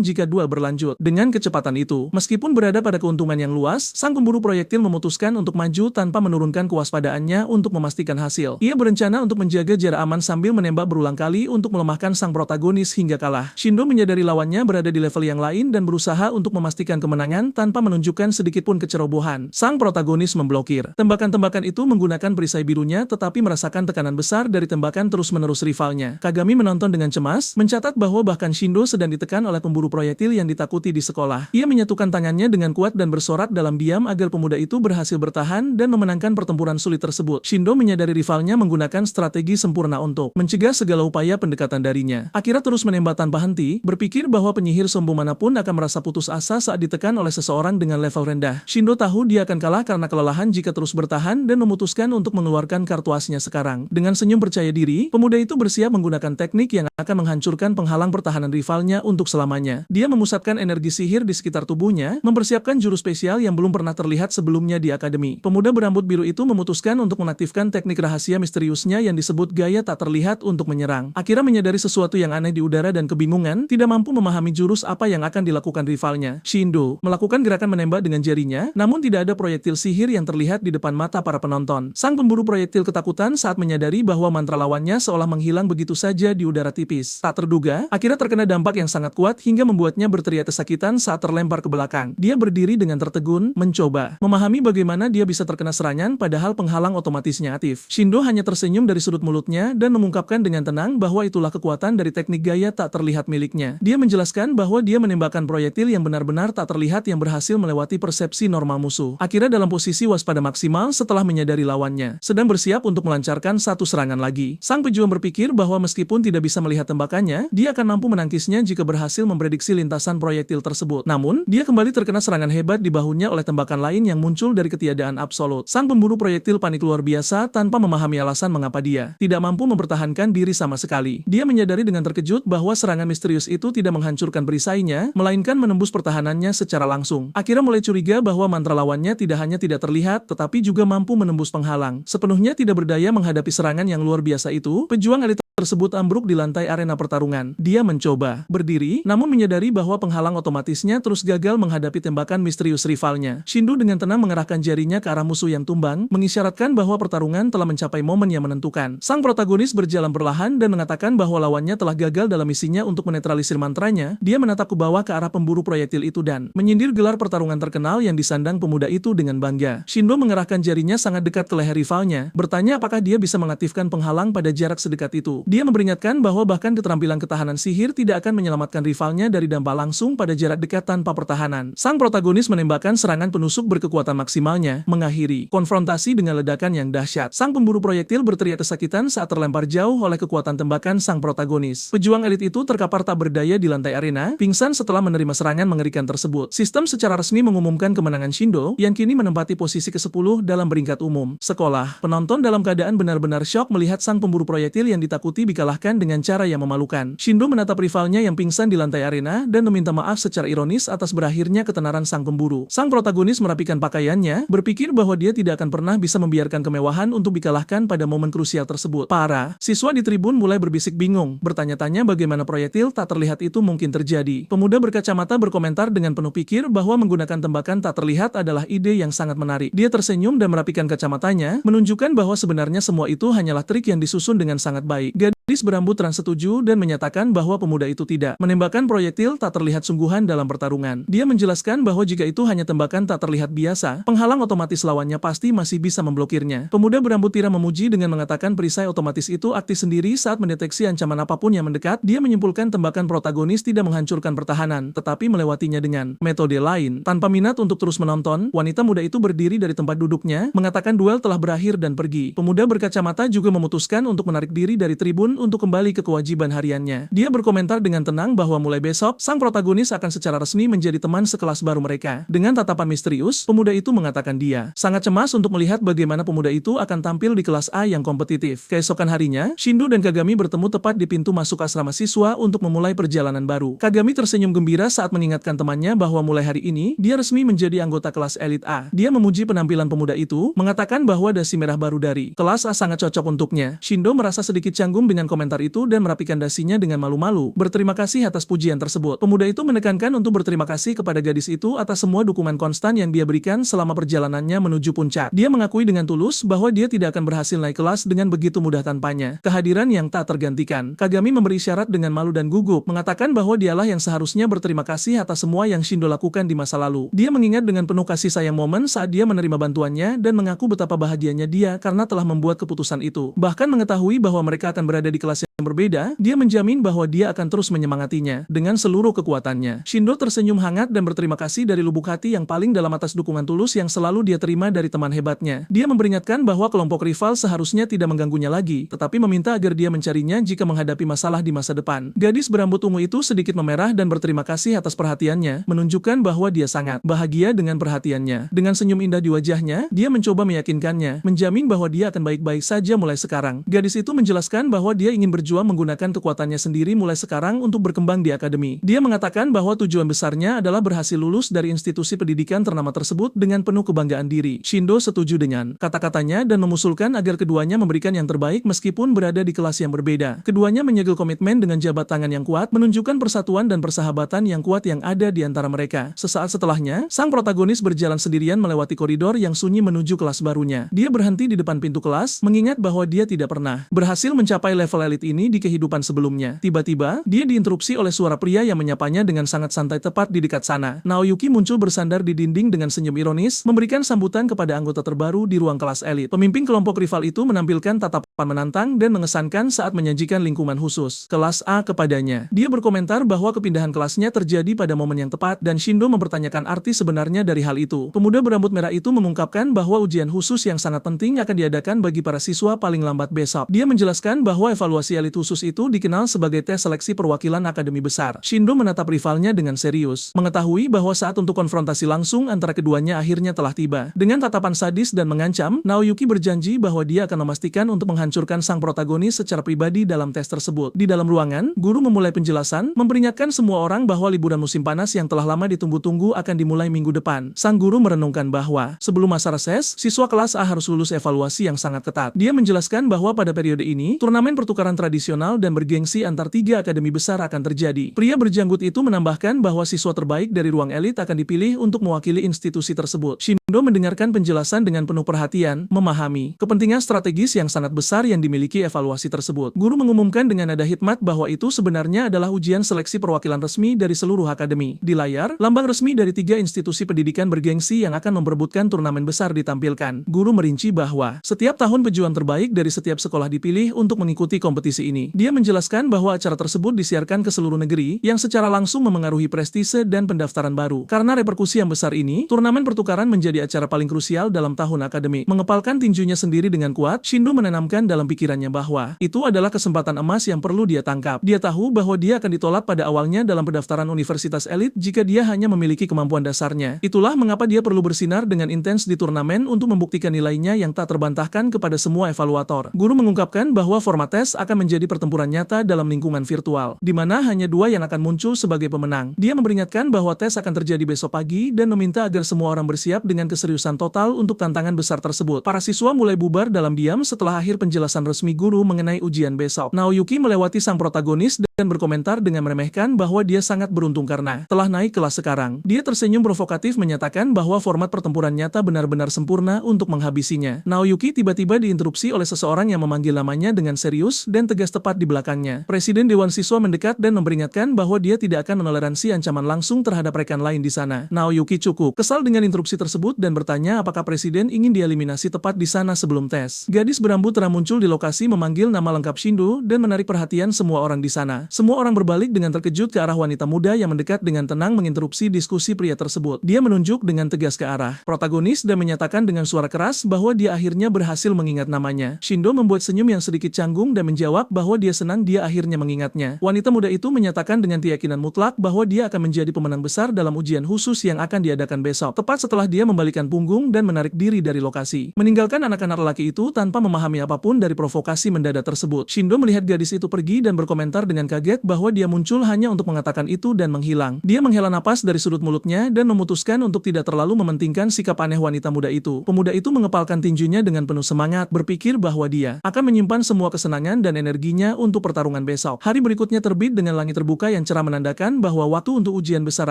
jika duel berlanjut. Dengan kecepatan itu, meskipun berada pada keuntungan yang luas, sang pemburu proyektil memutuskan untuk maju tanpa menurunkan kewaspadaannya untuk memastikan hasil. Ia berencana untuk menjaga jarak aman sambil menembak berulang kali untuk melemahkan sang protagonis hingga kalah. Shindo menyadari lawannya berada di level yang lain dan berusaha untuk memastikan kemenangan tanpa menunjukkan sedikitpun kecerobohan. Sang protagonis memblokir tembakan-tembakan itu menggunakan perisai birunya tetapi merasakan tekanan besar dari tembakan terus-menerus rivalnya. Kagami menonton dengan cemas, mencatat bahwa bahkan Shindo sedang ditekan oleh pemburu proyektil yang ditakuti di sekolah. Ia menyatukan tangannya dengan kuat dan bersorak dalam diam agar pemuda itu berhasil bertahan dan memenangkan pertempuran sulit tersebut. Shindo menyadari rivalnya menggunakan strategi sempurna untuk mencegah segala upaya pendekatan darinya. Akira terus menembak tanpa henti, berpikir bahwa penyihir sombong manapun akan merasa putus asa saat ditekan oleh seseorang dengan level rendah. Shindo tahu dia akan kalah karena kelelahan jika terus bertahan dan memutuskan untuk mengeluarkan kartu asnya sekarang. Dengan senyum percaya diri, pemuda itu bersiap menggunakan teknik yang akan menghancurkan penghalang pertahanan rivalnya untuk selamanya. Dia memusatkan energi sihir di sekitar tubuhnya, mempersiapkan jurus spesial yang belum pernah terlihat sebelumnya di akademi. Pemuda berambut biru itu memutuskan untuk mengaktifkan teknik rahasia misteriusnya yang disebut gaya tak terlihat untuk menyerang. Akira menyadari sesuatu yang aneh di udara dan kebingungan, tidak mampu memahami jurus apa yang akan dilakukan rivalnya. Shindo melakukan gerakan menembak dengan jarinya, namun tidak ada proyektil sihir yang terlihat di depan mata para penonton. Sang pemburu proyektil ketakutan saat menyadari bahwa mantra lawannya seolah menghilang begitu saja di udara tipis. Tak terduga, Akira terkena dampak yang sangat kuat hingga membuatnya berteriak kesakitan saat terlempar ke belakang. Dia berdiri dengan tertegun, mencoba memahami bagaimana dia bisa terkena serangan padahal penghalang otomatisnya aktif. Shindo hanya tersenyum dari sudut mulutnya dan mengungkapkan dengan tenang bahwa itulah kekuatan dari teknik gaya tak terlihat miliknya. Dia menjelaskan bahwa dia menembakkan proyektil yang benar-benar tak terlihat yang berhasil melewati persepsi normal musuh. Akira dalam posisi waspada maksimal setelah menyadari lawannya sedang bersiap untuk melancarkan satu serangan lagi. Sang pejuang berpikir bahwa meskipun tidak bisa melihat tembakannya, dia akan mampu menangkisnya jika berhasil memprediksi lintasan proyektil tersebut. Namun, dia kembali terkena serangan hebat di bahunya oleh tembakan lain yang muncul dari ketiadaan absolut. Sang pemburu proyektil panik luar biasa tanpa memahami alasan mengapa dia tidak mampu mempertahankan diri sama sekali. Dia menyadari dengan terkejut bahwa serangan misterius itu tidak menghancurkan perisainya, melainkan menembus pertahanannya secara langsung. Akira mulai curiga bahwa mantra lawannya tidak hanya tidak terlihat, tetapi juga mampu menembus penghalang. Sepenuhnya tidak berdaya menghadapi serangan yang luar biasa itu, pejuang elit tersebut ambruk di lantai arena pertarungan. Dia mencoba berdiri, namun menyadari bahwa penghalang otomatisnya terus gagal menghadapi tembakan misterius rivalnya. Shindo dengan tenang mengerahkan jarinya ke arah musuh yang tumbang, mengisyaratkan bahwa pertarungan telah mencapai momen yang menentukan. Sang protagonis berjalan perlahan dan mengatakan bahwa lawannya telah gagal dalam misinya untuk menetralisir mantranya. Dia menatap ke bawah ke arah pemburu proyektil itu dan menyindir gelar pertarungan terkenal yang disandang pemuda itu dengan bangga. Shindo mengerahkan jarinya sangat dekat ke leher rivalnya, bertanya apakah dia bisa mengaktifkan penghalang pada jarak sedekat itu. Dia memperingatkan bahwa bahkan keterampilan ketahanan sihir tidak akan menyelamatkan rivalnya dari dampak langsung pada jarak dekat tanpa pertahanan. Sang protagonis menembakkan serangan penusuk berkekuatan maksimalnya, mengakhiri konfrontasi dengan ledakan yang dahsyat. Sang pemburu proyektil berteriak kesakitan saat terlempar jauh oleh kekuatan tembakan sang protagonis. Pejuang elit itu terkapar tak berdaya di lantai arena, pingsan setelah menerima serangan mengerikan tersebut. Sistem secara resmi mengumumkan kemenangan Shindo, yang kini menempati posisi ke-10 dalam peringkat umum. Sekolah, penonton dalam keadaan benar-benar syok melihat sang pemburu proyektil yang ditakuti seperti dikalahkan dengan cara yang memalukan. Shindo menatap rivalnya yang pingsan di lantai arena dan meminta maaf secara ironis atas berakhirnya ketenaran sang pemburu. Sang protagonis merapikan pakaiannya, berpikir bahwa dia tidak akan pernah bisa membiarkan kemewahan untuk dikalahkan pada momen krusial tersebut. Para siswa di tribun mulai berbisik bingung, bertanya-tanya bagaimana proyektil tak terlihat itu mungkin terjadi. Pemuda berkacamata berkomentar dengan penuh pikir bahwa menggunakan tembakan tak terlihat adalah ide yang sangat menarik. Dia tersenyum dan merapikan kacamatanya, menunjukkan bahwa sebenarnya semua itu hanyalah trik yang disusun dengan sangat baik. Gadis berambut trans setuju dan menyatakan bahwa pemuda itu tidak menembakkan proyektil tak terlihat sungguhan dalam pertarungan. Dia menjelaskan bahwa jika itu hanya tembakan tak terlihat biasa, penghalang otomatis lawannya pasti masih bisa memblokirnya. Pemuda berambut pirang memuji dengan mengatakan perisai otomatis itu aktif sendiri saat mendeteksi ancaman apapun yang mendekat. Dia menyimpulkan tembakan protagonis tidak menghancurkan pertahanan, tetapi melewatinya dengan metode lain. Tanpa minat untuk terus menonton, wanita muda itu berdiri dari tempat duduknya, mengatakan duel telah berakhir dan pergi. Pemuda berkacamata juga memutuskan untuk menarik diri dari tribun untuk kembali ke kewajiban hariannya. Dia berkomentar dengan tenang bahwa mulai besok, sang protagonis akan secara resmi menjadi teman sekelas baru mereka. Dengan tatapan misterius, pemuda itu mengatakan dia sangat cemas untuk melihat bagaimana pemuda itu akan tampil di kelas A yang kompetitif. Keesokan harinya, Shindo dan Kagami bertemu tepat di pintu masuk asrama siswa untuk memulai perjalanan baru. Kagami tersenyum gembira saat mengingatkan temannya bahwa mulai hari ini, dia resmi menjadi anggota kelas elit A. Dia memuji penampilan pemuda itu, mengatakan bahwa dasi merah baru dari kelas A sangat cocok untuknya. Shindo merasa sedikit canggung dengan komentar itu dan merapikan dasinya dengan malu-malu. Berterima kasih atas pujian tersebut. Pemuda itu menekankan untuk berterima kasih kepada gadis itu atas semua dukungan konstan yang dia berikan selama perjalanannya menuju puncak. Dia mengakui dengan tulus bahwa dia tidak akan berhasil naik kelas dengan begitu mudah tanpanya. Kehadiran yang tak tergantikan. Kagami memberi isyarat dengan malu dan gugup, mengatakan bahwa dialah yang seharusnya berterima kasih atas semua yang Shindo lakukan di masa lalu. Dia mengingat dengan penuh kasih sayang momen saat dia menerima bantuannya dan mengaku betapa bahagianya dia karena telah membuat keputusan itu. Bahkan mengetahui bahwa mereka akan berada di kelas yang berbeda, dia menjamin bahwa dia akan terus menyemangatinya dengan seluruh kekuatannya. Shindo tersenyum hangat dan berterima kasih dari lubuk hati yang paling dalam atas dukungan tulus yang selalu dia terima dari teman hebatnya. Dia memperingatkan bahwa kelompok rival seharusnya tidak mengganggunya lagi, tetapi meminta agar dia mencarinya jika menghadapi masalah di masa depan. Gadis berambut ungu itu sedikit memerah dan berterima kasih atas perhatiannya, menunjukkan bahwa dia sangat bahagia dengan perhatiannya. Dengan senyum indah di wajahnya, dia mencoba meyakinkannya, menjamin bahwa dia akan baik-baik saja mulai sekarang. Gadis itu menjelaskan bahwa dia ingin berjuang menggunakan kekuatannya sendiri mulai sekarang untuk berkembang di akademi. Dia mengatakan bahwa tujuan besarnya adalah berhasil lulus dari institusi pendidikan ternama tersebut dengan penuh kebanggaan diri. Shindo setuju dengan kata-katanya dan mengusulkan agar keduanya memberikan yang terbaik meskipun berada di kelas yang berbeda. Keduanya menyegel komitmen dengan jabat tangan yang kuat, menunjukkan persatuan dan persahabatan yang kuat yang ada di antara mereka. Sesaat setelahnya, sang protagonis berjalan sendirian melewati koridor yang sunyi menuju kelas barunya. Dia berhenti di depan pintu kelas, mengingat bahwa dia tidak pernah berhasil mencapai level elit ini di kehidupan sebelumnya. Tiba-tiba, dia diinterupsi oleh suara pria yang menyapanya dengan sangat santai tepat di dekat sana. Naoyuki muncul bersandar di dinding dengan senyum ironis, memberikan sambutan kepada anggota terbaru di ruang kelas elit. Pemimpin kelompok rival itu menampilkan tatapan menantang dan mengesankan saat menyajikan lingkungan khusus kelas A kepadanya. Dia berkomentar bahwa kepindahan kelasnya terjadi pada momen yang tepat dan Shindo mempertanyakan arti sebenarnya dari hal itu. Pemuda berambut merah itu mengungkapkan bahwa ujian khusus yang sangat penting akan diadakan bagi para siswa paling lambat besok. Dia menjelaskan bahwa evaluasi elit khusus itu dikenal sebagai tes seleksi perwakilan akademi besar. Shindo menatap rivalnya dengan serius, mengetahui bahwa saat untuk konfrontasi langsung antara keduanya akhirnya telah tiba. Dengan tatapan sadis dan mengancam, Naoyuki berjanji bahwa dia akan memastikan untuk menghancurkan sang protagonis secara pribadi dalam tes tersebut. Di dalam ruangan, guru memulai penjelasan, memperingatkan semua orang bahwa liburan musim panas yang telah lama ditunggu-tunggu akan dimulai minggu depan. Sang guru merenungkan bahwa sebelum masa reses, siswa kelas A harus lulus evaluasi yang sangat ketat. Dia menjelaskan bahwa pada periode ini, turnamen pertukaran tradisional dan bergengsi antar tiga akademi besar akan terjadi. Pria berjanggut itu menambahkan bahwa siswa terbaik dari ruang elit akan dipilih untuk mewakili institusi tersebut. Shindo mendengarkan penjelasan dengan penuh perhatian, memahami kepentingan strategis yang sangat besar yang dimiliki evaluasi tersebut. Guru mengumumkan dengan nada hikmat bahwa itu sebenarnya adalah ujian seleksi perwakilan resmi dari seluruh akademi. Di layar, lambang resmi dari tiga institusi pendidikan bergengsi yang akan memperebutkan turnamen besar ditampilkan. Guru merinci bahwa setiap tahun pejuang terbaik dari setiap sekolah dipilih untuk mengikuti kompetisi ini. Dia menjelaskan bahwa acara tersebut disiarkan ke seluruh negeri yang secara langsung memengaruhi prestise dan pendaftaran baru. Karena reperkusi yang besar ini, turnamen pertukaran menjadi acara paling krusial dalam tahun akademik. Mengepalkan tinjunya sendiri dengan kuat, Shindo menanamkan dalam pikirannya bahwa itu adalah kesempatan emas yang perlu dia tangkap. Dia tahu bahwa dia akan ditolak pada awalnya dalam pendaftaran universitas elit jika dia hanya memiliki kemampuan dasarnya. Itulah mengapa dia perlu bersinar dengan intens di turnamen untuk membuktikan nilainya yang tak terbantahkan kepada semua evaluator. Guru mengungkapkan bahwa format tes tes akan menjadi pertempuran nyata dalam lingkungan virtual, di mana hanya dua yang akan muncul sebagai pemenang. Dia memperingatkan bahwa tes akan terjadi besok pagi dan meminta agar semua orang bersiap dengan keseriusan total untuk tantangan besar tersebut. Para siswa mulai bubar dalam diam setelah akhir penjelasan resmi guru mengenai ujian besok. Naoyuki melewati sang protagonis dan berkomentar dengan meremehkan bahwa dia sangat beruntung karena telah naik kelas sekarang. Dia tersenyum provokatif menyatakan bahwa format pertempuran nyata benar-benar sempurna untuk menghabisinya. Naoyuki tiba-tiba diinterupsi oleh seseorang yang memanggil namanya dengan serius dan tegas tepat di belakangnya. Presiden Dewan Siswa mendekat dan memperingatkan bahwa dia tidak akan menoleransi ancaman langsung terhadap rekan lain di sana. Naoyuki cukup kesal dengan interupsi tersebut dan bertanya apakah presiden ingin dieliminasi tepat di sana sebelum tes. Gadis berambut terang muncul di lokasi memanggil nama lengkap Shindo dan menarik perhatian semua orang di sana. Semua orang berbalik dengan terkejut ke arah wanita muda yang mendekat dengan tenang menginterupsi diskusi pria tersebut. Dia menunjuk dengan tegas ke arah protagonis dan menyatakan dengan suara keras bahwa dia akhirnya berhasil mengingat namanya. Shindo membuat senyum yang sedikit canggung dan menjawab bahwa dia senang dia akhirnya mengingatnya. Wanita muda itu menyatakan dengan keyakinan mutlak bahwa dia akan menjadi pemenang besar dalam ujian khusus yang akan diadakan besok. Tepat setelah dia membalikkan punggung dan menarik diri dari lokasi, meninggalkan anak-anak lelaki itu tanpa memahami apapun dari provokasi mendadak tersebut. Shindo melihat gadis itu pergi dan berkomentar dengan kaget bahwa dia muncul hanya untuk mengatakan itu dan menghilang. Dia menghela napas dari sudut mulutnya dan memutuskan untuk tidak terlalu mementingkan sikap aneh wanita muda itu. Pemuda itu mengepalkan tinjunya dengan penuh semangat, berpikir bahwa dia akan menyimpan semua kesenangan dan energinya untuk pertarungan besok. Hari berikutnya terbit dengan langit terbuka yang cerah menandakan bahwa waktu untuk ujian besar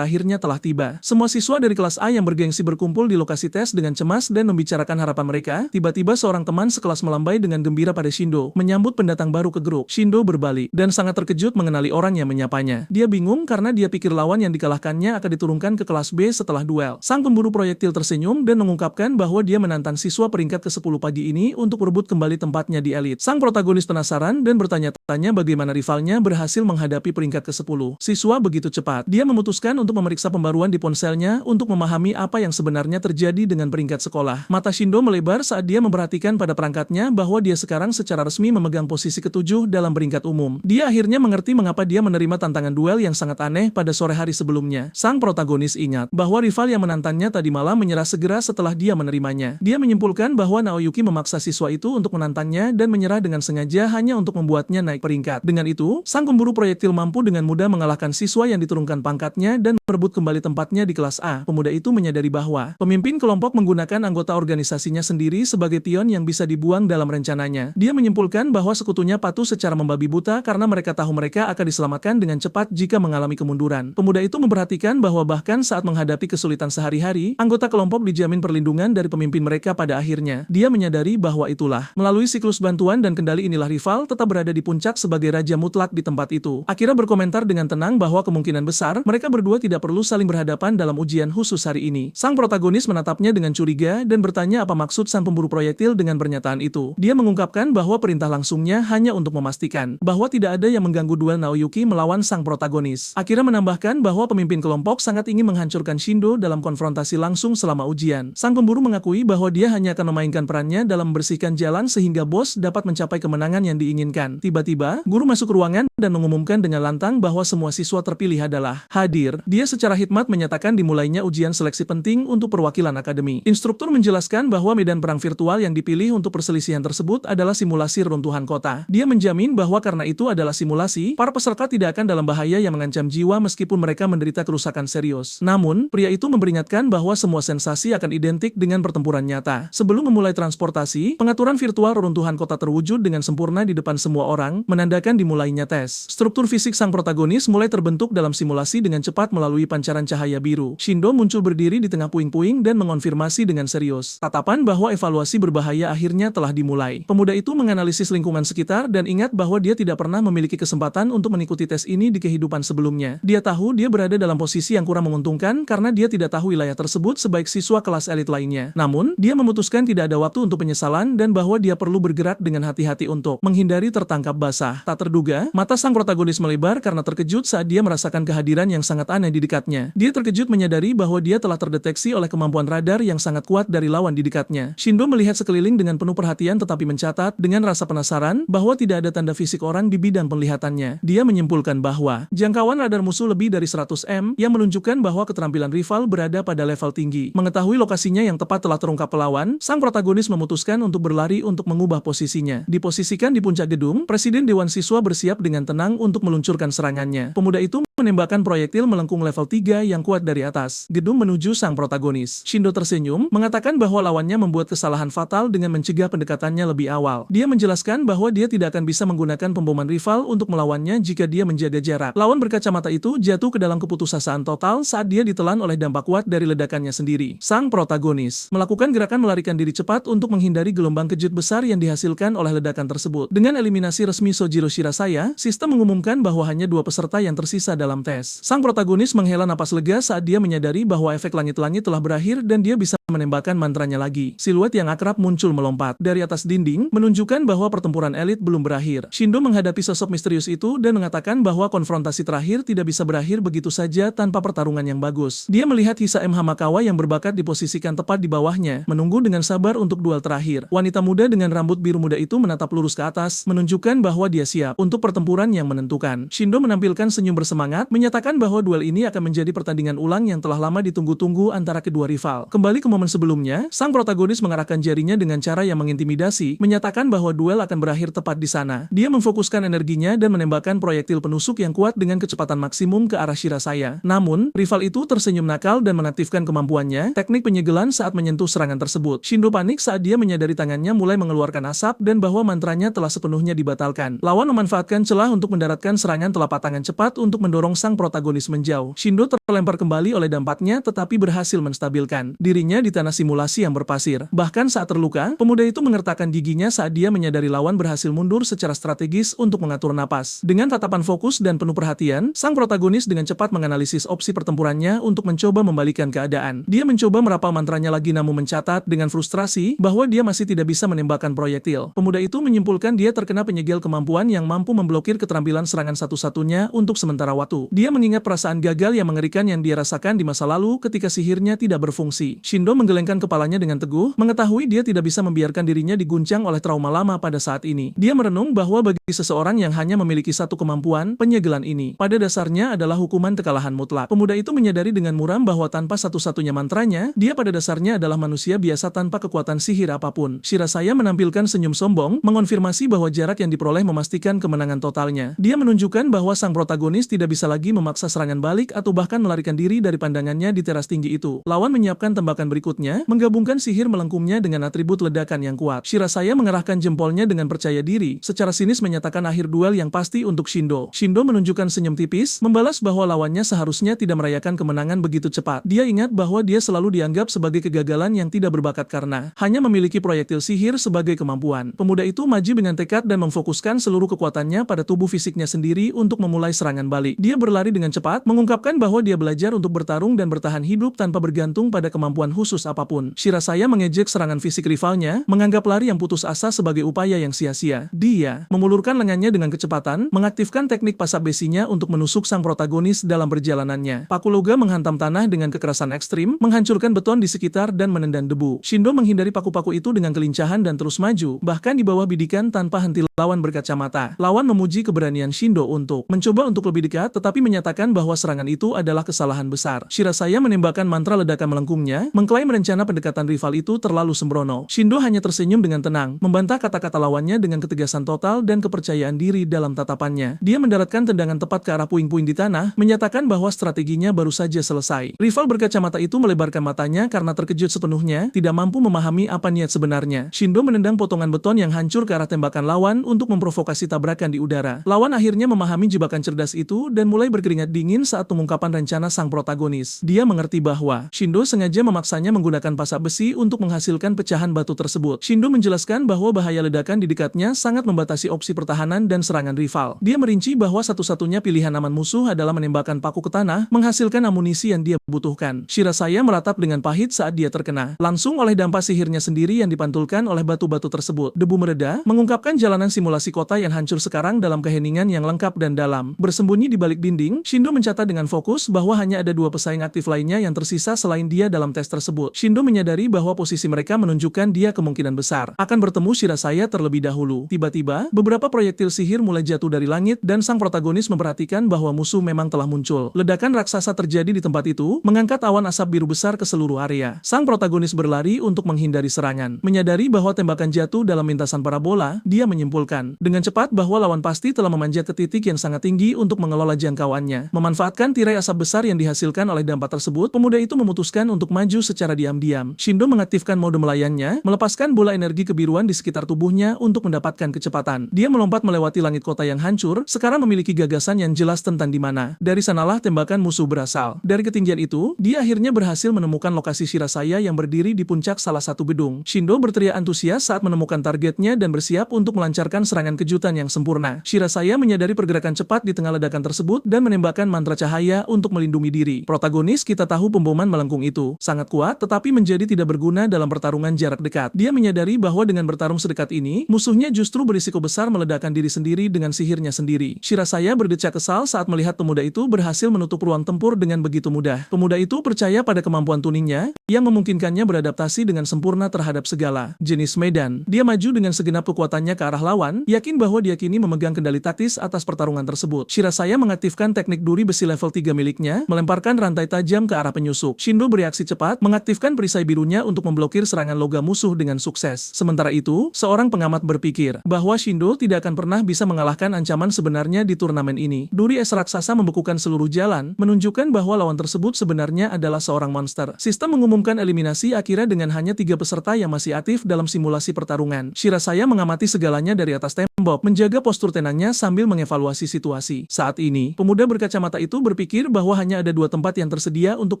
akhirnya telah tiba. Semua siswa dari kelas A yang bergengsi berkumpul di lokasi tes dengan cemas dan membicarakan harapan mereka. Tiba-tiba seorang teman sekelas melambai dengan gembira pada Shindo, menyambut pendatang baru ke grup. Shindo berbalik dan sangat terkejut mengenali orang yang menyapanya. Dia bingung karena dia pikir lawan yang dikalahkannya akan diturunkan ke kelas B setelah duel. Sang pemburu proyektil tersenyum dan mengungkapkan bahwa dia menantang siswa peringkat ke-10 pagi ini untuk berebut kembali tempatnya di elit. Sang protagonis penasaran dan bertanya-tanya bagaimana rivalnya berhasil menghadapi peringkat ke-10 siswa begitu cepat. Dia memutuskan untuk memeriksa pembaruan di ponselnya untuk memahami apa yang sebenarnya terjadi dengan peringkat sekolah. Mata Shindo melebar saat dia memperhatikan pada perangkatnya bahwa dia sekarang secara resmi memegang posisi ke-7 dalam peringkat umum. Dia akhirnya mengerti mengapa dia menerima tantangan duel yang sangat aneh pada sore hari sebelumnya. Sang protagonis ingat bahwa rival yang menantangnya tadi malam menyerah segera setelah dia menerimanya. Dia menyimpulkan bahwa Naoyuki memaksa siswa itu untuk menantangnya dan menyerah dengan sengaja hanya untuk membuatnya naik peringkat. Dengan itu, sang pemburu proyektil mampu dengan mudah mengalahkan siswa yang diturunkan pangkatnya dan merebut kembali tempatnya di kelas A. Pemuda itu menyadari bahwa pemimpin kelompok menggunakan anggota organisasinya sendiri sebagai pion yang bisa dibuang dalam rencananya. Dia menyimpulkan bahwa sekutunya patuh secara membabi buta karena mereka tahu mereka akan diselamatkan dengan cepat jika mengalami kemunduran. Pemuda itu memperhatikan bahwa bahkan saat menghadapi kesulitan sehari-hari, anggota kelompok dijamin perlindungan dari pemimpin mereka pada akhirnya. Dia menyadari bahwa itulah, melalui siklus bantuan dan kendali inilah rival tetap berada di puncak sebagai raja mutlak di tempat itu. Akira berkomentar dengan tenang bahwa kemungkinan besar mereka berdua tidak perlu saling berhadapan dalam ujian khusus hari ini. Sang protagonis menatapnya dengan curiga dan bertanya apa maksud sang pemburu proyektil dengan pernyataan itu. Dia mengungkapkan bahwa perintah langsungnya hanya untuk memastikan bahwa tidak ada yang mengganggu duel Naoyuki melawan sang protagonis. Akira menambahkan bahwa pemimpin kelompok sangat ingin menghancurkan Shindo dalam konfrontasi langsung selama ujian. Sang pemburu mengakui bahwa dia hanya akan memainkan perannya dalam membersihkan jalan sehingga bos dapat mencapai kemenangan yang diinginkan. Tiba-tiba, guru masuk ruangan dan mengumumkan dengan lantang bahwa semua siswa terpilih adalah hadir. Dia secara hikmat menyatakan dimulainya ujian seleksi penting untuk perwakilan akademi. Instruktur menjelaskan bahwa medan perang virtual yang dipilih untuk perselisihan tersebut adalah simulasi reruntuhan kota. Dia menjamin bahwa karena itu adalah simulasi, para peserta tidak akan dalam bahaya yang mengancam jiwa meskipun mereka menderita kerusakan serius. Namun, pria itu memperingatkan bahwa semua sensasi akan identik dengan pertempuran nyata. Sebelum memulai transportasi, pengaturan virtual reruntuhan kota terwujud dengan sempurna di depan semua orang, menandakan dimulainya tes. Struktur fisik sang protagonis mulai terbentuk dalam simulasi dengan cepat melalui pancaran cahaya biru. Shindo muncul berdiri di tengah puing-puing dan mengonfirmasi dengan serius. Tatapan bahwa evaluasi berbahaya akhirnya telah dimulai. Pemuda itu menganalisis lingkungan sekitar dan ingat bahwa dia tidak pernah memiliki kesempatan untuk mengikuti tes ini di kehidupan sebelumnya. Dia tahu dia berada dalam posisi yang kurang menguntungkan karena dia tidak tahu wilayah tersebut sebaik siswa kelas elit lainnya. Namun, dia memutuskan tidak ada waktu untuk penyesalan dan bahwa dia perlu bergerak dengan hati-hati untuk menghindari tertangkap basah. Tak terduga, mata sang protagonis melebar karena terkejut saat dia merasakan kehadiran yang sangat aneh di dekatnya. Dia terkejut menyadari bahwa dia telah terdeteksi oleh kemampuan radar yang sangat kuat dari lawan di dekatnya. Shindo melihat sekeliling dengan penuh perhatian tetapi mencatat dengan rasa penasaran bahwa tidak ada tanda fisik orang di bidang penglihatannya. radarnya. Dia menyimpulkan bahwa jangkauan radar musuh lebih dari 100 m yang menunjukkan bahwa keterampilan rival berada pada level tinggi. Mengetahui lokasinya yang tepat telah terungkap pelawan, sang protagonis memutuskan untuk berlari untuk mengubah posisinya. Diposisikan di puncak gedung, Presiden Dewan Siswa bersiap dengan tenang untuk meluncurkan serangannya. Pemuda itu menembakkan proyektil melengkung level 3 yang kuat dari atas gedung menuju sang protagonis. Shindo tersenyum, mengatakan bahwa lawannya membuat kesalahan fatal dengan mencegah pendekatannya lebih awal. Dia menjelaskan bahwa dia tidak akan bisa menggunakan pemboman rival untuk melawannya jika dia menjaga jarak. Lawan berkacamata itu jatuh ke dalam keputusasaan total saat dia ditelan oleh dampak kuat dari ledakannya sendiri. Sang protagonis melakukan gerakan melarikan diri cepat untuk menghindari gelombang kejut besar yang dihasilkan oleh ledakan tersebut. Dengan eliminasi resmi Sojiro Shirasaya, sistem mengumumkan bahwa hanya 2 peserta yang tersisa dalam tes. Sang protagonis menghela napas lega saat dia menyadari bahwa efek langit-langit telah berakhir dan dia bisa menembakkan mantranya lagi. Siluet yang akrab muncul melompat dari atas dinding, menunjukkan bahwa pertempuran elit belum berakhir. Shindo menghadapi sosok misterius itu dan mengatakan bahwa konfrontasi terakhir tidak bisa berakhir begitu saja tanpa pertarungan yang bagus. Dia melihat Hisa M. Hamakawa yang berbakat diposisikan tepat di bawahnya, menunggu dengan sabar untuk duel terakhir. Wanita muda dengan rambut biru muda itu menatap lurus ke atas, menunjukkan bahwa dia siap untuk pertempuran yang menentukan. Shindo menampilkan senyum bersemangat, menyatakan bahwa duel ini akan menjadi pertandingan ulang yang telah lama ditunggu-tunggu antara kedua rival. Kembali ke momen sebelumnya, sang protagonis mengarahkan jarinya dengan cara yang mengintimidasi, menyatakan bahwa duel akan berakhir tepat di sana. Dia memfokuskan energinya dan menembakkan proyektil penusuk yang kuat dengan kecepatan maksimum ke arah Shirasaya. Namun, rival itu tersenyum nakal dan mengaktifkan kemampuannya, teknik penyegelan saat menyentuh serangan tersebut. Shindo panik saat dia menyadari tangannya mulai mengeluarkan asap dan bahwa mantranya telah sepenuhnya dibatalkan. Lawan memanfaatkan celah untuk mendaratkan serangan telapak tangan cepat untuk mendorong sang protagonis menjauh. Shindo terlempar kembali oleh dampaknya tetapi berhasil menstabilkan dirinya di tanah simulasi yang berpasir. Bahkan saat terluka, pemuda itu mengertakkan giginya saat dia menyadari lawan berhasil mundur secara strategis untuk mengatur napas. Dengan tatapan fokus dan penuh perhatian, sang protagonis dengan cepat menganalisis opsi pertempurannya untuk mencoba membalikan keadaan. Dia mencoba merapal mantranya lagi namun mencatat dengan frustrasi bahwa dia masih tidak bisa menembakkan proyektil. Pemuda itu menyimpulkan dia terkena penyegel kemampuan yang mampu memblokir keterampilan serangan satu-satunya untuk sementara waktu. Dia mengingat perasaan gagal yang mengerikan yang dia rasakan di masa lalu ketika sihirnya tidak berfungsi. Shindo menggelengkan kepalanya dengan teguh, mengetahui dia tidak bisa membiarkan dirinya diguncang oleh trauma lama pada saat ini. Dia merenung bahwa bagi seseorang yang hanya memiliki satu kemampuan, penyegelan ini pada dasarnya adalah hukuman kekalahan mutlak. Pemuda itu menyadari dengan muram bahwa tanpa satu-satunya mantranya, dia pada dasarnya adalah manusia biasa tanpa kekuatan sihir apapun. Shirasaya menampilkan senyum sombong, mengonfirmasi bahwa jarak yang diperoleh memastikan kemenangan totalnya. Dia menunjukkan bahwa sang protagonis tidak bisa lagi memaksa serangan balik atau bahkan melarikan diri dari pandangannya di teras tinggi itu. Lawan menyiapkan tembakan berikutnya, menggabungkan sihir melengkungnya dengan atribut ledakan yang kuat. Shirasaya mengerahkan jempolnya dengan percaya diri, secara sinis menyatakan akhir duel yang pasti untuk Shindo. Shindo menunjukkan senyum tipis, membalas bahwa lawannya seharusnya tidak merayakan kemenangan begitu cepat. Dia ingat bahwa dia selalu dianggap sebagai kegagalan yang tidak berbakat karena hanya memiliki proyektil sihir sebagai kemampuan. Pemuda itu maju dengan tekad dan memfokuskan seluruh kekuatannya pada tubuh fisiknya sendiri untuk memulai serangan balik. Dia berlari dengan cepat, mengungkapkan bahwa dia belajar untuk bertarung dan bertahan hidup tanpa bergantung pada kemampuan khusus apapun. Shirasaya mengejek serangan fisik rivalnya, menganggap lari yang putus asa sebagai upaya yang sia-sia. Dia mengulurkan lengannya dengan kecepatan, mengaktifkan teknik pasab besinya untuk menusuk sang protagonis dalam perjalanannya. Pakuloga menghantam tanah dengan kekerasan ekstrim, menghancurkan beton di sekitar dan menendang debu. Shindo menghindari paku-paku itu dengan kelincahan dan terus maju, bahkan di bawah bidikan tanpa henti lawan berkacamata. Lawan memuji keberanian Shindo untuk mencoba untuk lebih dekat, tetapi menyatakan bahwa serangan itu adalah kesalahan besar. Shirasaya menembakkan mantra ledakan melengkungnya, mengklaim rencana pendekatan rival itu terlalu sembrono. Shindo hanya tersenyum dengan tenang, membantah kata-kata lawannya dengan ketegasan total dan kepercayaan diri dalam tatapannya. Dia mendaratkan tendangan tepat ke arah puing-puing di tanah, menyatakan bahwa strateginya baru saja selesai. Rival berkacamata itu melebarkan matanya karena terkejut sepenuhnya, tidak mampu memahami apa niat sebenarnya. Shindo menendang potongan beton yang hancur ke arah tembakan lawan untuk memprovokasi tabrakan di udara. Lawan akhirnya memahami jebakan cerdas itu dan mulai berkeringat dingin saat pengungkapan rencana sang protagonis. Dia mengerti bahwa Shindo sengaja memaksanya menggunakan pasak besi untuk menghasilkan pecahan batu tersebut. Shindo menjelaskan bahwa bahaya ledakan di dekatnya sangat membatasi opsi pertahanan dan serangan rival. Dia merinci bahwa satu-satunya pilihan aman musuh adalah menembakkan paku ke tanah, menghasilkan amunisi yang dia butuhkan. Shirasaya meratap dengan pahit saat dia terkena langsung oleh dampak sihirnya sendiri yang dipantulkan oleh batu-batu tersebut. Debu mereda, mengungkapkan jalanan simulasi kota yang hancur sekarang dalam keheningan yang lengkap dan dalam. Bersembunyi di balik balik dinding, Shindo mencatat dengan fokus bahwa hanya ada 2 pesaing aktif lainnya yang tersisa selain dia dalam tes tersebut. Shindo menyadari bahwa posisi mereka menunjukkan dia kemungkinan besar akan bertemu Shirasaya terlebih dahulu. Tiba-tiba, beberapa proyektil sihir mulai jatuh dari langit dan sang protagonis memperhatikan bahwa musuh memang telah muncul. Ledakan raksasa terjadi di tempat itu, mengangkat awan asap biru besar ke seluruh area. Sang protagonis berlari untuk menghindari serangan. Menyadari bahwa tembakan jatuh dalam lintasan parabola, dia menyimpulkan dengan cepat bahwa lawan pasti telah memanjat ke titik yang sangat tinggi untuk mengelola jangkauannya. Memanfaatkan tirai asap besar yang dihasilkan oleh dampak tersebut, pemuda itu memutuskan untuk maju secara diam-diam. Shindo mengaktifkan mode melayannya, melepaskan bola energi kebiruan di sekitar tubuhnya untuk mendapatkan kecepatan. Dia melompat melewati langit kota yang hancur, sekarang memiliki gagasan yang jelas tentang di mana. Dari sanalah tembakan musuh berasal. Dari ketinggian itu, dia akhirnya berhasil menemukan lokasi Shirasaya yang berdiri di puncak salah satu gedung. Shindo berteriak antusias saat menemukan targetnya dan bersiap untuk melancarkan serangan kejutan yang sempurna. Shirasaya menyadari pergerakan cepat di tengah ledakan tersebut dan menembakkan mantra cahaya untuk melindungi diri. Protagonis kita tahu pemboman melengkung itu sangat kuat tetapi menjadi tidak berguna dalam pertarungan jarak dekat. Dia menyadari bahwa dengan bertarung sedekat ini, musuhnya justru berisiko besar meledakkan diri sendiri dengan sihirnya sendiri. Shirasaya berdecak kesal saat melihat pemuda itu berhasil menutup ruang tempur dengan begitu mudah. Pemuda itu percaya pada kemampuan tuningnya, yang memungkinkannya beradaptasi dengan sempurna terhadap segala jenis medan. Dia maju dengan segenap kekuatannya ke arah lawan, yakin bahwa dia kini memegang kendali taktis atas pertarungan tersebut. Shirasaya mengaktifkan teknik duri besi level 3 miliknya, melemparkan rantai tajam ke arah penyusup. Shindo bereaksi cepat, mengaktifkan perisai birunya untuk memblokir serangan logam musuh dengan sukses. Sementara itu, seorang pengamat berpikir bahwa Shindo tidak akan pernah bisa mengalahkan ancaman sebenarnya di turnamen ini. Duri es raksasa membekukan seluruh jalan, menunjukkan bahwa lawan tersebut sebenarnya adalah seorang monster. Sistem mengumumkan eliminasi akhirnya dengan hanya 3 peserta yang masih aktif dalam simulasi pertarungan. Shirasaya mengamati segalanya dari atas tembok, menjaga postur tenangnya sambil mengevaluasi situasi. Saat ini, pemuda berkacamata itu berpikir bahwa hanya ada 2 tempat yang tersedia untuk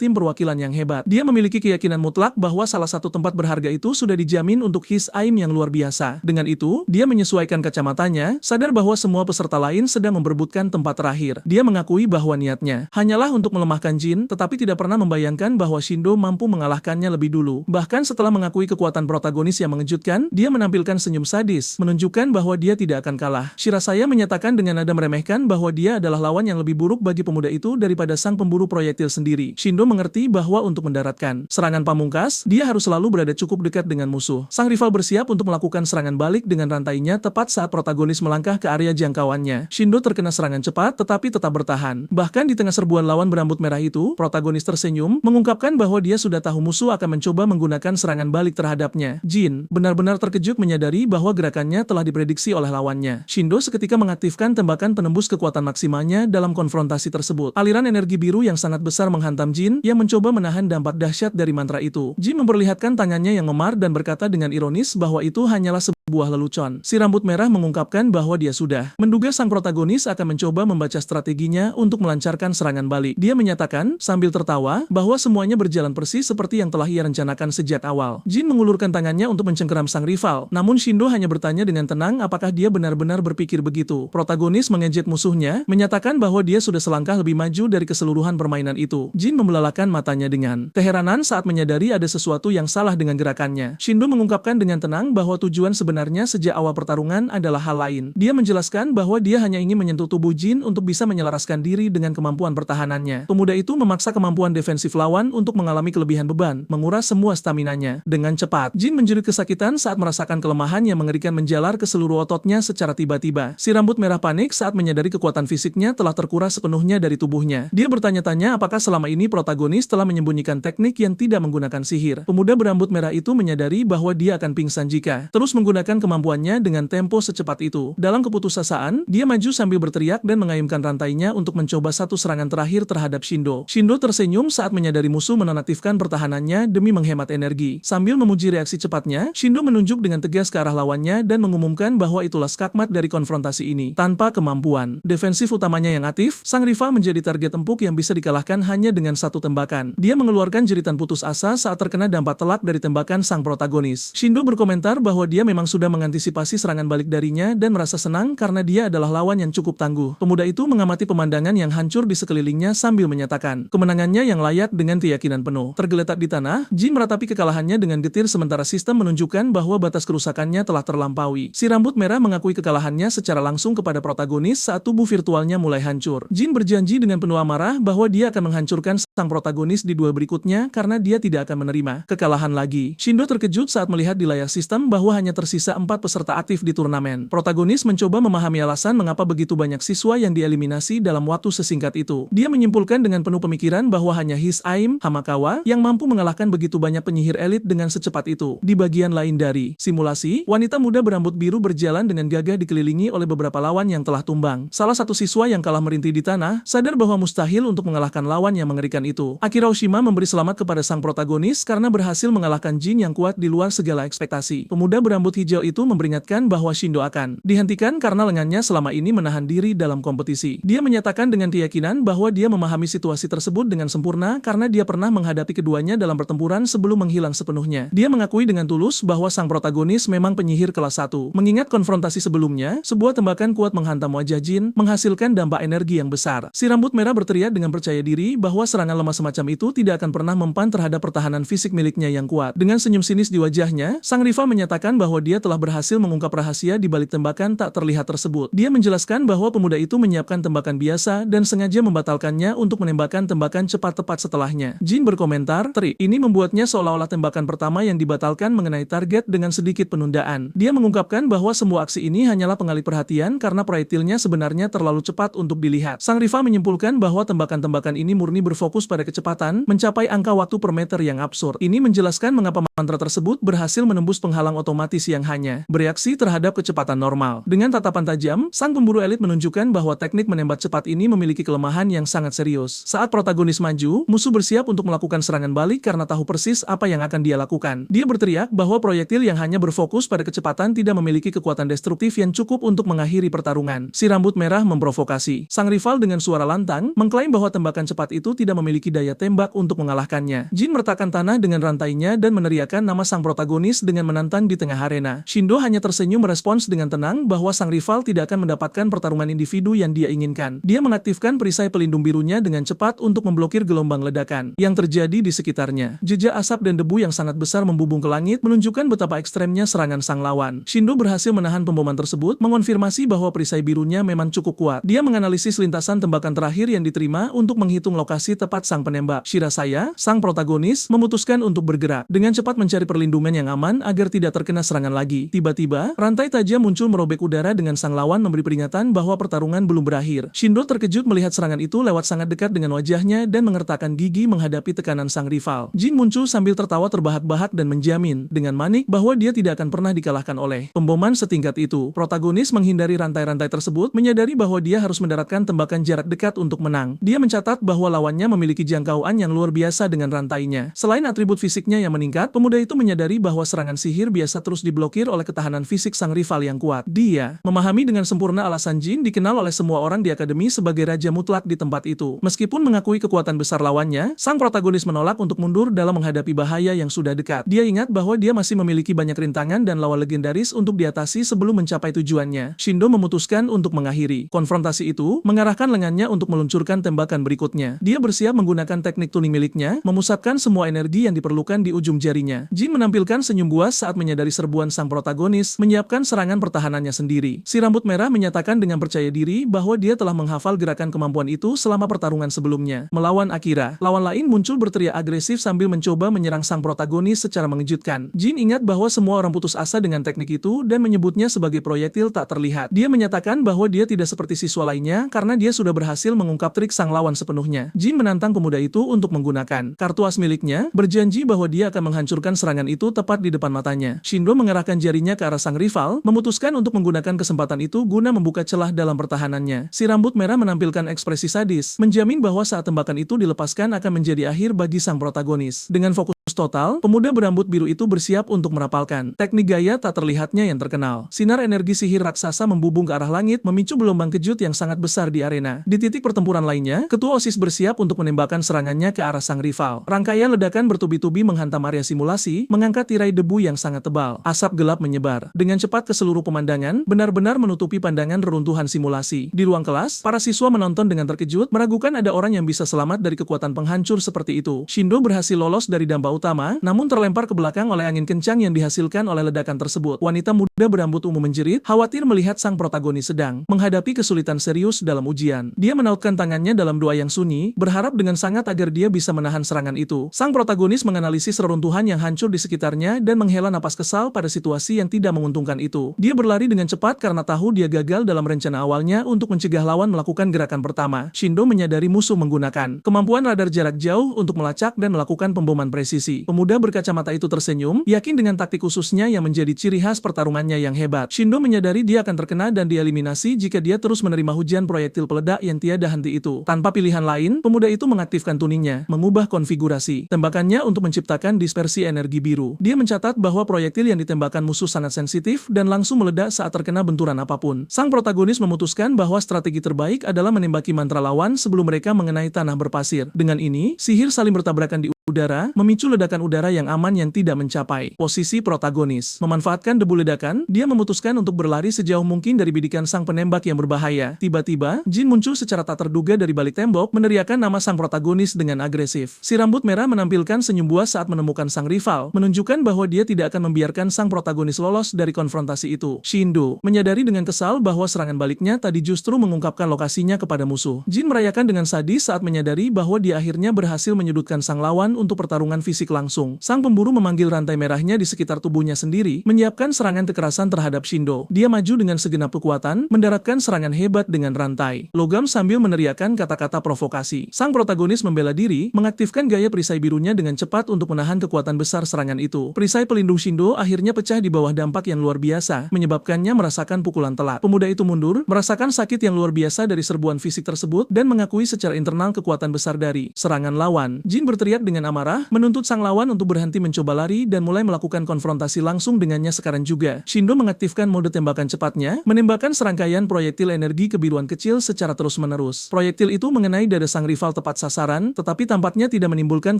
tim perwakilan yang hebat. Dia memiliki keyakinan mutlak bahwa salah satu tempat berharga itu sudah dijamin untuk his aim yang luar biasa. Dengan itu, dia menyesuaikan kacamatanya, sadar bahwa semua peserta lain sedang memperebutkan tempat terakhir. Dia mengakui bahwa niatnya hanyalah untuk melemahkan Jin, tetapi tidak pernah membayangkan bahwa Shindo mampu mengalahkannya lebih dulu. Bahkan setelah mengakui kekuatan protagonis yang mengejutkan, dia menampilkan senyum sadis, menunjukkan bahwa dia tidak akan kalah. Shirasaya menyatakan dengan nada meremehkan bahwa dia adalah lawan yang lebih buruk bagi pemuda itu daripada sang pemburu proyektil sendiri. Shindo mengerti bahwa untuk mendaratkan serangan pamungkas, dia harus selalu berada cukup dekat dengan musuh. Sang rival bersiap untuk melakukan serangan balik dengan rantainya tepat saat protagonis melangkah ke area jangkauannya. Shindo terkena serangan cepat tetapi tetap bertahan. Bahkan di tengah serbuan lawan berambut merah itu, protagonis tersenyum, mengungkapkan bahwa dia sudah tahu musuh akan mencoba menggunakan serangan balik terhadapnya. Jin benar-benar terkejut menyadari bahwa gerakannya telah diprediksi oleh lawannya. Shindo seketika mengaktifkan tembakan penembus kekuatan maksimalnya dalam konfrontasi tersebut. Aliran energi biru yang sangat besar menghantam Jin yang mencoba menahan dampak dahsyat dari mantra itu. Jin memperlihatkan tangannya yang memar dan berkata dengan ironis bahwa itu hanyalah sebuah lelucon. Si rambut merah mengungkapkan bahwa dia sudah menduga sang protagonis akan mencoba membaca strateginya untuk melancarkan serangan balik. Dia menyatakan sambil tertawa bahwa semuanya berjalan persis seperti yang telah ia rencanakan sejak awal. Jin mengulurkan tangannya untuk mencengkeram sang rival, namun Shindo hanya bertanya dengan tenang apakah dia benar-benar berpikir begitu. Protagonis mengejek musuhnya, menyatakan bahwa dia sudah selangkah lebih maju dari keseluruhan permainan itu. Jin membelalakan matanya dengan keheranan saat menyadari ada sesuatu yang salah dengan gerakannya. Shindo mengungkapkan dengan tenang bahwa tujuan sebenarnya sejak awal pertarungan adalah hal lain. Dia menjelaskan bahwa dia hanya ingin menyentuh tubuh Jin untuk bisa menyelaraskan diri dengan kemampuan pertahanannya. Pemuda itu memaksa kemampuan defensif lawan untuk mengalami kelebihan beban, menguras semua staminanya. Dengan cepat, Jin menjerit kesakitan saat merasakan kelemahan yang mengerikan menjalar ke seluruh ototnya secara tiba-tiba. Si rambut merah panik saat menyadari kekuatan fisiknya telah terkuras sepenuhnya dari tubuhnya. Dia bertanya-tanya apakah selama ini protagonis telah menyembunyikan teknik yang tidak menggunakan sihir. Pemuda berambut merah itu menyadari bahwa dia akan pingsan jika terus menggunakan kemampuannya dengan tempo secepat itu. Dalam keputusasaan, dia maju sambil berteriak dan mengayunkan rantainya untuk mencoba satu serangan terakhir terhadap Shindo. Shindo tersenyum saat menyadari musuh menonaktifkan pertahanannya demi menghemat energi. Sambil memuji reaksi cepatnya, Shindo menunjuk dengan tegas ke arah lawannya dan mengumumkan bahwa itulah skakmat dari konfrontasi ini. Tanpa kemampuan defensif utamanya yang aktif, sang rival menjadi target empuk yang bisa dikalahkan hanya dengan satu tembakan. Dia mengeluarkan jeritan putus asa saat terkena dampak telak dari tembakan sang protagonis. Shindo berkomentar bahwa dia memang sudah sudah mengantisipasi serangan balik darinya dan merasa senang karena dia adalah lawan yang cukup tangguh. Pemuda itu mengamati pemandangan yang hancur di sekelilingnya sambil menyatakan kemenangannya yang layak dengan keyakinan penuh. Tergeletak di tanah, Jin meratapi kekalahannya dengan getir sementara sistem menunjukkan bahwa batas kerusakannya telah terlampaui. Si rambut merah mengakui kekalahannya secara langsung kepada protagonis saat tubuh virtualnya mulai hancur. Jin berjanji dengan penuh amarah bahwa dia akan menghancurkan sang protagonis di duel berikutnya karena dia tidak akan menerima kekalahan lagi. Shindo terkejut saat melihat di layar sistem bahwa hanya tersisa 4 peserta aktif di turnamen. Protagonis mencoba memahami alasan mengapa begitu banyak siswa yang dieliminasi dalam waktu sesingkat itu. Dia menyimpulkan dengan penuh pemikiran bahwa hanya His Aim Hamakawa yang mampu mengalahkan begitu banyak penyihir elit dengan secepat itu. Di bagian lain dari simulasi, wanita muda berambut biru berjalan dengan gagah dikelilingi oleh beberapa lawan yang telah tumbang. Salah satu siswa yang kalah merintih di tanah, sadar bahwa mustahil untuk mengalahkan lawan yang mengerikan itu. Akira Oshima memberi selamat kepada sang protagonis karena berhasil mengalahkan Jin yang kuat di luar segala ekspektasi. Pemuda berambut hijau itu memperingatkan bahwa Shindo akan dihentikan karena lengannya selama ini menahan diri dalam kompetisi. Dia menyatakan dengan keyakinan bahwa dia memahami situasi tersebut dengan sempurna karena dia pernah menghadapi keduanya dalam pertempuran sebelum menghilang sepenuhnya. Dia mengakui dengan tulus bahwa sang protagonis memang penyihir kelas 1. Mengingat konfrontasi sebelumnya, sebuah tembakan kuat menghantam wajah Jin, menghasilkan dampak energi yang besar. Si rambut merah berteriak dengan percaya diri bahwa serangan lemah semacam itu tidak akan pernah mempan terhadap pertahanan fisik miliknya yang kuat. Dengan senyum sinis di wajahnya, sang rival menyatakan bahwa dia telah berhasil mengungkap rahasia di balik tembakan tak terlihat tersebut. Dia menjelaskan bahwa pemuda itu menyiapkan tembakan biasa dan sengaja membatalkannya untuk menembakkan tembakan cepat tepat setelahnya. Jin berkomentar, "Trik ini membuatnya seolah-olah tembakan pertama yang dibatalkan mengenai target dengan sedikit penundaan." Dia mengungkapkan bahwa semua aksi ini hanyalah pengalih perhatian karena proyektilnya sebenarnya terlalu cepat untuk dilihat. Sang rival menyimpulkan bahwa tembakan-tembakan ini murni berfokus pada kecepatan, mencapai angka waktu per meter yang absurd. Ini menjelaskan mengapa mantra tersebut berhasil menembus penghalang otomatis yang hanya bereaksi terhadap kecepatan normal. Dengan tatapan tajam, sang pemburu elit menunjukkan bahwa teknik menembak cepat ini memiliki kelemahan yang sangat serius. Saat protagonis maju, musuh bersiap untuk melakukan serangan balik karena tahu persis apa yang akan dia lakukan. Dia berteriak bahwa proyektil yang hanya berfokus pada kecepatan tidak memiliki kekuatan destruktif yang cukup untuk mengakhiri pertarungan. Si rambut merah memprovokasi. Sang rival dengan suara lantang mengklaim bahwa tembakan cepat itu tidak memiliki daya tembak untuk mengalahkannya. Jin meretakan tanah dengan rantainya dan meneriakkan nama sang protagonis dengan menantang di tengah arena. Shindo hanya tersenyum merespons dengan tenang bahwa sang rival tidak akan mendapatkan pertarungan individu yang dia inginkan. Dia mengaktifkan perisai pelindung birunya dengan cepat untuk memblokir gelombang ledakan yang terjadi di sekitarnya. Jejak asap dan debu yang sangat besar membubung ke langit menunjukkan betapa ekstremnya serangan sang lawan. Shindo berhasil menahan pemboman tersebut, mengonfirmasi bahwa perisai birunya memang cukup kuat. Dia menganalisis lintasan tembakan terakhir yang diterima untuk menghitung lokasi tepat sang penembak. Shirasaya, sang protagonis, memutuskan untuk bergerak dengan cepat mencari perlindungan yang aman agar tidak terkena serangan lagi. Tiba-tiba, rantai tajam muncul merobek udara dengan sang lawan memberi peringatan bahwa pertarungan belum berakhir. Shindo terkejut melihat serangan itu lewat sangat dekat dengan wajahnya dan mengertakkan gigi menghadapi tekanan sang rival. Jin muncul sambil tertawa terbahak-bahak dan menjamin dengan manik bahwa dia tidak akan pernah dikalahkan oleh pemboman setingkat itu. Protagonis menghindari rantai-rantai tersebut, menyadari bahwa dia harus mendaratkan tembakan jarak dekat untuk menang. Dia mencatat bahwa lawannya memiliki jangkauan yang luar biasa dengan rantainya. Selain atribut fisiknya yang meningkat, pemuda itu menyadari bahwa serangan sihir biasa terus diblokir oleh ketahanan fisik sang rival yang kuat. Dia memahami dengan sempurna alasan Jin dikenal oleh semua orang di akademi sebagai raja mutlak di tempat itu. Meskipun mengakui kekuatan besar lawannya, sang protagonis menolak untuk mundur dalam menghadapi bahaya yang sudah dekat. Dia ingat bahwa dia masih memiliki banyak rintangan dan lawan legendaris untuk diatasi sebelum mencapai tujuannya. Shindo memutuskan untuk mengakhiri konfrontasi itu, mengarahkan lengannya untuk meluncurkan tembakan berikutnya. Dia bersiap menggunakan teknik tuning miliknya, memusatkan semua energi yang diperlukan di ujung jarinya. Jin menampilkan senyum buas saat menyadari serbuan sang protagonis, menyiapkan serangan pertahanannya sendiri. Si rambut merah menyatakan dengan percaya diri bahwa dia telah menghafal gerakan kemampuan itu selama pertarungan sebelumnya. Melawan Akira, lawan lain muncul berteriak agresif sambil mencoba menyerang sang protagonis secara mengejutkan. Jin ingat bahwa semua orang putus asa dengan teknik itu dan menyebutnya sebagai proyektil tak terlihat. Dia menyatakan bahwa dia tidak seperti siswa lainnya karena dia sudah berhasil mengungkap trik sang lawan sepenuhnya. Jin menantang pemuda itu untuk menggunakan kartu as miliknya, berjanji bahwa dia akan menghancurkan serangan itu tepat di depan matanya. Shindo mengerahkan jarinya ke arah sang rival, memutuskan untuk menggunakan kesempatan itu guna membuka celah dalam pertahanannya. Si rambut merah menampilkan ekspresi sadis, menjamin bahwa saat tembakan itu dilepaskan akan menjadi akhir bagi sang protagonis. Dengan fokus total, pemuda berambut biru itu bersiap untuk merapalkan teknik gaya tak terlihatnya yang terkenal. Sinar energi sihir raksasa membubung ke arah langit, memicu gelombang kejut yang sangat besar di arena. Di titik pertempuran lainnya, ketua OSIS bersiap untuk menembakkan serangannya ke arah sang rival. Rangkaian ledakan bertubi-tubi menghantam area simulasi simulasi, mengangkat tirai debu yang sangat tebal. Asap gelap menyebar dengan cepat ke seluruh pemandangan, benar-benar menutupi pandangan reruntuhan simulasi. Di ruang kelas, para siswa menonton dengan terkejut, meragukan ada orang yang bisa selamat dari kekuatan penghancur seperti itu. Shindo berhasil lolos dari damba utama, namun terlempar ke belakang oleh angin kencang yang dihasilkan oleh ledakan tersebut. Wanita muda berambut ungu menjerit, khawatir melihat sang protagonis sedang menghadapi kesulitan serius dalam ujian. Dia menautkan tangannya dalam doa yang sunyi, berharap dengan sangat agar dia bisa menahan serangan itu. Sang protagonis menganalisis reruntuhan yang hancur di sekitarnya dan menghela napas kesal pada situasi yang tidak menguntungkan itu. Dia berlari dengan cepat karena tahu dia gagal dalam rencana awalnya untuk mencegah lawan melakukan gerakan pertama. Shindo menyadari musuh menggunakan kemampuan radar jarak jauh untuk melacak dan melakukan pemboman presisi. Pemuda berkacamata itu tersenyum, yakin dengan taktik khususnya yang menjadi ciri khas pertarungannya yang hebat. Shindo menyadari dia akan terkena dan dieliminasi jika dia terus menerima hujan proyektil peledak yang tiada henti itu. Tanpa pilihan lain, pemuda itu mengaktifkan tuningnya, mengubah konfigurasi tembakannya untuk menciptakan dispersi energi biru. Dia mencatat bahwa proyektil yang ditembakkan musuh sangat sensitif dan langsung meledak saat terkena benturan apapun. Sang protagonis memutuskan bahwa strategi terbaik adalah menembaki mantra lawan sebelum mereka mengenai tanah berpasir. Dengan ini, sihir saling bertabrakan di udara, memicu ledakan udara yang aman yang tidak mencapai posisi protagonis. Memanfaatkan debu ledakan, dia memutuskan untuk berlari sejauh mungkin dari bidikan sang penembak yang berbahaya. Tiba-tiba, Jin muncul secara tak terduga dari balik tembok, meneriakkan nama sang protagonis dengan agresif. Si rambut merah menampilkan senyum buas saat menemukan sang rival, menunjukkan bahwa dia tidak akan membiarkan sang protagonis lolos dari konfrontasi itu. Shindo menyadari dengan kesal bahwa serangan baliknya tadi justru mengungkapkan lokasinya kepada musuh. Jin merayakan dengan sadis saat menyadari bahwa dia akhirnya berhasil menyudutkan sang lawan untuk pertarungan fisik langsung. Sang pemburu memanggil rantai merahnya di sekitar tubuhnya sendiri, menyiapkan serangan kekerasan terhadap Shindo. Dia maju dengan segenap kekuatan, mendaratkan serangan hebat dengan rantai logam sambil meneriakkan kata-kata provokasi. Sang protagonis membela diri, mengaktifkan gaya perisai birunya dengan cepat untuk menahan kekuatan besar serangan itu. Perisai pelindung Shindo akhirnya pecah di bawah dampak yang luar biasa, menyebabkannya merasakan pukulan telat. Pemuda itu mundur, merasakan sakit yang luar biasa dari serbuan fisik tersebut, dan mengakui secara internal kekuatan besar dari serangan lawan. Jin berteriak dengan amarah, menuntut sang lawan untuk berhenti mencoba lari dan mulai melakukan konfrontasi langsung dengannya sekarang juga. Shindo mengaktifkan mode tembakan cepatnya, menembakkan serangkaian proyektil energi kebiruan kecil secara terus-menerus. Proyektil itu mengenai dada sang rival tepat sasaran, tetapi tampaknya tidak menimbulkan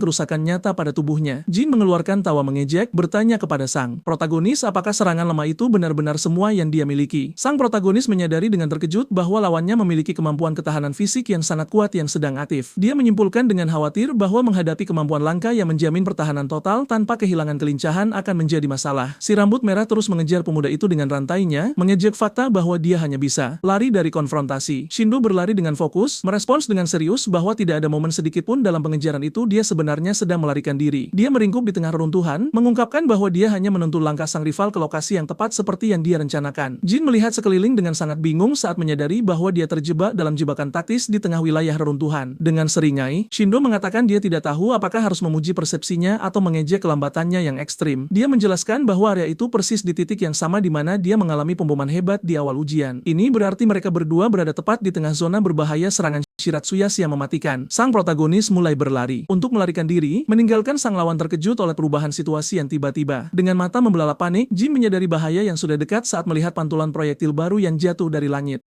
kerusakan nyata pada tubuhnya. Jin mengeluarkan tawa mengejek, bertanya kepada sang protagonis apakah serangan lemah itu benar-benar semua yang dia miliki. Sang protagonis menyadari dengan terkejut bahwa lawannya memiliki kemampuan ketahanan fisik yang sangat kuat yang sedang aktif. Dia menyimpulkan dengan khawatir bahwa menghadapi kemampuan langka yang menjamin pertahanan total tanpa kehilangan kelincahan akan menjadi masalah. Si rambut merah terus mengejar pemuda itu dengan rantainya, mengejek fakta bahwa dia hanya bisa lari dari konfrontasi. Shindo berlari dengan fokus, merespons dengan serius bahwa tidak ada momen sedikit pun dalam pengejaran itu dia sebenarnya sedang melarikan diri. Dia meringkuk di tengah reruntuhan, mengungkapkan bahwa dia hanya menuntun langkah sang rival ke lokasi yang tepat seperti yang dia rencanakan. Jin melihat sekeliling dengan sangat bingung saat menyadari bahwa dia terjebak dalam jebakan taktis di tengah wilayah reruntuhan. Dengan seringai, Shindo mengatakan dia tidak tahu apakah harus memuji persepsinya atau mengejek kelambatannya yang ekstrim. Dia menjelaskan bahwa area itu persis di titik yang sama di mana dia mengalami pemboman hebat di awal ujian. Ini berarti mereka berdua berada tepat di tengah zona berbahaya serangan Shiratsuyas yang mematikan. Sang protagonis mulai berlari untuk melarikan diri, meninggalkan sang lawan terkejut oleh perubahan situasi yang tiba-tiba. Dengan mata membelalak panik, Jin menyadari bahaya yang sudah dekat saat melihat pantulan proyektil baru yang jatuh dari langit.